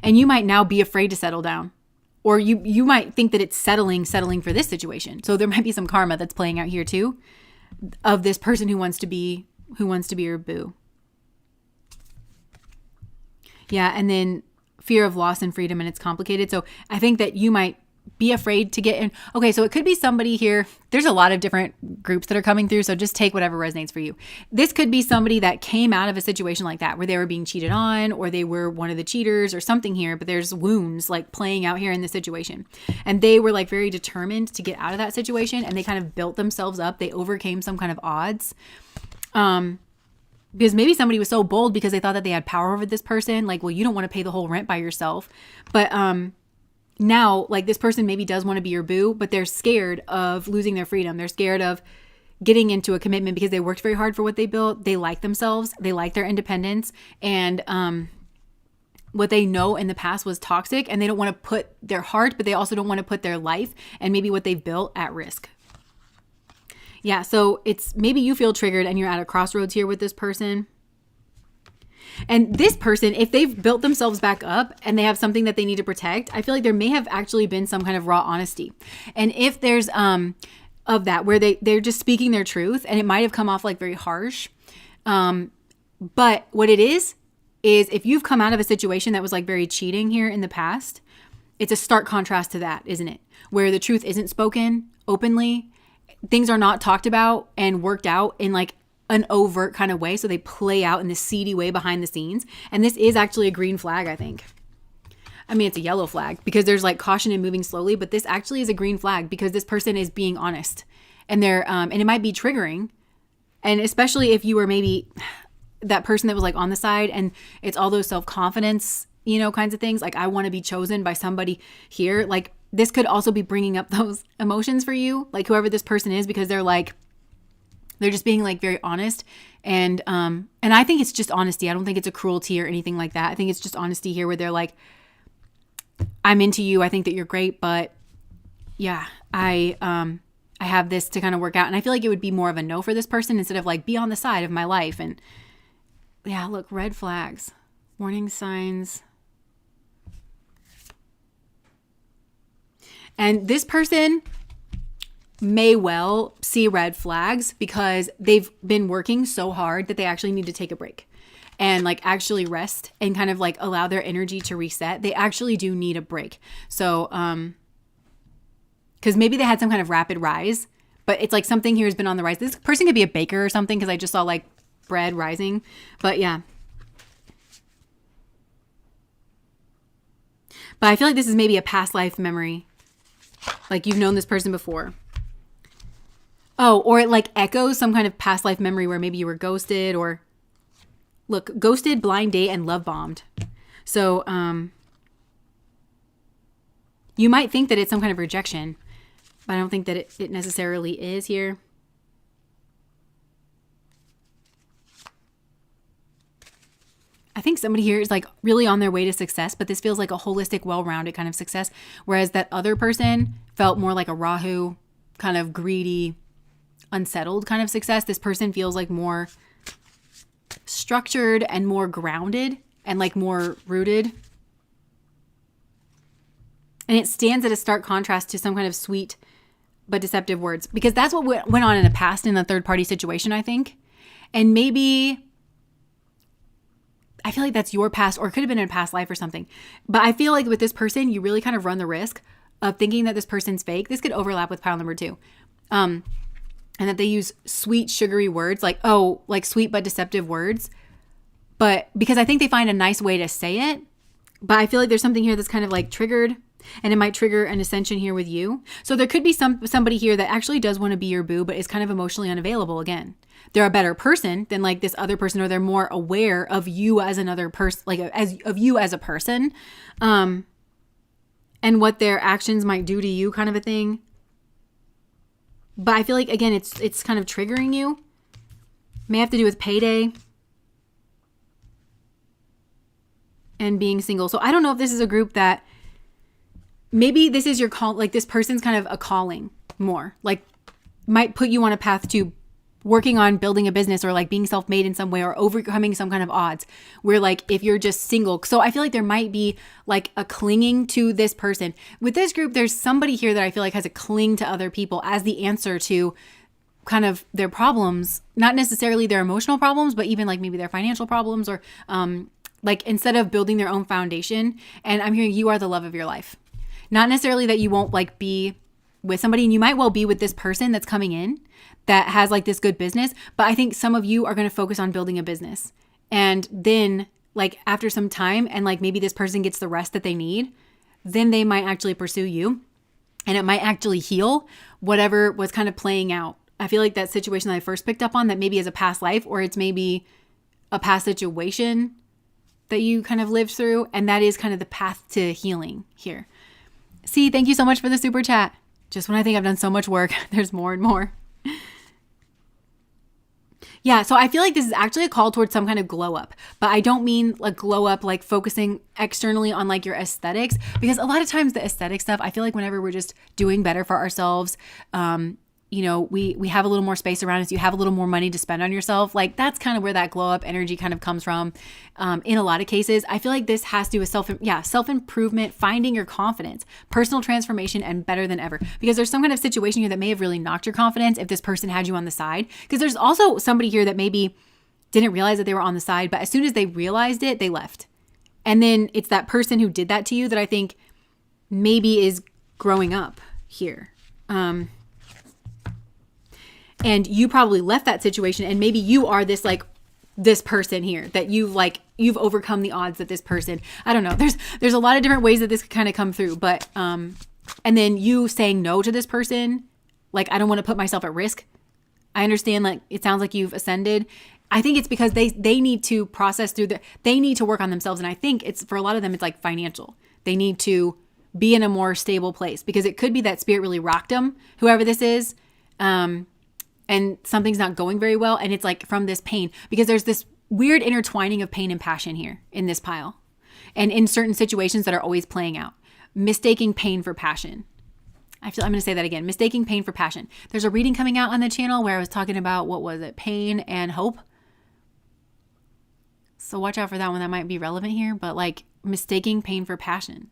And you might now be afraid to settle down, or you might think that it's settling for this situation. So there might be some karma that's playing out here too, of this person who wants to be your boo. Yeah. And then fear of loss and freedom, and it's complicated. So I think that you might be afraid to get in. Okay, so it could be somebody here. There's a lot of different groups that are coming through, so just take whatever resonates for you. This could be somebody that came out of a situation like that, where they were being cheated on, or they were one of the cheaters or something here, but there's wounds like playing out here in this situation. And they were like very determined to get out of that situation, and they kind of built themselves up. They overcame some kind of odds. Because maybe somebody was so bold because they thought that they had power over this person. Like, well, you don't want to pay the whole rent by yourself. But, now, like this person maybe does want to be your boo, but they're scared of losing their freedom. They're scared of getting into a commitment because they worked very hard for what they built. They like themselves. They like their independence. And what they know in the past was toxic, and they don't want to put their heart, but they also don't want to put their life and maybe what they've built at risk. Yeah, so it's maybe you feel triggered and you're at a crossroads here with this person. And this person, if they've built themselves back up and they have something that they need to protect, I feel like there may have actually been some kind of raw honesty. And if there's of that, where they're just speaking their truth, and it might have come off like very harsh. But what it is if you've come out of a situation that was like very cheating here in the past, it's a stark contrast to that, isn't it? Where the truth isn't spoken openly, things are not talked about and worked out in like an overt kind of way. So they play out in this seedy way behind the scenes. And this is actually a green flag, I think. I mean, it's a yellow flag because there's like caution and moving slowly, but this actually is a green flag because this person is being honest, and they're, and it might be triggering. And especially if you were maybe that person that was like on the side, and it's all those self-confidence, you know, kinds of things. Like, I want to be chosen by somebody here. Like, this could also be bringing up those emotions for you, like whoever this person is, because they're like, they're just being like very honest. And I think it's just honesty. I don't think it's a cruelty or anything like that. I think it's just honesty here, where they're like, I'm into you. I think that you're great, but yeah, I I have this to kind of work out. And I feel like it would be more of a no for this person instead of like be on the side of my life. And yeah, look, red flags, warning signs. And this person may well see red flags because they've been working so hard that they actually need to take a break and like actually rest and kind of like allow their energy to reset. They actually do need a break. So, because maybe they had some kind of rapid rise, but it's like something here has been on the rise. This person could be a baker or something because I just saw like bread rising. But yeah. But I feel like this is maybe a past life memory. Like you've known this person before. Oh, or it like echoes some kind of past life memory where maybe you were ghosted or look, ghosted, blind date, and love bombed. So, you might think that it's some kind of rejection, but I don't think that it necessarily is here. I think somebody here is like really on their way to success, but this feels like a holistic, well-rounded kind of success. Whereas that other person felt more like a Rahu, kind of greedy, unsettled kind of success. This person feels like more structured and more grounded and like more rooted. And it stands at a stark contrast to some kind of sweet but deceptive words, because that's what went on in the past in the third party situation, I think. And maybe I feel like that's your past, or it could have been in a past life or something. But I feel like with this person, you really kind of run the risk of thinking that this person's fake. This could overlap with pile number 2. And that they use sweet, sugary words, like, oh, like sweet but deceptive words. But because I think they find a nice way to say it. But I feel like there's something here that's kind of like triggered, and it might trigger an ascension here with you. So there could be somebody here that actually does want to be your boo, but is kind of emotionally unavailable again. They're a better person than like this other person, or they're more aware of you as another person, like of you as a person, and what their actions might do to you, kind of a thing. But I feel like, again, it's kind of triggering you. May have to do with payday and being single. So I don't know if this is a group that maybe this is your call, like this person's kind of a calling more, like might put you on a path to working on building a business or like being self-made in some way or overcoming some kind of odds where like if you're just single. So I feel like there might be like a clinging to this person. With this group, there's somebody here that I feel like has a cling to other people as the answer to kind of their problems, not necessarily their emotional problems, but even like maybe their financial problems, or like instead of building their own foundation. And I'm hearing you are the love of your life. Not necessarily that you won't like be with somebody, and you might well be with this person that's coming in that has like this good business, but I think some of you are going to focus on building a business. And then like after some time, and like maybe this person gets the rest that they need, then they might actually pursue you, and it might actually heal whatever was kind of playing out. I feel like that situation that I first picked up on, that maybe is a past life, or it's maybe a past situation that you kind of lived through. And that is kind of the path to healing here. See, thank you so much for the super chat. Just when I think I've done so much work, there's more and more. Yeah, so I feel like this is actually a call towards some kind of glow up, but I don't mean like glow up, like focusing externally on like your aesthetics, because a lot of times the aesthetic stuff, I feel like whenever we're just doing better for ourselves, you know, we have a little more space around us, you have a little more money to spend on yourself. Like that's kind of where that glow up energy kind of comes from. In a lot of cases, I feel like this has to do with self-improvement, finding your confidence, personal transformation, and better than ever. Because there's some kind of situation here that may have really knocked your confidence if this person had you on the side. Because there's also somebody here that maybe didn't realize that they were on the side, but as soon as they realized it, they left. And then it's that person who did that to you that I think maybe is growing up here. And you probably left that situation, and maybe you are this like this person here that you've overcome the odds that this person, I don't know. There's a lot of different ways that this could kind of come through, but and then you saying no to this person, like I don't want to put myself at risk. I understand, like it sounds like you've ascended. I think it's because they need to process through they need to work on themselves, and I think it's for a lot of them it's like financial. They need to be in a more stable place, because it could be that spirit really rocked them, whoever this is. And something's not going very well. And it's like from this pain, because there's this weird intertwining of pain and passion here in this pile. And in certain situations that are always playing out, mistaking pain for passion. I'm going to say that again. Mistaking pain for passion. There's a reading coming out on the channel where I was talking about, what was it? Pain and hope. So watch out for that one. That might be relevant here, but like mistaking pain for passion.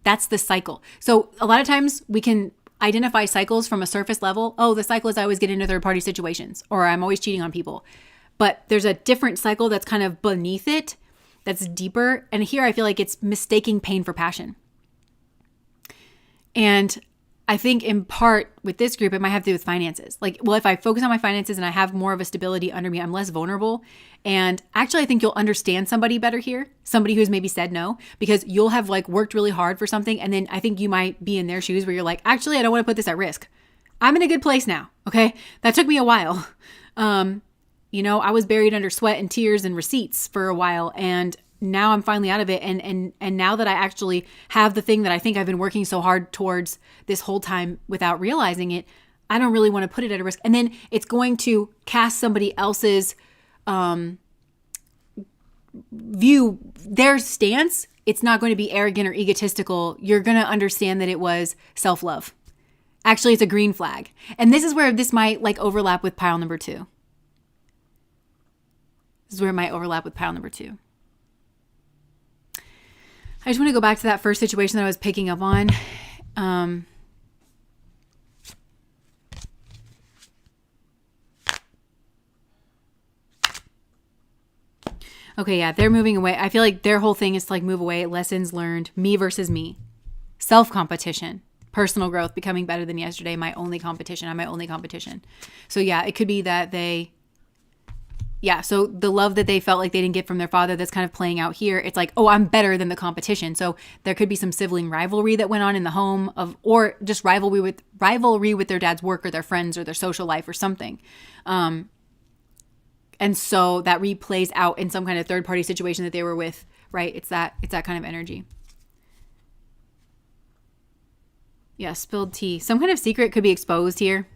That's the cycle. So a lot of times we can identify cycles from a surface level. Oh, the cycle is I always get into third party situations, or I'm always cheating on people. But there's a different cycle that's kind of beneath it, that's deeper. And here I feel like it's mistaking pain for passion. And I think in part with this group, it might have to do with finances. Like, well, if I focus on my finances and I have more of a stability under me, I'm less vulnerable. And actually, I think you'll understand somebody better here, somebody who's maybe said no, because you'll have like worked really hard for something. And then I think you might be in their shoes where you're like, actually, I don't want to put this at risk. I'm in a good place now. Okay. That took me a while. I was buried under sweat and tears and receipts for a while. And now I'm finally out of it. And now that I actually have the thing that I think I've been working so hard towards this whole time without realizing it, I don't really want to put it at a risk. And then it's going to cast somebody else's view, their stance. It's not going to be arrogant or egotistical. You're going to understand that it was self-love. Actually, it's a green flag. And this is where this might like overlap with pile number 2. This is where it might overlap with pile number 2. I just want to go back to that first situation that I was picking up on. Okay, yeah, they're moving away. I feel like their whole thing is to like move away, lessons learned, me versus me, self-competition, personal growth, becoming better than yesterday, my only competition. I'm my only competition. So yeah, it could be that so the love that they felt like they didn't get from their father, that's kind of playing out here. It's like, oh, I'm better than the competition. So there could be some sibling rivalry that went on in the home or just rivalry with their dad's work or their friends or their social life or something. And so that replays out in some kind of third party situation that they were with, right? It's that kind of energy. Yeah, spilled tea. Some kind of secret could be exposed here.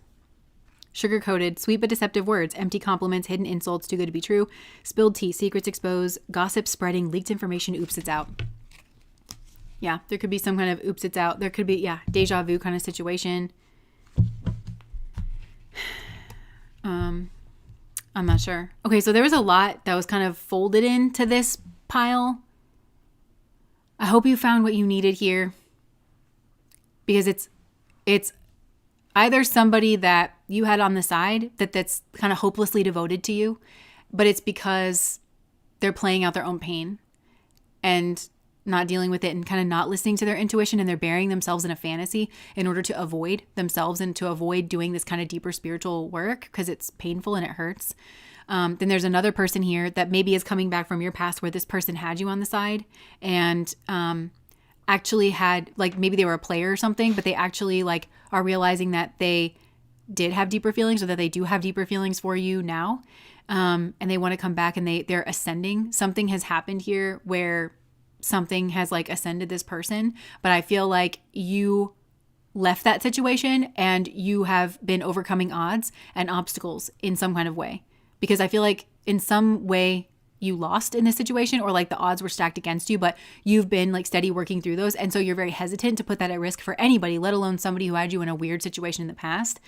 Sugar-coated, sweet but deceptive words, empty compliments, hidden insults, too good to be true. Spilled tea, secrets exposed, gossip spreading, leaked information, oops, it's out. Yeah, there could be some kind of oops, it's out. There could be, deja vu kind of situation. I'm not sure. Okay, so there was a lot that was kind of folded into this pile. I hope you found what you needed here, because it's either somebody that you had on the side that's kind of hopelessly devoted to you, but it's because they're playing out their own pain and not dealing with it and kind of not listening to their intuition, and they're burying themselves in a fantasy in order to avoid themselves and to avoid doing this kind of deeper spiritual work because it's painful and it hurts. Then there's another person here that maybe is coming back from your past where this person had you on the side and actually had, like, maybe they were a player or something, but they actually like are realizing that they did have deeper feelings, or that they do have deeper feelings for you now. And they want to come back, and they're ascending. Something has happened here where something has like ascended this person, but I feel like you left that situation and you have been overcoming odds and obstacles in some kind of way, because I feel like in some way you lost in this situation, or like the odds were stacked against you, but you've been like steady working through those. And so you're very hesitant to put that at risk for anybody, let alone somebody who had you in a weird situation in the past.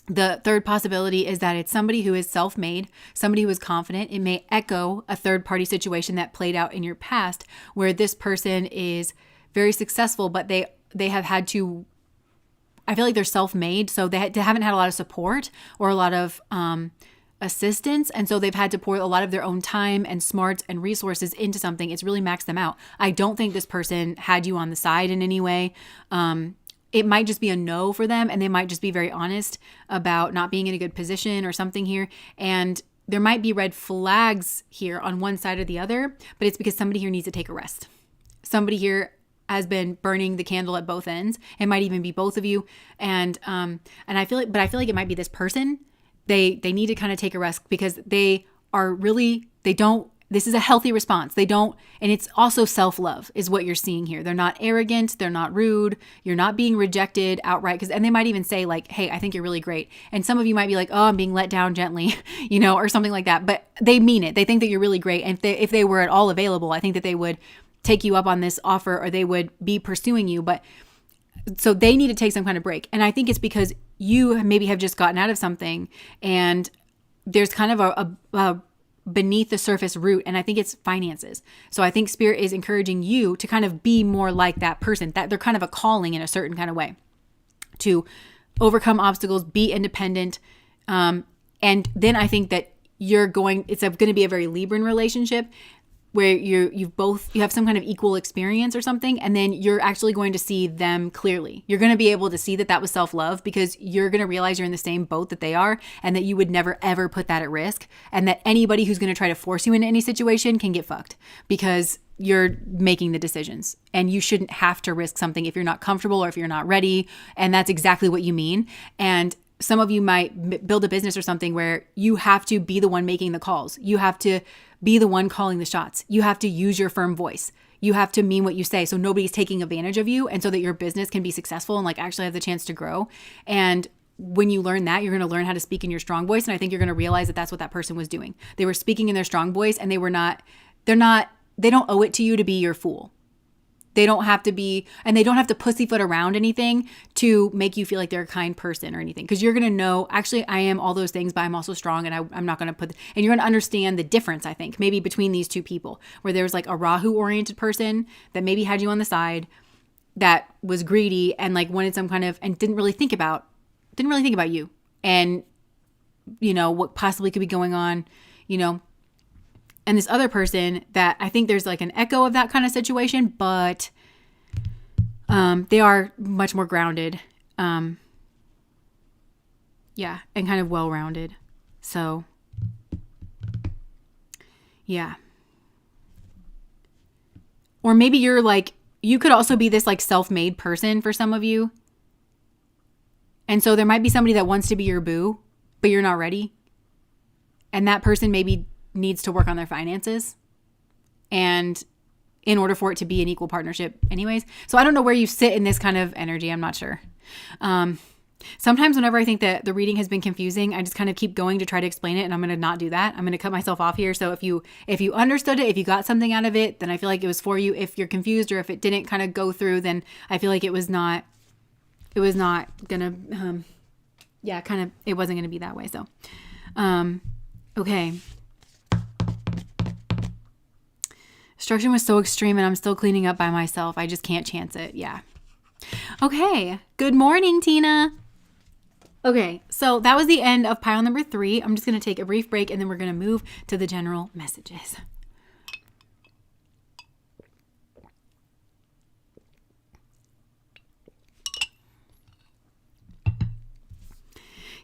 The third possibility is that it's somebody who is self-made, somebody who is confident. It may echo a third-party situation that played out in your past where this person is very successful, but they have had to, I feel like they're self-made, so they haven't had a lot of support or a lot of assistance, and so they've had to pour a lot of their own time and smarts and resources into something. It's really maxed them out. I don't think this person had you on the side in any way. It might just be a no for them, and they might just be very honest about not being in a good position or something here. And there might be red flags here on one side or the other, but it's because somebody here needs to take a rest. Somebody here has been burning the candle at both ends. It might even be both of you. And I feel like it might be this person. They need to kind of take a rest because they don't, this is a healthy response. They don't, and it's also self-love is what you're seeing here. They're not arrogant. They're not rude. You're not being rejected outright. And they might even say like, hey, I think you're really great. And some of you might be like, oh, I'm being let down gently, or something like that. But they mean it. They think that you're really great. And if they were at all available, I think that they would take you up on this offer, or they would be pursuing you. But so they need to take some kind of break. And I think it's because you maybe have just gotten out of something and there's kind of a beneath the surface root. And I think it's finances. So I think Spirit is encouraging you to kind of be more like that person, that they're kind of a calling in a certain kind of way to overcome obstacles, be independent. And then I think that it's going to be a very Libran relationship where you have some kind of equal experience or something, and then you're actually going to see them clearly. You're going to be able to see that was self-love because you're going to realize you're in the same boat that they are, and that you would never ever put that at risk, and that anybody who's going to try to force you into any situation can get fucked because you're making the decisions, and you shouldn't have to risk something if you're not comfortable or if you're not ready. And that's exactly what you mean. And some of you might build a business or something where you have to be the one making the calls. You have to be the one calling the shots. You have to use your firm voice. You have to mean what you say so nobody's taking advantage of you, and so that your business can be successful and like actually have the chance to grow. And when you learn that, you're going to learn how to speak in your strong voice. And I think you're going to realize that that's what that person was doing. They were speaking in their strong voice, and they don't owe it to you to be your fool. They don't have to be, and they don't have to pussyfoot around anything to make you feel like they're a kind person or anything. Because you're going to know, actually, I am all those things, but I'm also strong, and I'm not going to and you're going to understand the difference, I think, maybe between these two people, where there's like a Rahu-oriented person that maybe had you on the side that was greedy and like wanted some kind of, and didn't really think about you and, what possibly could be going on, and this other person that I think there's like an echo of that kind of situation, but they are much more grounded. And kind of well-rounded. So, yeah. Or maybe you're like, you could also be this like self-made person for some of you. And so there might be somebody that wants to be your boo, but you're not ready. And that person maybe needs to work on their finances, and in order for it to be an equal partnership anyways. So I don't know where you sit in this kind of energy. I'm not sure. Sometimes whenever I think that the reading has been confusing, I just kind of keep going to try to explain it, and I'm going to not do that. I'm going to cut myself off here. So if you understood it, if you got something out of it, then I feel like it was for you. If you're confused or if it didn't kind of go through, then I feel like it was not gonna, it wasn't gonna be that way. So, okay. Destruction was so extreme, and I'm still cleaning up by myself. I just can't chance it. Yeah. Okay. Good morning, Tina. Okay. So that was the end of pile number 3. I'm just going to take a brief break, and then we're going to move to the general messages.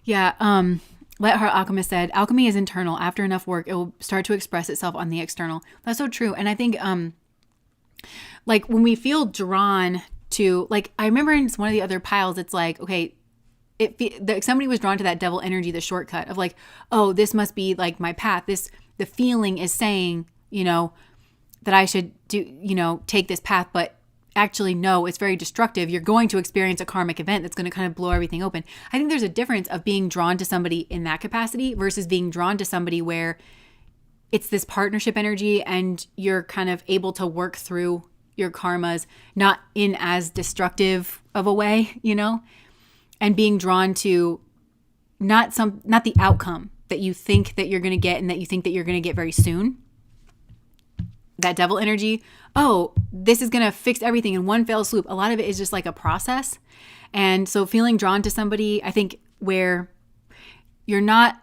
Yeah. Let Heart Alchemist said, alchemy is internal. After enough work, it will start to express itself on the external. That's so true. And I think, like when we feel drawn to, like, I remember in one of the other piles, it's like, okay, somebody was drawn to that devil energy, the shortcut of like, oh, this must be like my path. The feeling is saying, that I should do, take this path, but actually, no, it's very destructive. You're going to experience a karmic event that's going to kind of blow everything open. I think there's a difference of being drawn to somebody in that capacity versus being drawn to somebody where it's this partnership energy and you're kind of able to work through your karmas, not in as destructive of a way, and being drawn to not the outcome that you think that you're going to get and that you think that you're going to get very soon. That devil energy, oh, this is going to fix everything in one fell swoop. A lot of it is just like a process. And so feeling drawn to somebody, I think, where you're not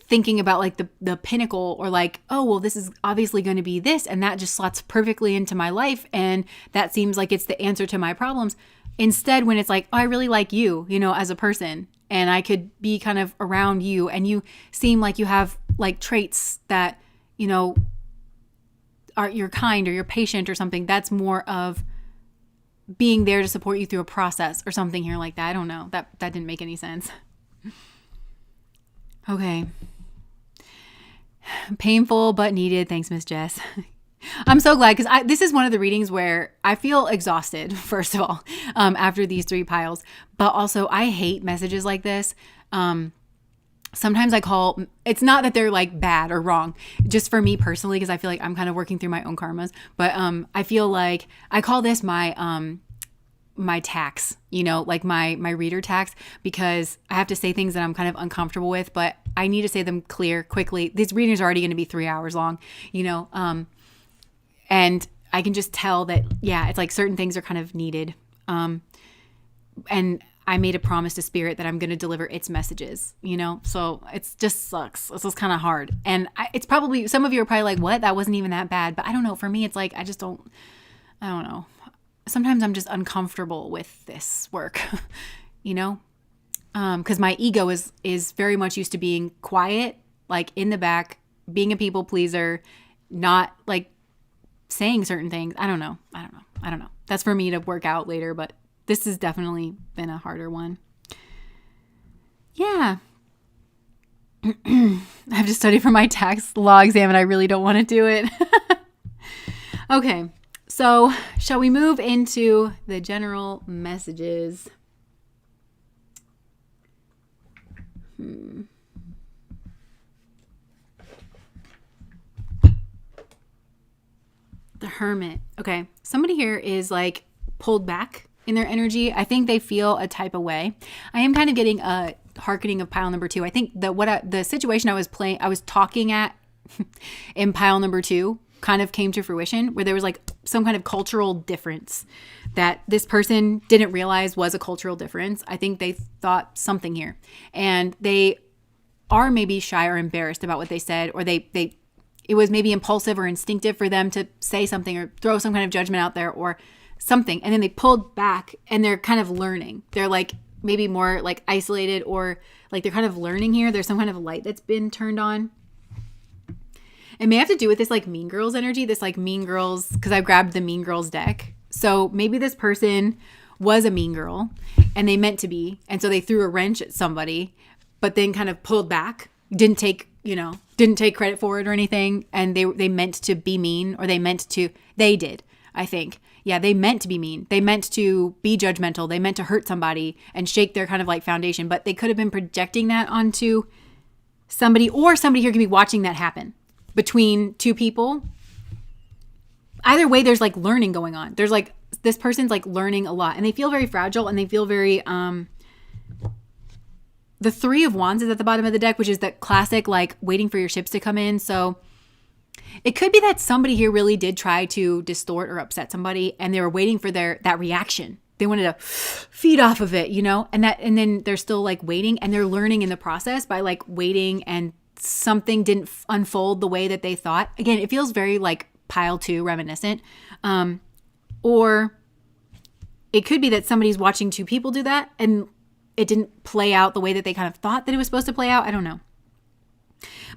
thinking about like the pinnacle or like, oh, well, this is obviously going to be this, and that just slots perfectly into my life, and that seems like it's the answer to my problems. Instead, when it's like, oh, I really like you, as a person, and I could be kind of around you, and you seem like you have like traits that, you're kind or you're patient or something. That's more of being there to support you through a process or something here like that. I don't know. That didn't make any sense. Okay. Painful but needed. Thanks, Miss Jess. I'm so glad because this is one of the readings where I feel exhausted, first of all, after these 3 piles. But also, I hate messages like this. Sometimes it's not that they're like bad or wrong, just for me personally, because I feel like I'm kind of working through my own karmas. But I feel like I call this my my tax, like my reader tax, because I have to say things that I'm kind of uncomfortable with, but I need to say them clear, quickly. These readings are already going to be 3 hours long, and I can just tell that, yeah, it's like certain things are kind of needed. And I made a promise to Spirit that I'm going to deliver its messages, so it's just sucks. This is kind of hard. And it's probably, some of you are probably like, what? That wasn't even that bad. But I don't know. For me, it's like, I don't know. Sometimes I'm just uncomfortable with this work, because my ego is very much used to being quiet, like in the back, being a people pleaser, not like saying certain things. I don't know. That's for me to work out later, but this has definitely been a harder one. Yeah. I have to study for my tax law exam and I really don't want to do it. Okay. So, shall we move into the general messages? The Hermit. Okay. Somebody here is like pulled back in their energy. I think they feel a type of way. I am kind of getting a hearkening of pile number 2. I think that the situation I was talking at in pile number 2 kind of came to fruition, where there was like some kind of cultural difference that this person didn't realize was a cultural difference. I think they thought something here, and they are maybe shy or embarrassed about what they said, or it was maybe impulsive or instinctive for them to say something or throw some kind of judgment out there or something. And then they pulled back and they're kind of learning. They're like maybe more like isolated, or like they're kind of learning here. There's some kind of light that's been turned on. It may have to do with this like Mean Girls energy, this like Mean Girls, because I grabbed the Mean Girls deck. So maybe this person was a mean girl and they meant to be. And so they threw a wrench at somebody, but then kind of pulled back, didn't take credit for it or anything. And they meant to be mean, or they did, I think. Yeah, they meant to be mean. They meant to be judgmental. They meant to hurt somebody and shake their kind of like foundation, but they could have been projecting that onto somebody, or somebody here could be watching that happen between two people. Either way, there's like learning going on. There's like, this person's like learning a lot, and they feel very fragile, and they feel very, the 3 of Wands is at the bottom of the deck, which is that classic, like waiting for your ships to come in. So it could be that somebody here really did try to distort or upset somebody, and they were waiting for that reaction. They wanted to feed off of it, and then they're still like waiting, and they're learning in the process by like waiting, and something didn't unfold the way that they thought. Again, it feels very like pile 2 reminiscent. Or it could be that somebody's watching 2 people do that and it didn't play out the way that they kind of thought that it was supposed to play out. I don't know.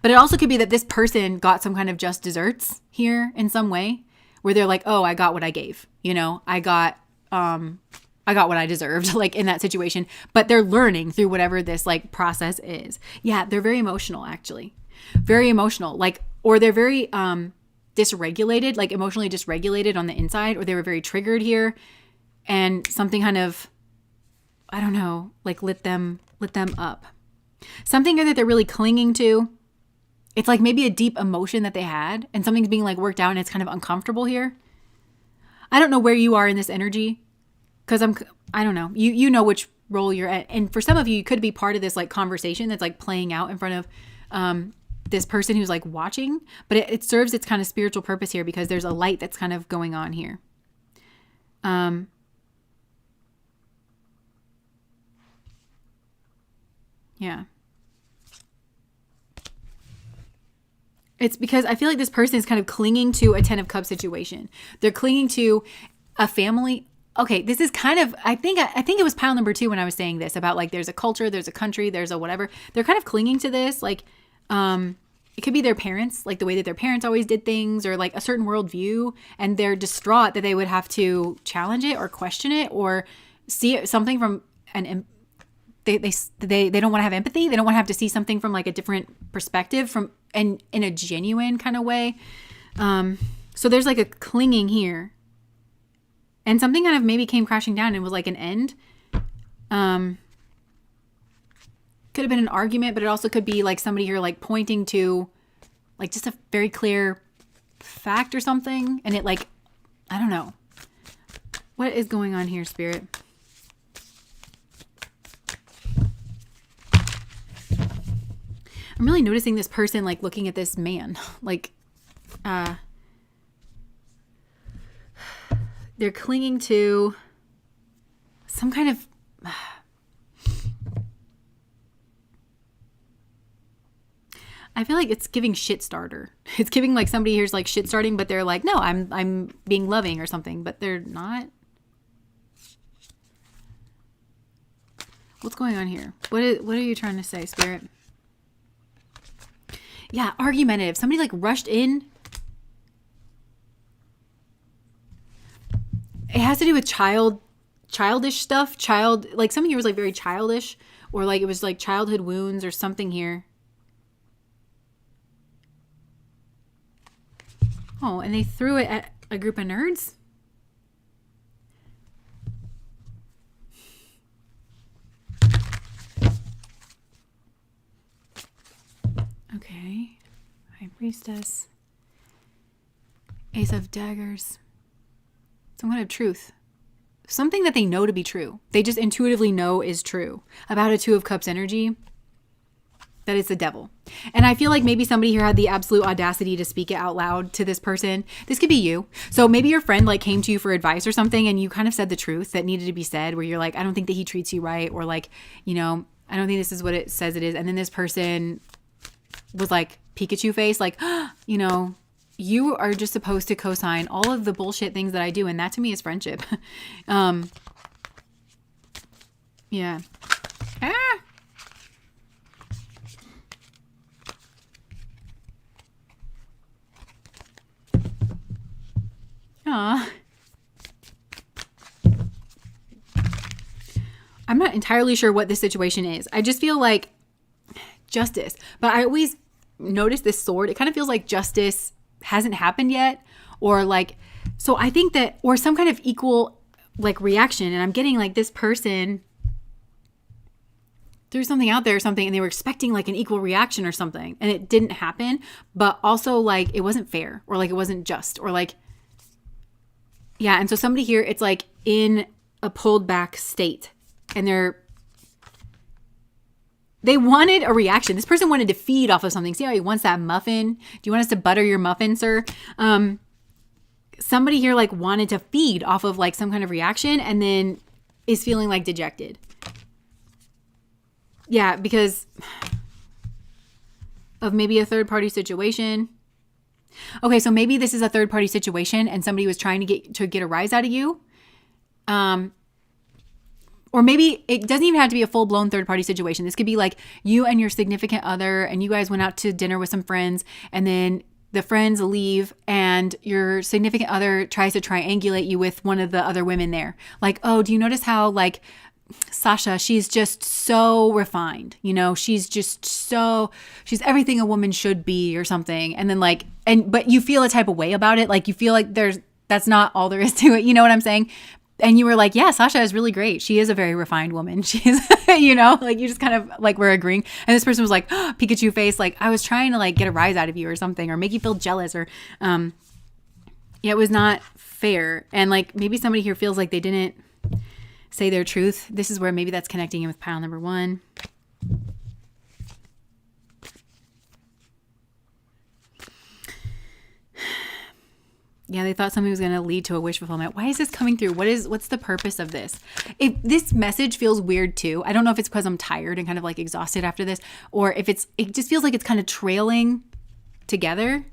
But it also could be that this person got some kind of just desserts here in some way, where they're like, oh, I got what I gave. I got what I deserved, like in that situation. But they're learning through whatever this like process is. Yeah, they're very emotional, actually. Very emotional. Like, or they're very dysregulated, like emotionally dysregulated on the inside, or they were very triggered here, and something kind of, I don't know, like lit them up. Something that they're really clinging to. It's like maybe a deep emotion that they had, and something's being like worked out, and it's kind of uncomfortable here. I don't know where you are in this energy, because I don't know. You know which role you're at. And for some of you could be part of this like conversation that's like playing out in front of this person who's like watching, but it serves its kind of spiritual purpose here, because there's a light that's kind of going on here. Yeah. It's because I feel like this person is kind of clinging to a 10 of Cups situation. They're clinging to a family. Okay, this is kind of, I think it was pile number 2 when I was saying this about like there's a culture, there's a country, there's a whatever. They're kind of clinging to this, like it could be their parents, like the way that their parents always did things, or like a certain worldview, and they're distraught that they would have to challenge it or question it or see it, something from they don't want to have empathy. They don't want to have to see something from like a different perspective and in a genuine kind of way. So there's like a clinging here, and something kind of maybe came crashing down and was like an end. Could have been an argument, but it also could be like somebody here like pointing to like just a very clear fact or something, and it like, I don't know. What is going on here, Spirit? I'm really noticing this person like looking at this man. Like, they're clinging to some kind of... I feel like it's giving shit starter. It's giving like somebody here's like shit starting, but they're like, no, I'm being loving or something, but they're not. What's going on here? What are you trying to say, Spirit? Yeah, argumentative. Somebody like rushed in. It has to do with childish stuff. Like something here was like very childish, or like it was like childhood wounds or something here. Oh, and they threw it at a group of nerds? Okay. High Priestess. Ace of Daggers. Some kind of truth. Something that they know to be true. They just intuitively know is true. About a Two of Cups energy. That it's the devil. And I feel like maybe somebody here had the absolute audacity to speak it out loud to this person. This could be you. So maybe your friend like came to you for advice or something and you kind of said the truth that needed to be said, where you're like, I don't think that he treats you right, or like, you know, I don't think this is what it says it is. And then this person was like Pikachu face, like, you know, you are just supposed to co-sign all of the bullshit things that I do. And that to me is friendship. Yeah. Ah. Aw. I'm not entirely sure what this situation is. I just feel like justice. But I always notice this sword. It kind of feels like justice hasn't happened yet. Or like, so I think that, or some kind of equal like reaction. And I'm getting like this person threw something out there or something and they were expecting like an equal reaction or something. And it didn't happen. But also like it wasn't fair, or like it wasn't just, or like, yeah. And so somebody here, it's like in a pulled back state and they wanted a reaction. This person wanted to feed off of something. See how he wants that muffin? Do you want us to butter your muffin, sir? Somebody here like wanted to feed off of like some kind of reaction and then is feeling like dejected. Yeah, because of maybe a third party situation. Okay, so maybe this is a third party situation and somebody was trying to get a rise out of you. Or maybe it doesn't even have to be a full blown third party situation. This could be like you and your significant other and you guys went out to dinner with some friends and then the friends leave and your significant other tries to triangulate you with one of the other women there. Like, oh, do you notice how like Sasha, she's just so refined, you know, she's everything a woman should be or something. And then like, but you feel a type of way about it. Like you feel like that's not all there is to it. You know what I'm saying? And you were like, yeah, Sasha is really great. She is a very refined woman. She's, you know, like you just kind of like were agreeing. And this person was like, oh, Pikachu face. Like I was trying to like get a rise out of you or something, or make you feel jealous, or, yeah, it was not fair. And like maybe somebody here feels like they didn't say their truth. This is where maybe that's connecting in with pile number 1. Yeah, they thought something was going to lead to a wish fulfillment. Why is this coming through? What's the purpose of this? If this message feels weird too, I don't know if it's because I'm tired and kind of like exhausted after this, or if it just feels like it's kind of trailing together.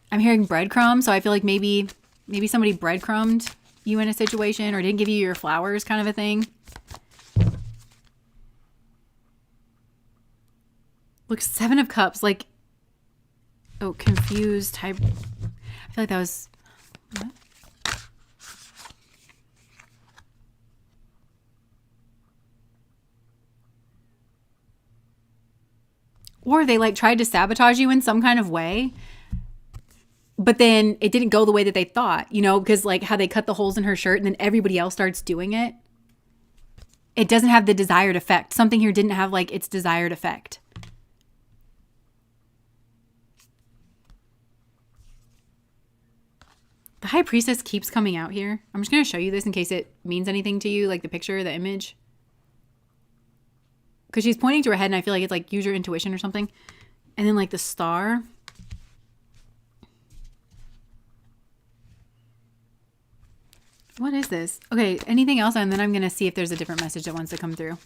I'm hearing breadcrumbs, so I feel like maybe somebody breadcrumbed you in a situation or didn't give you your flowers, kind of a thing. Look, 7 of Cups, like, oh, confused type. I feel like that was, what? Or they like tried to sabotage you in some kind of way, but then it didn't go the way that they thought, you know, because like how they cut the holes in her shirt and then everybody else starts doing it. It doesn't have the desired effect. Something here didn't have like its desired effect. The High Priestess keeps coming out here. I'm just going to show you this in case it means anything to you, like the picture, the image. Because she's pointing to her head, and I feel like it's like use your intuition or something. And then like the star. What is this? Okay, anything else? And then I'm going to see if there's a different message that wants to come through.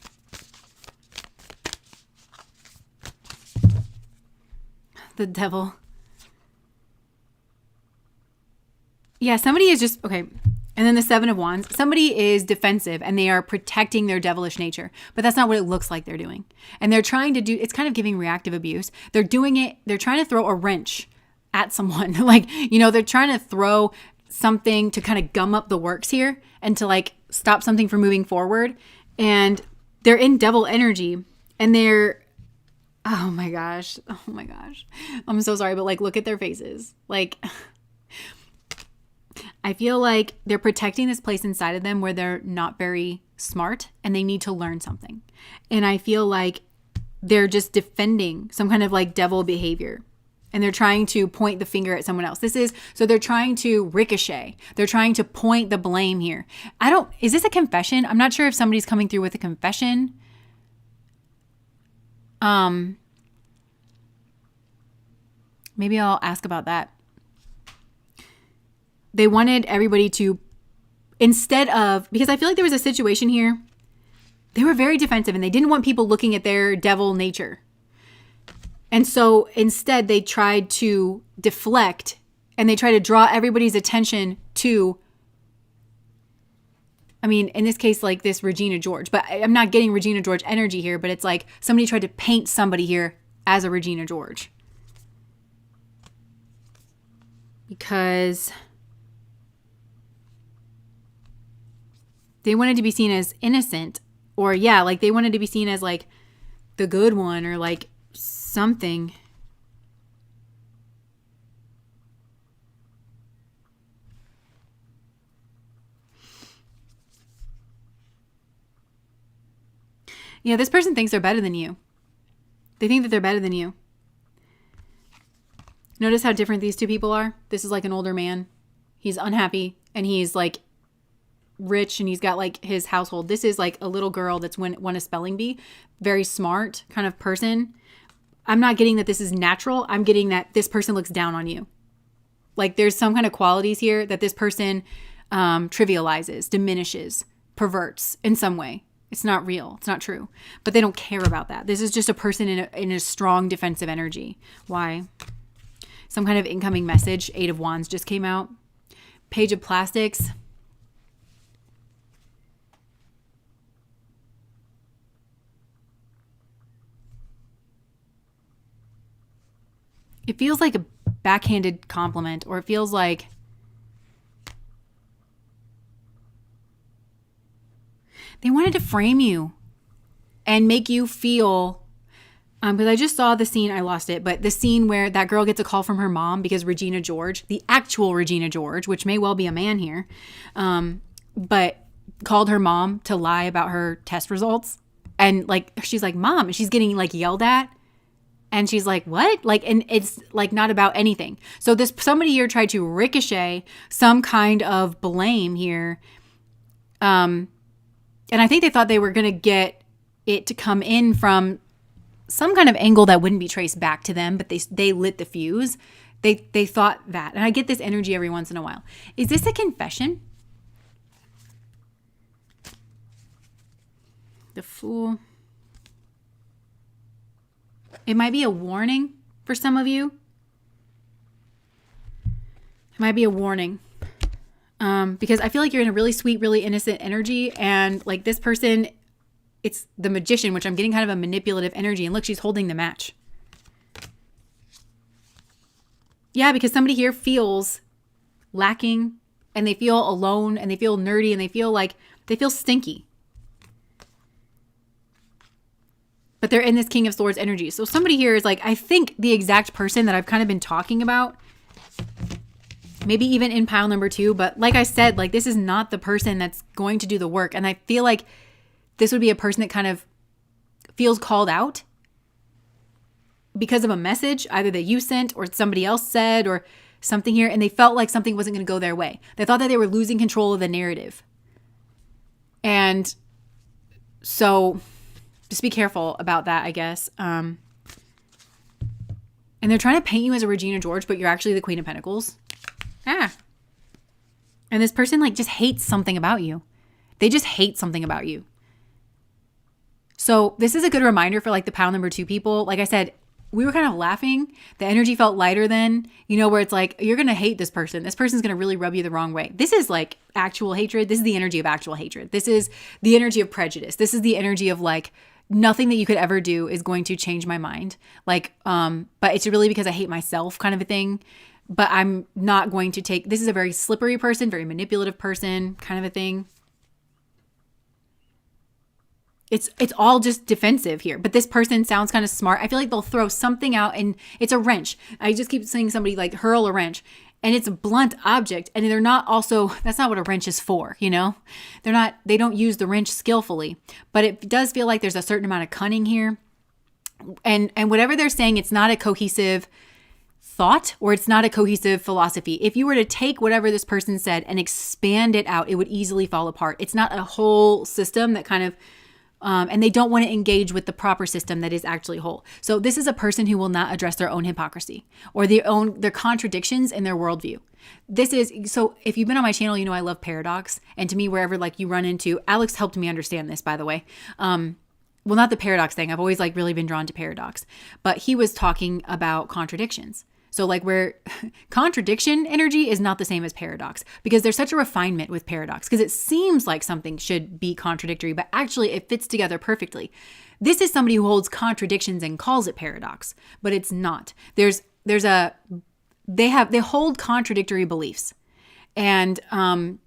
The devil. Yeah, somebody is just, okay. And then the Seven of Wands. Somebody is defensive and they are protecting their devilish nature. But that's not what it looks like they're doing. And they're trying to do, it's kind of giving reactive abuse. They're doing it, they're trying to throw a wrench at someone. Like, you know, they're trying to throw something to kind of gum up the works here and to like stop something from moving forward. And they're in devil energy and they're, oh my gosh. Oh my gosh. I'm so sorry, but like, look at their faces. Like, I feel like they're protecting this place inside of them where they're not very smart and they need to learn something. And I feel like they're just defending some kind of like devil behavior. And they're trying to point the finger at someone else. So they're trying to ricochet. They're trying to point the blame here. Is this a confession? I'm not sure if somebody's coming through with a confession. Maybe I'll ask about that. They wanted everybody to, instead of, because I feel like there was a situation here, they were very defensive and they didn't want people looking at their devil nature. And so instead they tried to deflect and they tried to draw everybody's attention to, I mean, in this case, like this Regina George, but I'm not getting Regina George energy here, but it's like somebody tried to paint somebody here as a Regina George. Because they wanted to be seen as innocent, or yeah, like they wanted to be seen as like the good one or like something. Yeah, this person thinks they're better than you. They think that they're better than you. Notice how different these two people are? This is like an older man. He's unhappy and he's like rich and he's got like his household. This is like a little girl that's won a spelling bee. Very smart kind of person. I'm not getting that this is natural. I'm getting that this person looks down on you. Like there's some kind of qualities here that this person trivializes, diminishes, perverts in some way. It's not real. It's not true. But they don't care about that. This is just a person in a strong defensive energy. Why? Some kind of incoming message. 8 of Wands just came out. Page of Plastics. It feels like a backhanded compliment, or it feels like they wanted to frame you and make you feel, because I just saw the scene, I lost it, but the scene where that girl gets a call from her mom because Regina George, the actual Regina George, which may well be a man here, but called her mom to lie about her test results. And like, she's like, Mom, and she's getting like yelled at. And she's like, what? Like, and it's like not about anything. So somebody here tried to ricochet some kind of blame here. And I think they thought they were going to get it to come in from some kind of angle that wouldn't be traced back to them, but they lit the fuse. They thought that. And I get this energy every once in a while. Is this a confession? The Fool. It might be a warning for some of you. It might be a warning. Because I feel like you're in a really sweet, really innocent energy. And like this person, it's the Magician, which I'm getting kind of a manipulative energy. And look, she's holding the match. Yeah, because somebody here feels lacking and they feel alone and they feel nerdy and they feel stinky. But they're in this King of Swords energy. So somebody here is like, I think the exact person that I've kind of been talking about, maybe even in pile number 2. But like I said, like this is not the person that's going to do the work. And I feel like this would be a person that kind of feels called out because of a message either that you sent or somebody else said, or something here, and they felt like something wasn't going to go their way. They thought that they were losing control of the narrative. And so just be careful about that, I guess. And they're trying to paint you as a Regina George, but you're actually the Queen of Pentacles. And this person like just hates something about you. They just hate something about you. So this is a good reminder for like the pile number 2 people. Like I said, we were kind of laughing. The energy felt lighter then, where it's like, you're going to hate this person. This person's going to really rub you the wrong way. This is like actual hatred. This is the energy of actual hatred. This is the energy of prejudice. This is the energy of like, nothing that you could ever do is going to change my mind. Like, but it's really because I hate myself kind of a thing. But I'm not going to take, this is a very slippery person, very manipulative person kind of a thing. It's all just defensive here. But this person sounds kind of smart. I feel like they'll throw something out and it's a wrench. I just keep seeing somebody like hurl a wrench and it's a blunt object. And they're not also, that's not what a wrench is for, they don't use the wrench skillfully. But it does feel like there's a certain amount of cunning here. And whatever they're saying, it's not a cohesive thought or it's not a cohesive philosophy. If you were to take whatever this person said and expand it out, it would easily fall apart. It's not a whole system that kind of, and they don't want to engage with the proper system that is actually whole. So this is a person who will not address their own hypocrisy or their contradictions in their worldview. So if you've been on my channel, I love paradox. And to me, wherever like you run into, Alex helped me understand this, by the way. Well, not the paradox thing. I've always like really been drawn to paradox, but he was talking about contradictions. So like where contradiction energy is not the same as paradox because there's such a refinement with paradox because it seems like something should be contradictory, but actually it fits together perfectly. This is somebody who holds contradictions and calls it paradox, but it's not. They hold contradictory beliefs and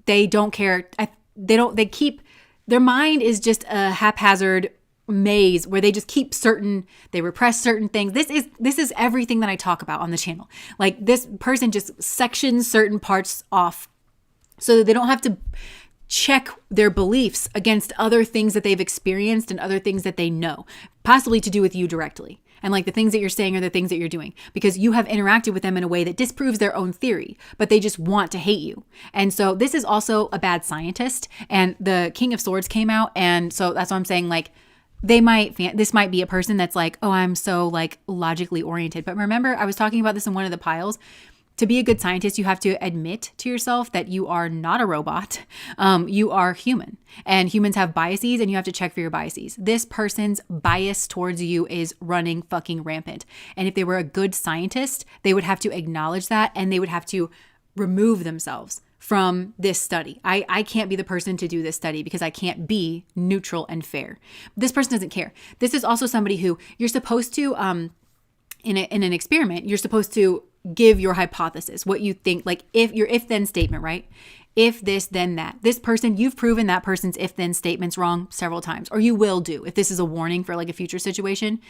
they don't care. Their mind is just a haphazard maze where they just keep they repress certain things. This is everything that I talk about on the channel. Like this person just sections certain parts off so that they don't have to check their beliefs against other things that they've experienced and other things that they know, possibly to do with you directly. And like the things that you're saying are the things that you're doing because you have interacted with them in a way that disproves their own theory, but they just want to hate you. And so this is also a bad scientist. And the King of Swords came out. And so that's what I'm saying. Like, this might be a person that's like, oh, I'm so like logically oriented. But remember, I was talking about this in one of the piles. To be a good scientist, you have to admit to yourself that you are not a robot. You are human and humans have biases and you have to check for your biases. This person's bias towards you is running fucking rampant. And if they were a good scientist, they would have to acknowledge that and they would have to remove themselves from this study. I can't be the person to do this study because I can't be neutral and fair. This person doesn't care. This is also somebody who you're supposed to, in an experiment, you're supposed to give your hypothesis, what you think, like if your if-then statement, right? If this, then that. This person, you've proven that person's if-then statement's wrong several times, or you will do if this is a warning for like a future situation.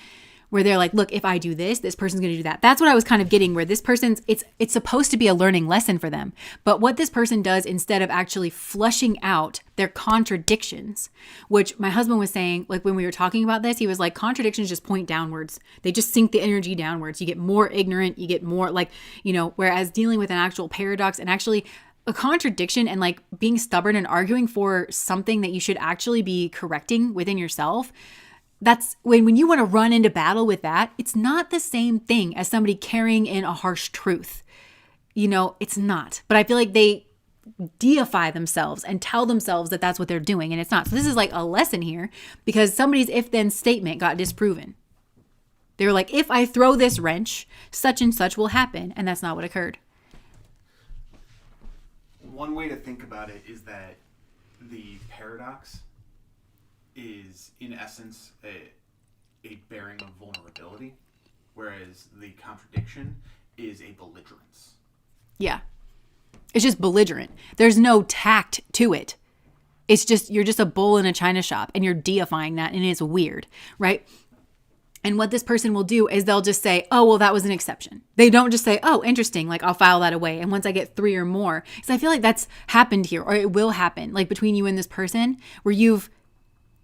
Where they're like, look, if I do this, this person's going to do that. That's what I was kind of getting where this person's, it's supposed to be a learning lesson for them. But what this person does instead of actually flushing out their contradictions, which my husband was saying, like when we were talking about this, he was like, contradictions just point downwards. They just sink the energy downwards. You get more ignorant. You get more like, whereas dealing with an actual paradox and actually a contradiction and like being stubborn and arguing for something that you should actually be correcting within yourself, that's when you want to run into battle with that, it's not the same thing as somebody carrying in a harsh truth. It's not. But I feel like they deify themselves and tell themselves that that's what they're doing, and it's not. So this is like a lesson here because somebody's if-then statement got disproven. They were like, if I throw this wrench, such and such will happen, and that's not what occurred. One way to think about it is that the paradox is in essence a bearing of vulnerability, whereas the contradiction is a belligerence. Yeah. It's just belligerent. There's no tact to it. It's just, you're just a bull in a china shop and you're deifying that and it's weird, right? And what this person will do is they'll just say, oh, well, that was an exception. They don't just say, oh, interesting, like I'll file that away. And once I get 3 or more, because I feel like that's happened here or it will happen, like between you and this person where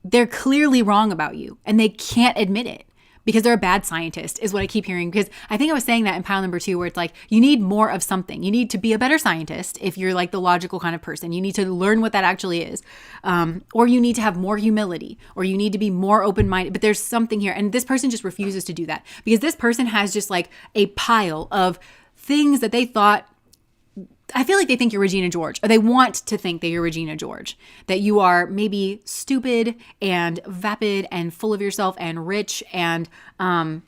they're clearly wrong about you and they can't admit it. because they're a bad scientist is what I keep hearing. Because I think I was saying that in pile number 2, where it's like, you need more of something. You need to be a better scientist if you're like the logical kind of person. You need to learn what that actually is. Or you need to have more humility, or you need to be more open-minded. But there's something here. And this person just refuses to do that, because this person has just like a pile of things that they thought. I feel like they think you're Regina George, or they want to think that you're Regina George, that you are maybe stupid and vapid and full of yourself and rich and, that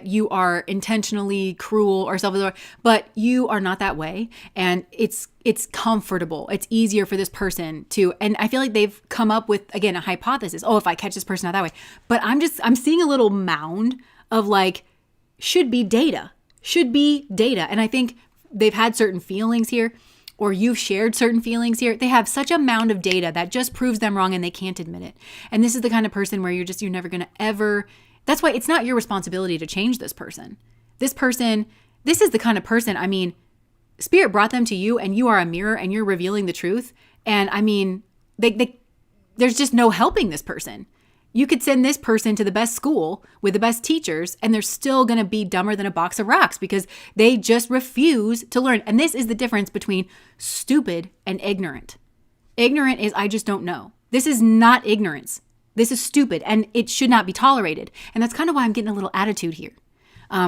you are intentionally cruel or self-absorbed, but you are not that way. And it's comfortable. It's easier for this person to, and I feel like they've come up with, again, a hypothesis. Oh, if I catch this person out that way, but I'm seeing a little mound of like, should be data. And I think they've had certain feelings here, or you've shared certain feelings here. They have such a mound of data that just proves them wrong and they can't admit it. And this is the kind of person where you're never going to ever, that's why it's not your responsibility to change this person. This is the kind of person, I mean, Spirit brought them to you and you are a mirror and you're revealing the truth. And I mean, there's just no helping this person. You could send this person to the best school with the best teachers, and they're still going to be dumber than a box of rocks because they just refuse to learn. And this is the difference between stupid and ignorant. Ignorant is, I just don't know. This is not ignorance. This is stupid, and it should not be tolerated. And that's kind of why I'm getting a little attitude here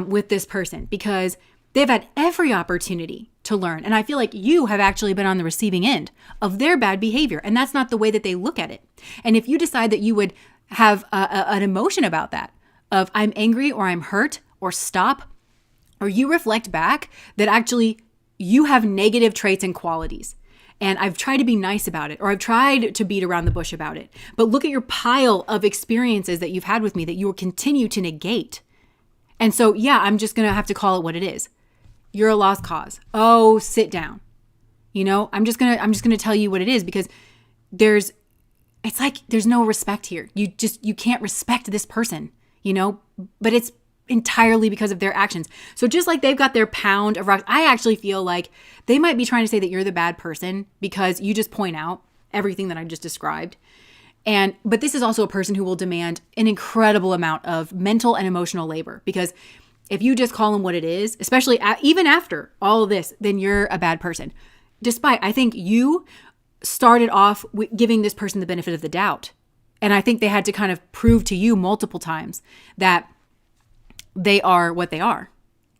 with this person, because they've had every opportunity to learn. And I feel like you have actually been on the receiving end of their bad behavior. And that's not the way that they look at it. And if you decide that you would have an emotion about that, of I'm angry or I'm hurt or stop, or you reflect back that actually you have negative traits and qualities. And I've tried to be nice about it, or I've tried to beat around the bush about it. But look at your pile of experiences that you've had with me that you will continue to negate. And so, yeah, I'm just going to have to call it what it is. You're a lost cause. Oh, sit down. I'm just going to tell you what it is, because it's like there's no respect here. You can't respect this person, but it's entirely because of their actions. So just like they've got their pound of rocks, I actually feel like they might be trying to say that you're the bad person because you just point out everything that I just described. But this is also a person who will demand an incredible amount of mental and emotional labor, because if you just call them what it is, especially even after all of this, then you're a bad person. Despite, I think you started off giving this person the benefit of the doubt. And I think they had to kind of prove to you multiple times that they are what they are.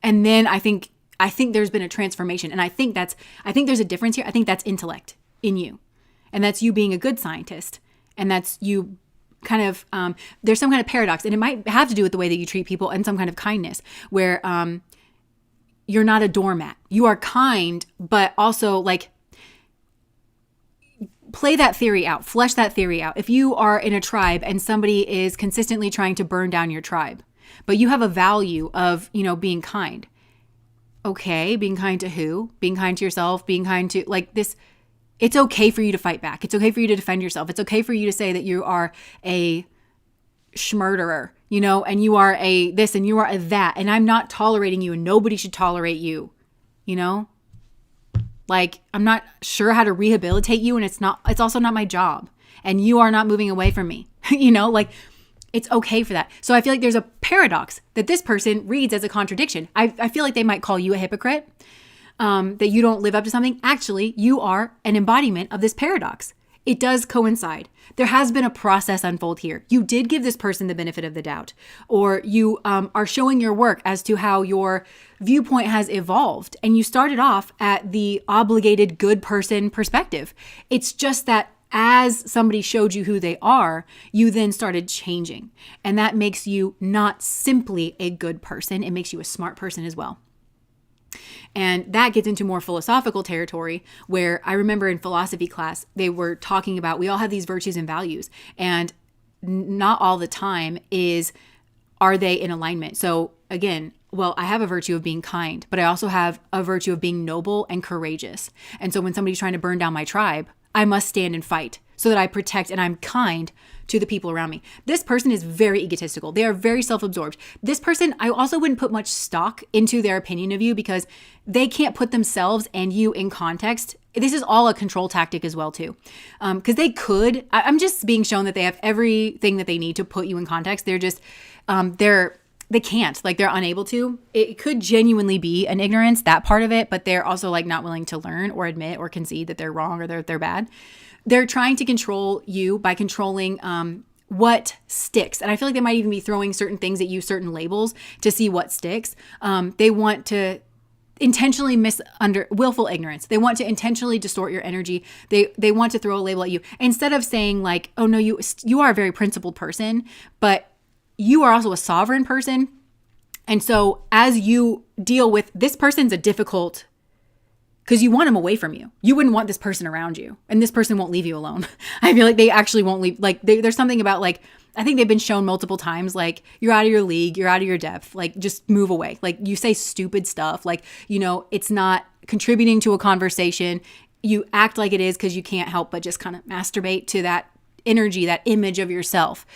And then I think there's been a transformation. And I think there's a difference here. I think that's intellect in you. And that's you being a good scientist. And that's you kind of, there's some kind of paradox. And it might have to do with the way that you treat people and some kind of kindness where you're not a doormat. You are kind, but also like, play that theory out, flesh that theory out. If you are in a tribe and somebody is consistently trying to burn down your tribe, but you have a value of, being kind. Okay, being kind to who? Being kind to yourself, being kind to like this. It's okay for you to fight back. It's okay for you to defend yourself. It's okay for you to say that you are a schmurderer, and you are a this and you are a that. And I'm not tolerating you and nobody should tolerate you, Like, I'm not sure how to rehabilitate you, and it's also not my job. And you are not moving away from me. It's okay for that. So I feel like there's a paradox that this person reads as a contradiction. I feel like they might call you a hypocrite, that you don't live up to something. Actually, you are an embodiment of this paradox. It does coincide. There has been a process unfold here. You did give this person the benefit of the doubt, or you are showing your work as to how your viewpoint has evolved. And you started off at the obligated good person perspective. It's just that as somebody showed you who they are, you then started changing. And that makes you not simply a good person. It makes you a smart person as well. And that gets into more philosophical territory, where I remember in philosophy class, they were talking about, we all have these virtues and values, and not all the time are they in alignment. So again, I have a virtue of being kind, but I also have a virtue of being noble and courageous. And so when somebody's trying to burn down my tribe, I must stand and fight so that I protect and I'm kind to the people around me. This person is very egotistical. They are very self-absorbed. This person, I also wouldn't put much stock into their opinion of you, because they can't put themselves and you in context this is all a control tactic as well too. Because they could, I'm just being shown that they have everything that they need to put you in context. They're just, they can't, like they're unable to. It could genuinely be an ignorance, that part of it, but they're also like not willing to learn or admit or concede that they're wrong or they're bad. They're trying to control you by controlling what sticks. And I feel like they might even be throwing certain things at you, certain labels to see what sticks. They want to intentionally willful ignorance. They want to intentionally distort your energy. They want to throw a label at you instead of saying like, oh no, you are a very principled person, but you are also a sovereign person. And so as you deal with this person's a difficult, because you want them away from you. You wouldn't want this person around you, and this person won't leave you alone. I feel like they actually won't leave. Like there's something about like, I think they've been shown multiple times, like you're out of your league, you're out of your depth, like just move away. Like you say stupid stuff, like, you know, it's not contributing to a conversation. You act like it is because you can't help but just kind of masturbate to that energy, that image of yourself.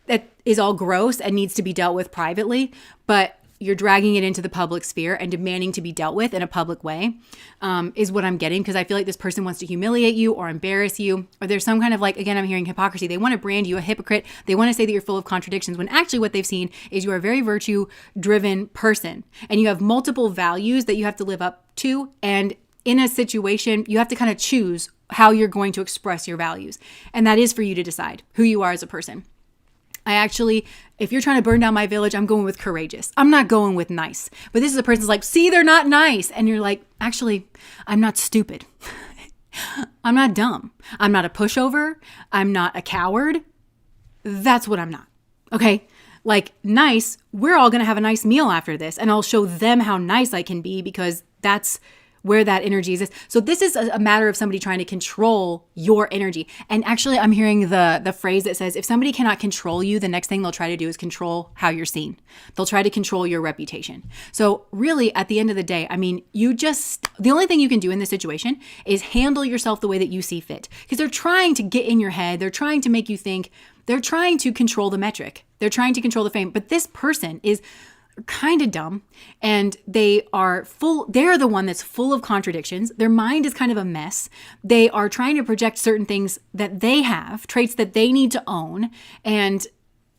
That is all gross and needs to be dealt with privately, but you're dragging it into the public sphere and demanding to be dealt with in a public way, is what I'm getting. Because I feel like this person wants to humiliate you or embarrass you, or there's some kind of like, again, I'm hearing hypocrisy. They want to brand you a hypocrite. They want to say that you're full of contradictions when actually what they've seen is you are a very virtue driven person and you have multiple values that you have to live up to. And in a situation, you have to kind of choose how you're going to express your values. And that is for you to decide who you are as a person. If you're trying to burn down my village, I'm going with courageous. I'm not going with nice. But this is a person's like, see, they're not nice. And you're like, actually, I'm not stupid. I'm not dumb. I'm not a pushover. I'm not a coward. That's what I'm not. Okay. Like nice, we're all going to have a nice meal after this. And I'll show them how nice I can be because that's where that energy exists. So this is a matter of somebody trying to control your energy. And actually, I'm hearing the phrase that says, if somebody cannot control you, the next thing they'll try to do is control how you're seen. They'll try to control your reputation. So really, at the end of the day, I mean, the only thing you can do in this situation is handle yourself the way that you see fit. Because they're trying to get in your head. They're trying to make you think. They're trying to control the metric. They're trying to control the fame. But this person is kind of dumb and they're the one that's full of contradictions. Their mind is kind of a mess. They are trying to project certain things that they have, traits that they need to own and,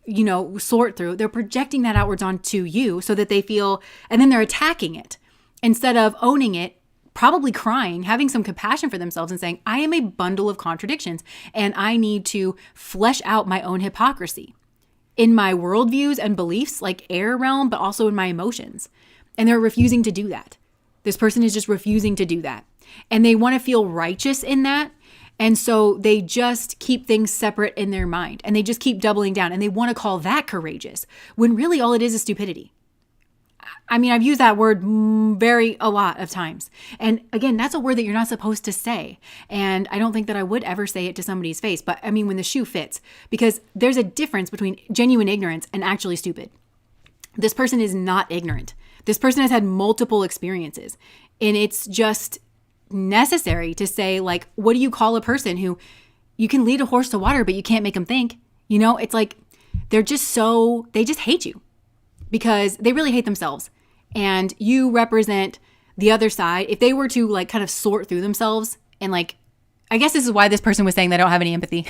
you know, sort through. They're projecting that outwards onto you so that they feel, and then they're attacking it instead of owning it, probably crying, having some compassion for themselves and saying, I am a bundle of contradictions and I need to flesh out my own hypocrisy in my worldviews and beliefs, like air realm, but also in my emotions. And they're refusing to do that. This person is just refusing to do that. And they want to feel righteous in that. And so they just keep things separate in their mind and they just keep doubling down and they want to call that courageous when really all it is stupidity. I mean, I've used that word a lot of times. And again, that's a word that you're not supposed to say. And I don't think that I would ever say it to somebody's face. But I mean, when the shoe fits, because there's a difference between genuine ignorance and actually stupid. This person is not ignorant. This person has had multiple experiences. And it's just necessary to say, like, what do you call a person who you can lead a horse to water, but you can't make them think? You know, it's like they just hate you because they really hate themselves. And you represent the other side. If they were to like kind of sort through themselves and like, I guess this is why this person was saying they don't have any empathy.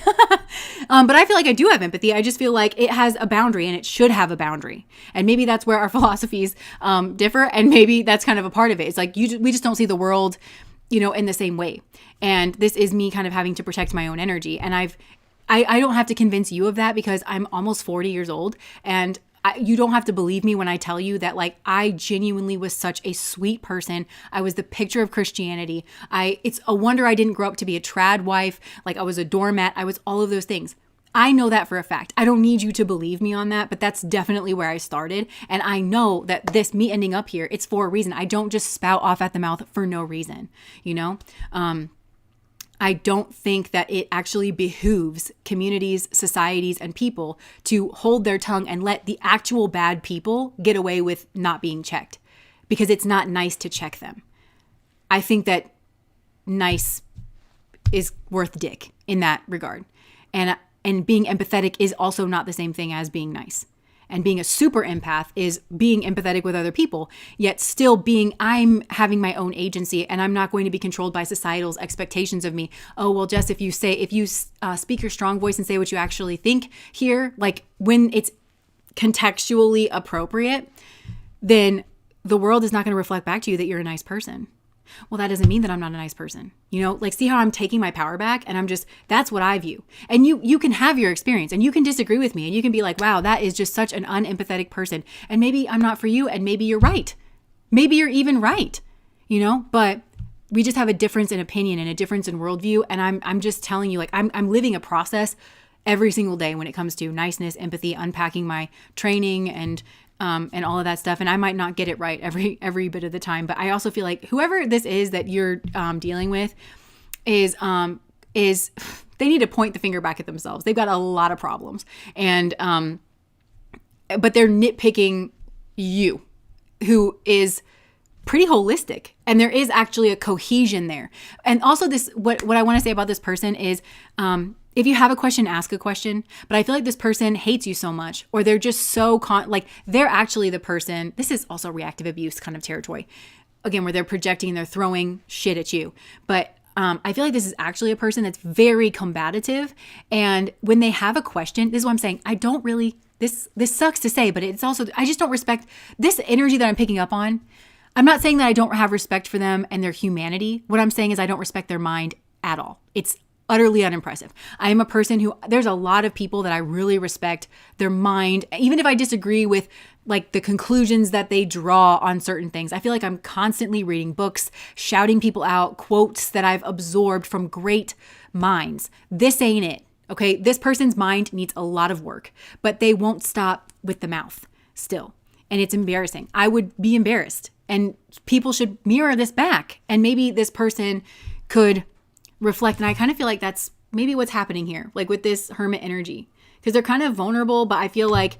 But I feel like I do have empathy. I just feel like it has a boundary and it should have a boundary. And maybe that's where our philosophies differ. And maybe that's kind of a part of it. It's like we just don't see the world, you know, in the same way. And this is me kind of having to protect my own energy. And I don't have to convince you of that because I'm almost 40 years old and you don't have to believe me when I tell you that, like, I genuinely was such a sweet person. I was the picture of Christianity. It's a wonder I didn't grow up to be a trad wife. Like, I was a doormat. I was all of those things. I know that for a fact. I don't need you to believe me on that, but that's definitely where I started. And I know that me ending up here, it's for a reason. I don't just spout off at the mouth for no reason, you know? I don't think that it actually behooves communities, societies, and people to hold their tongue and let the actual bad people get away with not being checked because it's not nice to check them. I think that nice is worth dick in that regard. And being empathetic is also not the same thing as being nice. And being a super empath is being empathetic with other people, yet still I'm having my own agency, and I'm not going to be controlled by societal's expectations of me. Oh, well, Jess, if you speak your strong voice and say what you actually think here, like when it's contextually appropriate, then the world is not going to reflect back to you that you're a nice person. Well, that doesn't mean that I'm not a nice person. Like, see how I'm taking my power back, and that's what I view. And you can have your experience, and you can disagree with me, and you can be like, wow, that is just such an unempathetic person. And maybe I'm not for you, and maybe you're right. Maybe you're even right, but we just have a difference in opinion and a difference in worldview. And I'm just telling you, like, I'm living a process every single day when it comes to niceness, empathy, unpacking my training and all of that stuff. And I might not get it right every bit of the time, but I also feel like whoever this is that you're dealing with is they need to point the finger back at themselves. They've got a lot of problems, and but they're nitpicking you, who is pretty holistic, and there is actually a cohesion there. And also, what I want to say about this person is, if you have a question, ask a question. But I feel like this person hates you so much, or they're just so they're actually the person. This is also reactive abuse kind of territory, again, where they're projecting and they're throwing shit at you. But I feel like this is actually a person that's very combative. And when they have a question, this is what I'm saying. I don't really, this sucks to say, but it's also, I just don't respect this energy that I'm picking up on. I'm not saying that I don't have respect for them and their humanity. What I'm saying is I don't respect their mind at all. It's utterly unimpressive. I am a person who, there's a lot of people that I really respect their mind, even if I disagree with like the conclusions that they draw on certain things. I feel like I'm constantly reading books, shouting people out, quotes that I've absorbed from great minds. This ain't it. Okay. This person's mind needs a lot of work, but they won't stop with the mouth still. And it's embarrassing. I would be embarrassed, and people should mirror this back. And maybe this person could reflect. And I kind of feel like that's maybe what's happening here, like with this hermit energy, because they're kind of vulnerable, but I feel like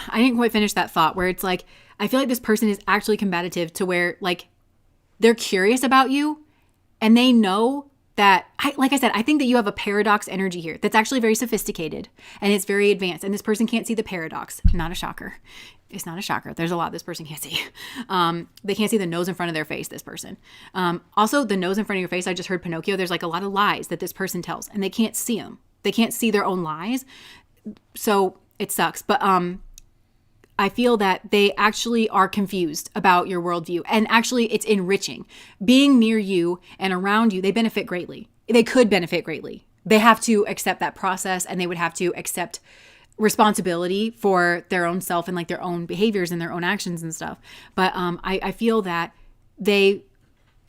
I didn't quite finish that thought, where it's like, I feel like this person is actually combative to where like they're curious about you, and they know that, like I said, I think that you have a paradox energy here that's actually very sophisticated and it's very advanced. And this person can't see the paradox. Not a shocker. It's not a shocker. There's a lot this person can't see. They can't see the nose in front of their face, this person. Also, the nose in front of your face, I just heard Pinocchio. There's like a lot of lies that this person tells, and they can't see them. They can't see their own lies. So it sucks. But I feel that they actually are confused about your worldview, and actually it's enriching. Being near you and around you, they benefit greatly. They could benefit greatly. They have to accept that process, and they would have to accept responsibility for their own self and like their own behaviors and their own actions and stuff. But I feel that they,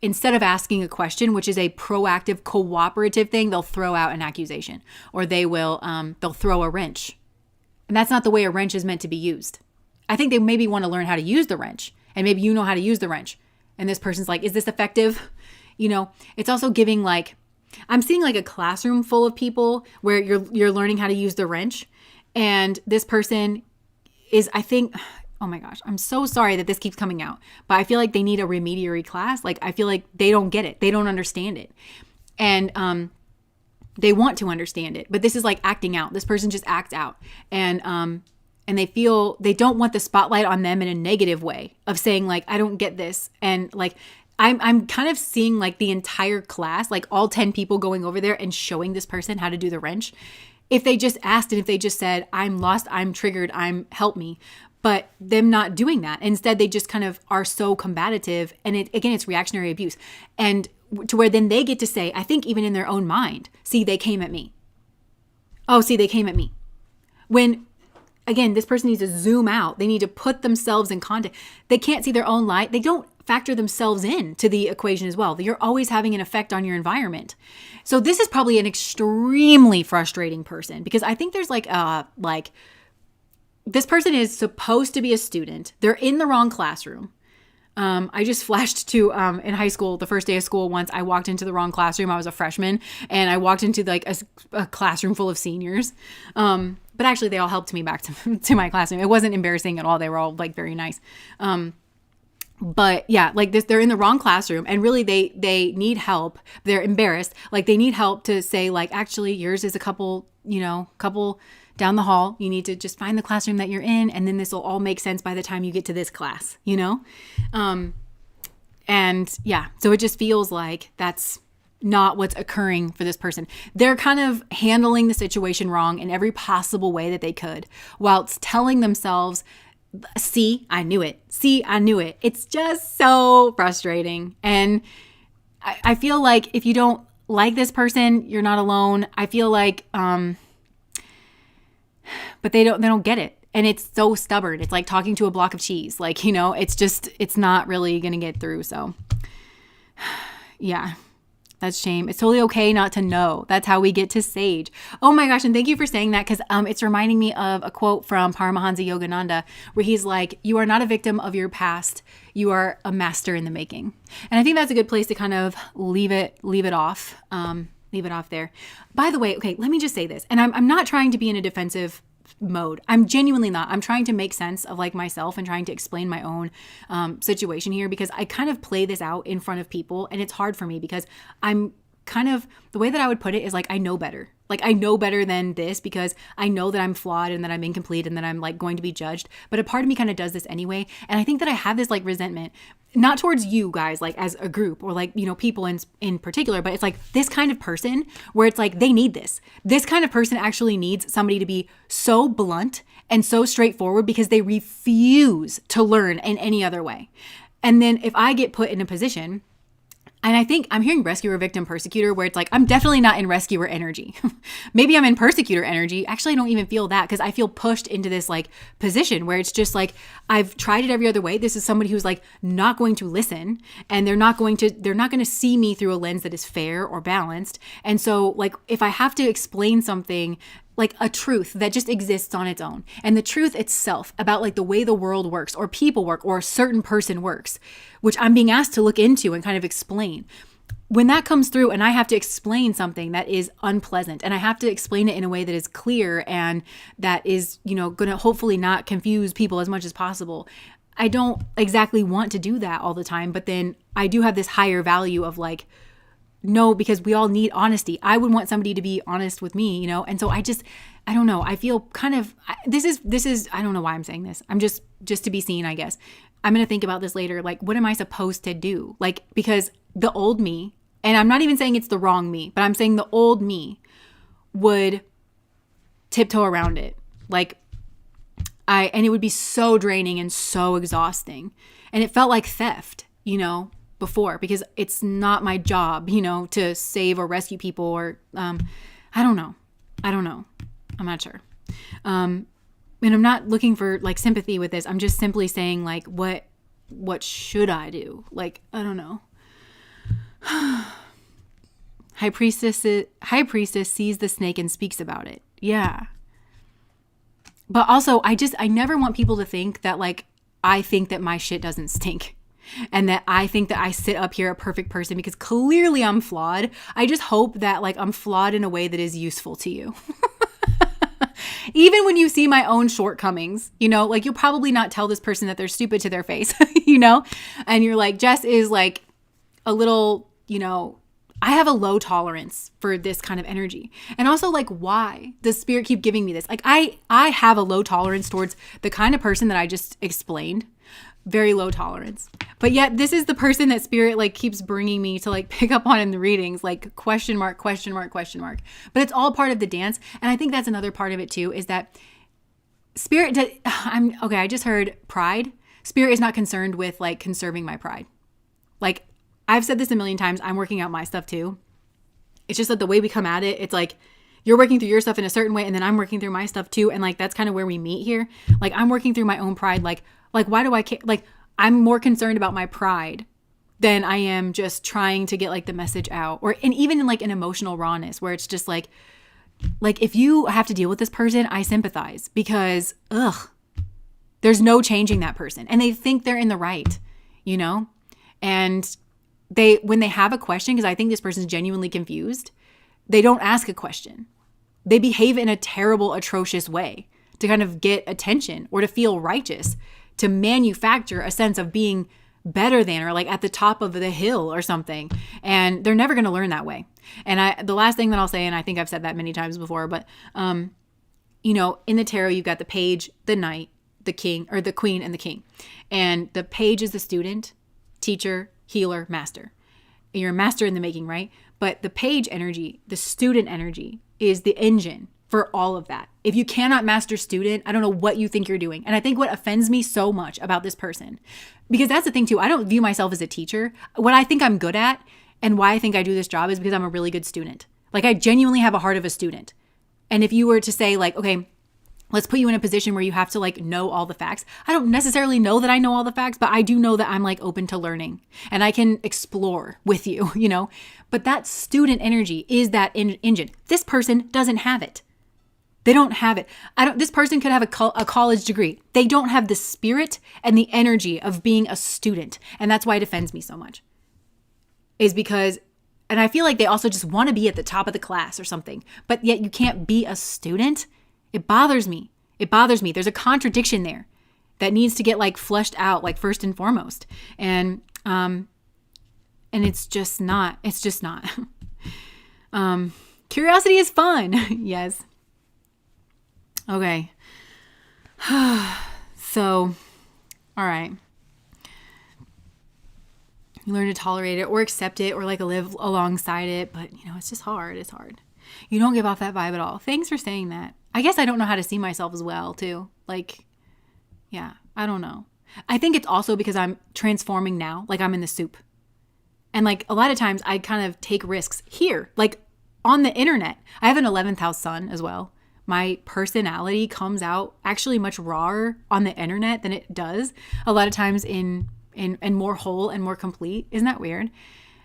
instead of asking a question, which is a proactive, cooperative thing, they'll throw out an accusation, or they'll throw a wrench. And that's not the way a wrench is meant to be used. I think they maybe want to learn how to use the wrench, and maybe you know how to use the wrench. And this person's like, is this effective? It's also giving like, I'm seeing like a classroom full of people where you're learning how to use the wrench. And this person is, I think, oh my gosh, I'm so sorry that this keeps coming out, but I feel like they need a remediary class. Like, I feel like they don't get it. They don't understand it. And they want to understand it, but this is like acting out. This person just acts out. And they feel they don't want the spotlight on them in a negative way of saying like, I don't get this. And like, I'm kind of seeing like the entire class, like all 10 people going over there and showing this person how to do the wrench. If they just asked, and if they just said, I'm lost, I'm triggered, help me. But them not doing that. Instead, they just kind of are so combative. And it's reactionary abuse. And to where then they get to say, I think even in their own mind, see, they came at me. Oh, see, they came at me. When, again, this person needs to zoom out. They need to put themselves in context. They can't see their own light. They don't factor themselves in to the equation as well. You're always having an effect on your environment. So this is probably an extremely frustrating person, because I think there's like this person is supposed to be a student. They're in the wrong classroom. I just flashed to in high school, the first day of school, once I walked into the wrong classroom. I was a freshman, and I walked into like a classroom full of seniors. But actually they all helped me back to my classroom. It wasn't embarrassing at all. They were all like very nice. But yeah, like this, they're in the wrong classroom, and really they need help. They're embarrassed. Like they need help to say like, actually yours is a couple down the hall. You need to just find the classroom that you're in, and then this will all make sense by the time you get to this class, you know? And yeah, so it just feels like that's not what's occurring for this person. They're kind of handling the situation wrong in every possible way that they could, whilst telling themselves, see, I knew it. See, I knew it. It's just so frustrating. And I feel like if you don't like this person, you're not alone. I feel like, but they don't get it. And it's so stubborn. It's like talking to a block of cheese. Like, you know, it's not really going to get through. So yeah. That's shame. It's totally okay not to know. That's how we get to sage. Oh my gosh. And thank you for saying that, because it's reminding me of a quote from Paramahansa Yogananda where he's like, you are not a victim of your past. You are a master in the making. And I think that's a good place to kind of leave it off. Leave it off there. By the way, okay, let me just say this. And I'm not trying to be in a defensive mode. I'm genuinely not. I'm trying to make sense of like myself and trying to explain my own situation here, because I kind of play this out in front of people, and it's hard for me because I'm kind of, the way that I would put it is like, I know better. Like I know better than this, because I know that I'm flawed and that I'm incomplete and that I'm like going to be judged. But a part of me kind of does this anyway. And I think that I have this like resentment, not towards you guys, like as a group or like, you know, people in particular, but it's like this kind of person where it's like, they need this. This kind of person actually needs somebody to be so blunt and so straightforward, because they refuse to learn in any other way. And then if I get put in a position, and I think I'm hearing rescuer, victim, persecutor, where it's like, I'm definitely not in rescuer energy. Maybe I'm in persecutor energy. Actually, I don't even feel that, because I feel pushed into this like position where it's just like, I've tried it every other way. This is somebody who's like not going to listen, and they're not going to see me through a lens that is fair or balanced. And so like, if I have to explain something, like a truth that just exists on its own, and the truth itself about like the way the world works or people work or a certain person works, which I'm being asked to look into and kind of explain. When that comes through and I have to explain something that is unpleasant, and I have to explain it in a way that is clear and that is, you know, going to hopefully not confuse people as much as possible. I don't exactly want to do that all the time, but then I do have this higher value of like, no, because we all need honesty. I would want somebody to be honest with me, you know? And so I don't know. I feel kind of, this is, I don't know why I'm saying this. I'm just to be seen, I guess. I'm going to think about this later. Like, what am I supposed to do? Like, because the old me, and I'm not even saying it's the wrong me, but I'm saying the old me would tiptoe around it. Like, and it would be so draining and so exhausting. And it felt like theft, you know, before, because it's not my job, you know, to save or rescue people, or I don't know. I'm not sure. And I'm not looking for like sympathy with this. I'm just simply saying like, what should I do? Like, I don't know. High priestess sees the snake and speaks about it. Yeah. But also I never want people to think that like, I think that my shit doesn't stink. And that I think that I sit up here a perfect person, because clearly I'm flawed. I just hope that like I'm flawed in a way that is useful to you. Even when you see my own shortcomings, you know, like you'll probably not tell this person that they're stupid to their face, you know, and you're like, Jess is like a little, you know, I have a low tolerance for this kind of energy. And also like, why does spirit keep giving me this? Like I have a low tolerance towards the kind of person that I just explained. Very low tolerance. But yet this is the person that spirit like keeps bringing me to like pick up on in the readings, like question mark, question mark, question mark. But it's all part of the dance. And I think that's another part of it too, is that spirit, I just heard pride. Spirit is not concerned with like conserving my pride. Like I've said this a million times, I'm working out my stuff too. It's just that the way we come at it, it's like, you're working through your stuff in a certain way, and then I'm working through my stuff too. And like, that's kind of where we meet here. Like I'm working through my own pride. Like, why do I care? Like, I'm more concerned about my pride than I am just trying to get like the message out, and even in like an emotional rawness where it's just like if you have to deal with this person, I sympathize, because there's no changing that person, and they think they're in the right, you know? And when they have a question, because I think this person's genuinely confused, they don't ask a question. They behave in a terrible, atrocious way to kind of get attention or to feel righteous, to manufacture a sense of being better than, or like at the top of the hill or something. And they're never going to learn that way. And the last thing that I'll say, and I think I've said that many times before, but, in the tarot, you've got the page, the knight, the king, or the queen and the king. And the page is the student, teacher, healer, master. You're a master in the making, right? But the page energy, the student energy, is the engine for all of that. If you cannot master student, I don't know what you think you're doing. And I think what offends me so much about this person, because that's the thing too, I don't view myself as a teacher. What I think I'm good at and why I think I do this job is because I'm a really good student. Like, I genuinely have a heart of a student. And if you were to say like, okay, let's put you in a position where you have to like know all the facts. I don't necessarily know that I know all the facts, but I do know that I'm like open to learning and I can explore with you, But that student energy is that engine. This person doesn't have it. They don't have it. This person could have a college degree. They don't have the spirit and the energy of being a student. And that's why it offends me so much. Is because, and I feel like they also just want to be at the top of the class or something, but yet you can't be a student. It bothers me. There's a contradiction there that needs to get like fleshed out, like first and foremost. And it's just not. Curiosity is fun. Yes. Okay. So, all right. You learn to tolerate it or accept it or like live alongside it. But, it's just hard. It's hard. You don't give off that vibe at all. Thanks for saying that. I guess I don't know how to see myself as well, too. Like, yeah, I don't know. I think it's also because I'm transforming now. Like, I'm in the soup. And like a lot of times I kind of take risks here, like on the internet. I have an 11th house sun as well. My personality comes out actually much rawer on the internet than it does a lot of times in more whole and more complete. Isn't that weird?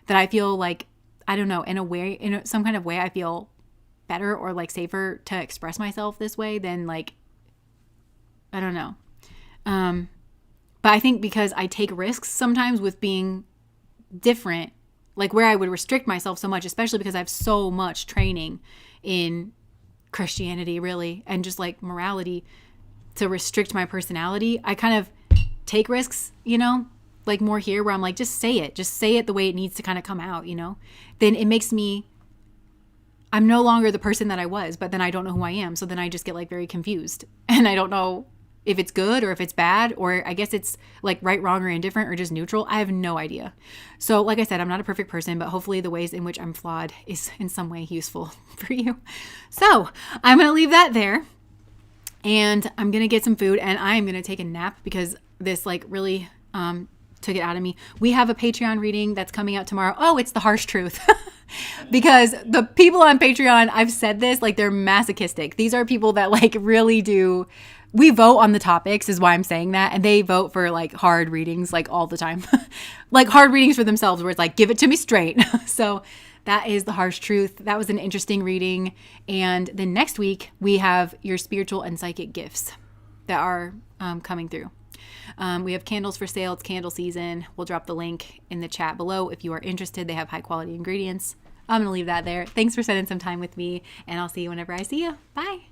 That I feel like, I don't know, in some kind of way, I feel better or like safer to express myself this way than like, I don't know. But I think because I take risks sometimes with being different, like where I would restrict myself so much, especially because I have so much training in Christianity really and just like morality to restrict my personality, I kind of take risks, like more here where I'm like, just say it the way it needs to kind of come out, then it makes me, I'm no longer the person that I was, but then I don't know who I am. So then I just get like very confused and I don't know if it's good or if it's bad, or I guess it's like right, wrong, or indifferent, or just neutral. I have no idea. So like I said, I'm not a perfect person, but hopefully the ways in which I'm flawed is in some way useful for you. So I'm going to leave that there and I'm going to get some food and I am going to take a nap because this like really took it out of me. We have a Patreon reading that's coming out tomorrow. Oh, it's the harsh truth. Because the people on Patreon, I've said this, like they're masochistic. These are people that like really do. We vote on the topics is why I'm saying that. And they vote for like hard readings like all the time. Like hard readings for themselves where it's like, give it to me straight. So that is the harsh truth. That was an interesting reading. And then next week we have your spiritual and psychic gifts that are coming through. We have candles for sale. It's candle season. We'll drop the link in the chat below if you are interested. They have high quality ingredients. I'm going to leave that there. Thanks for spending some time with me and I'll see you whenever I see you. Bye.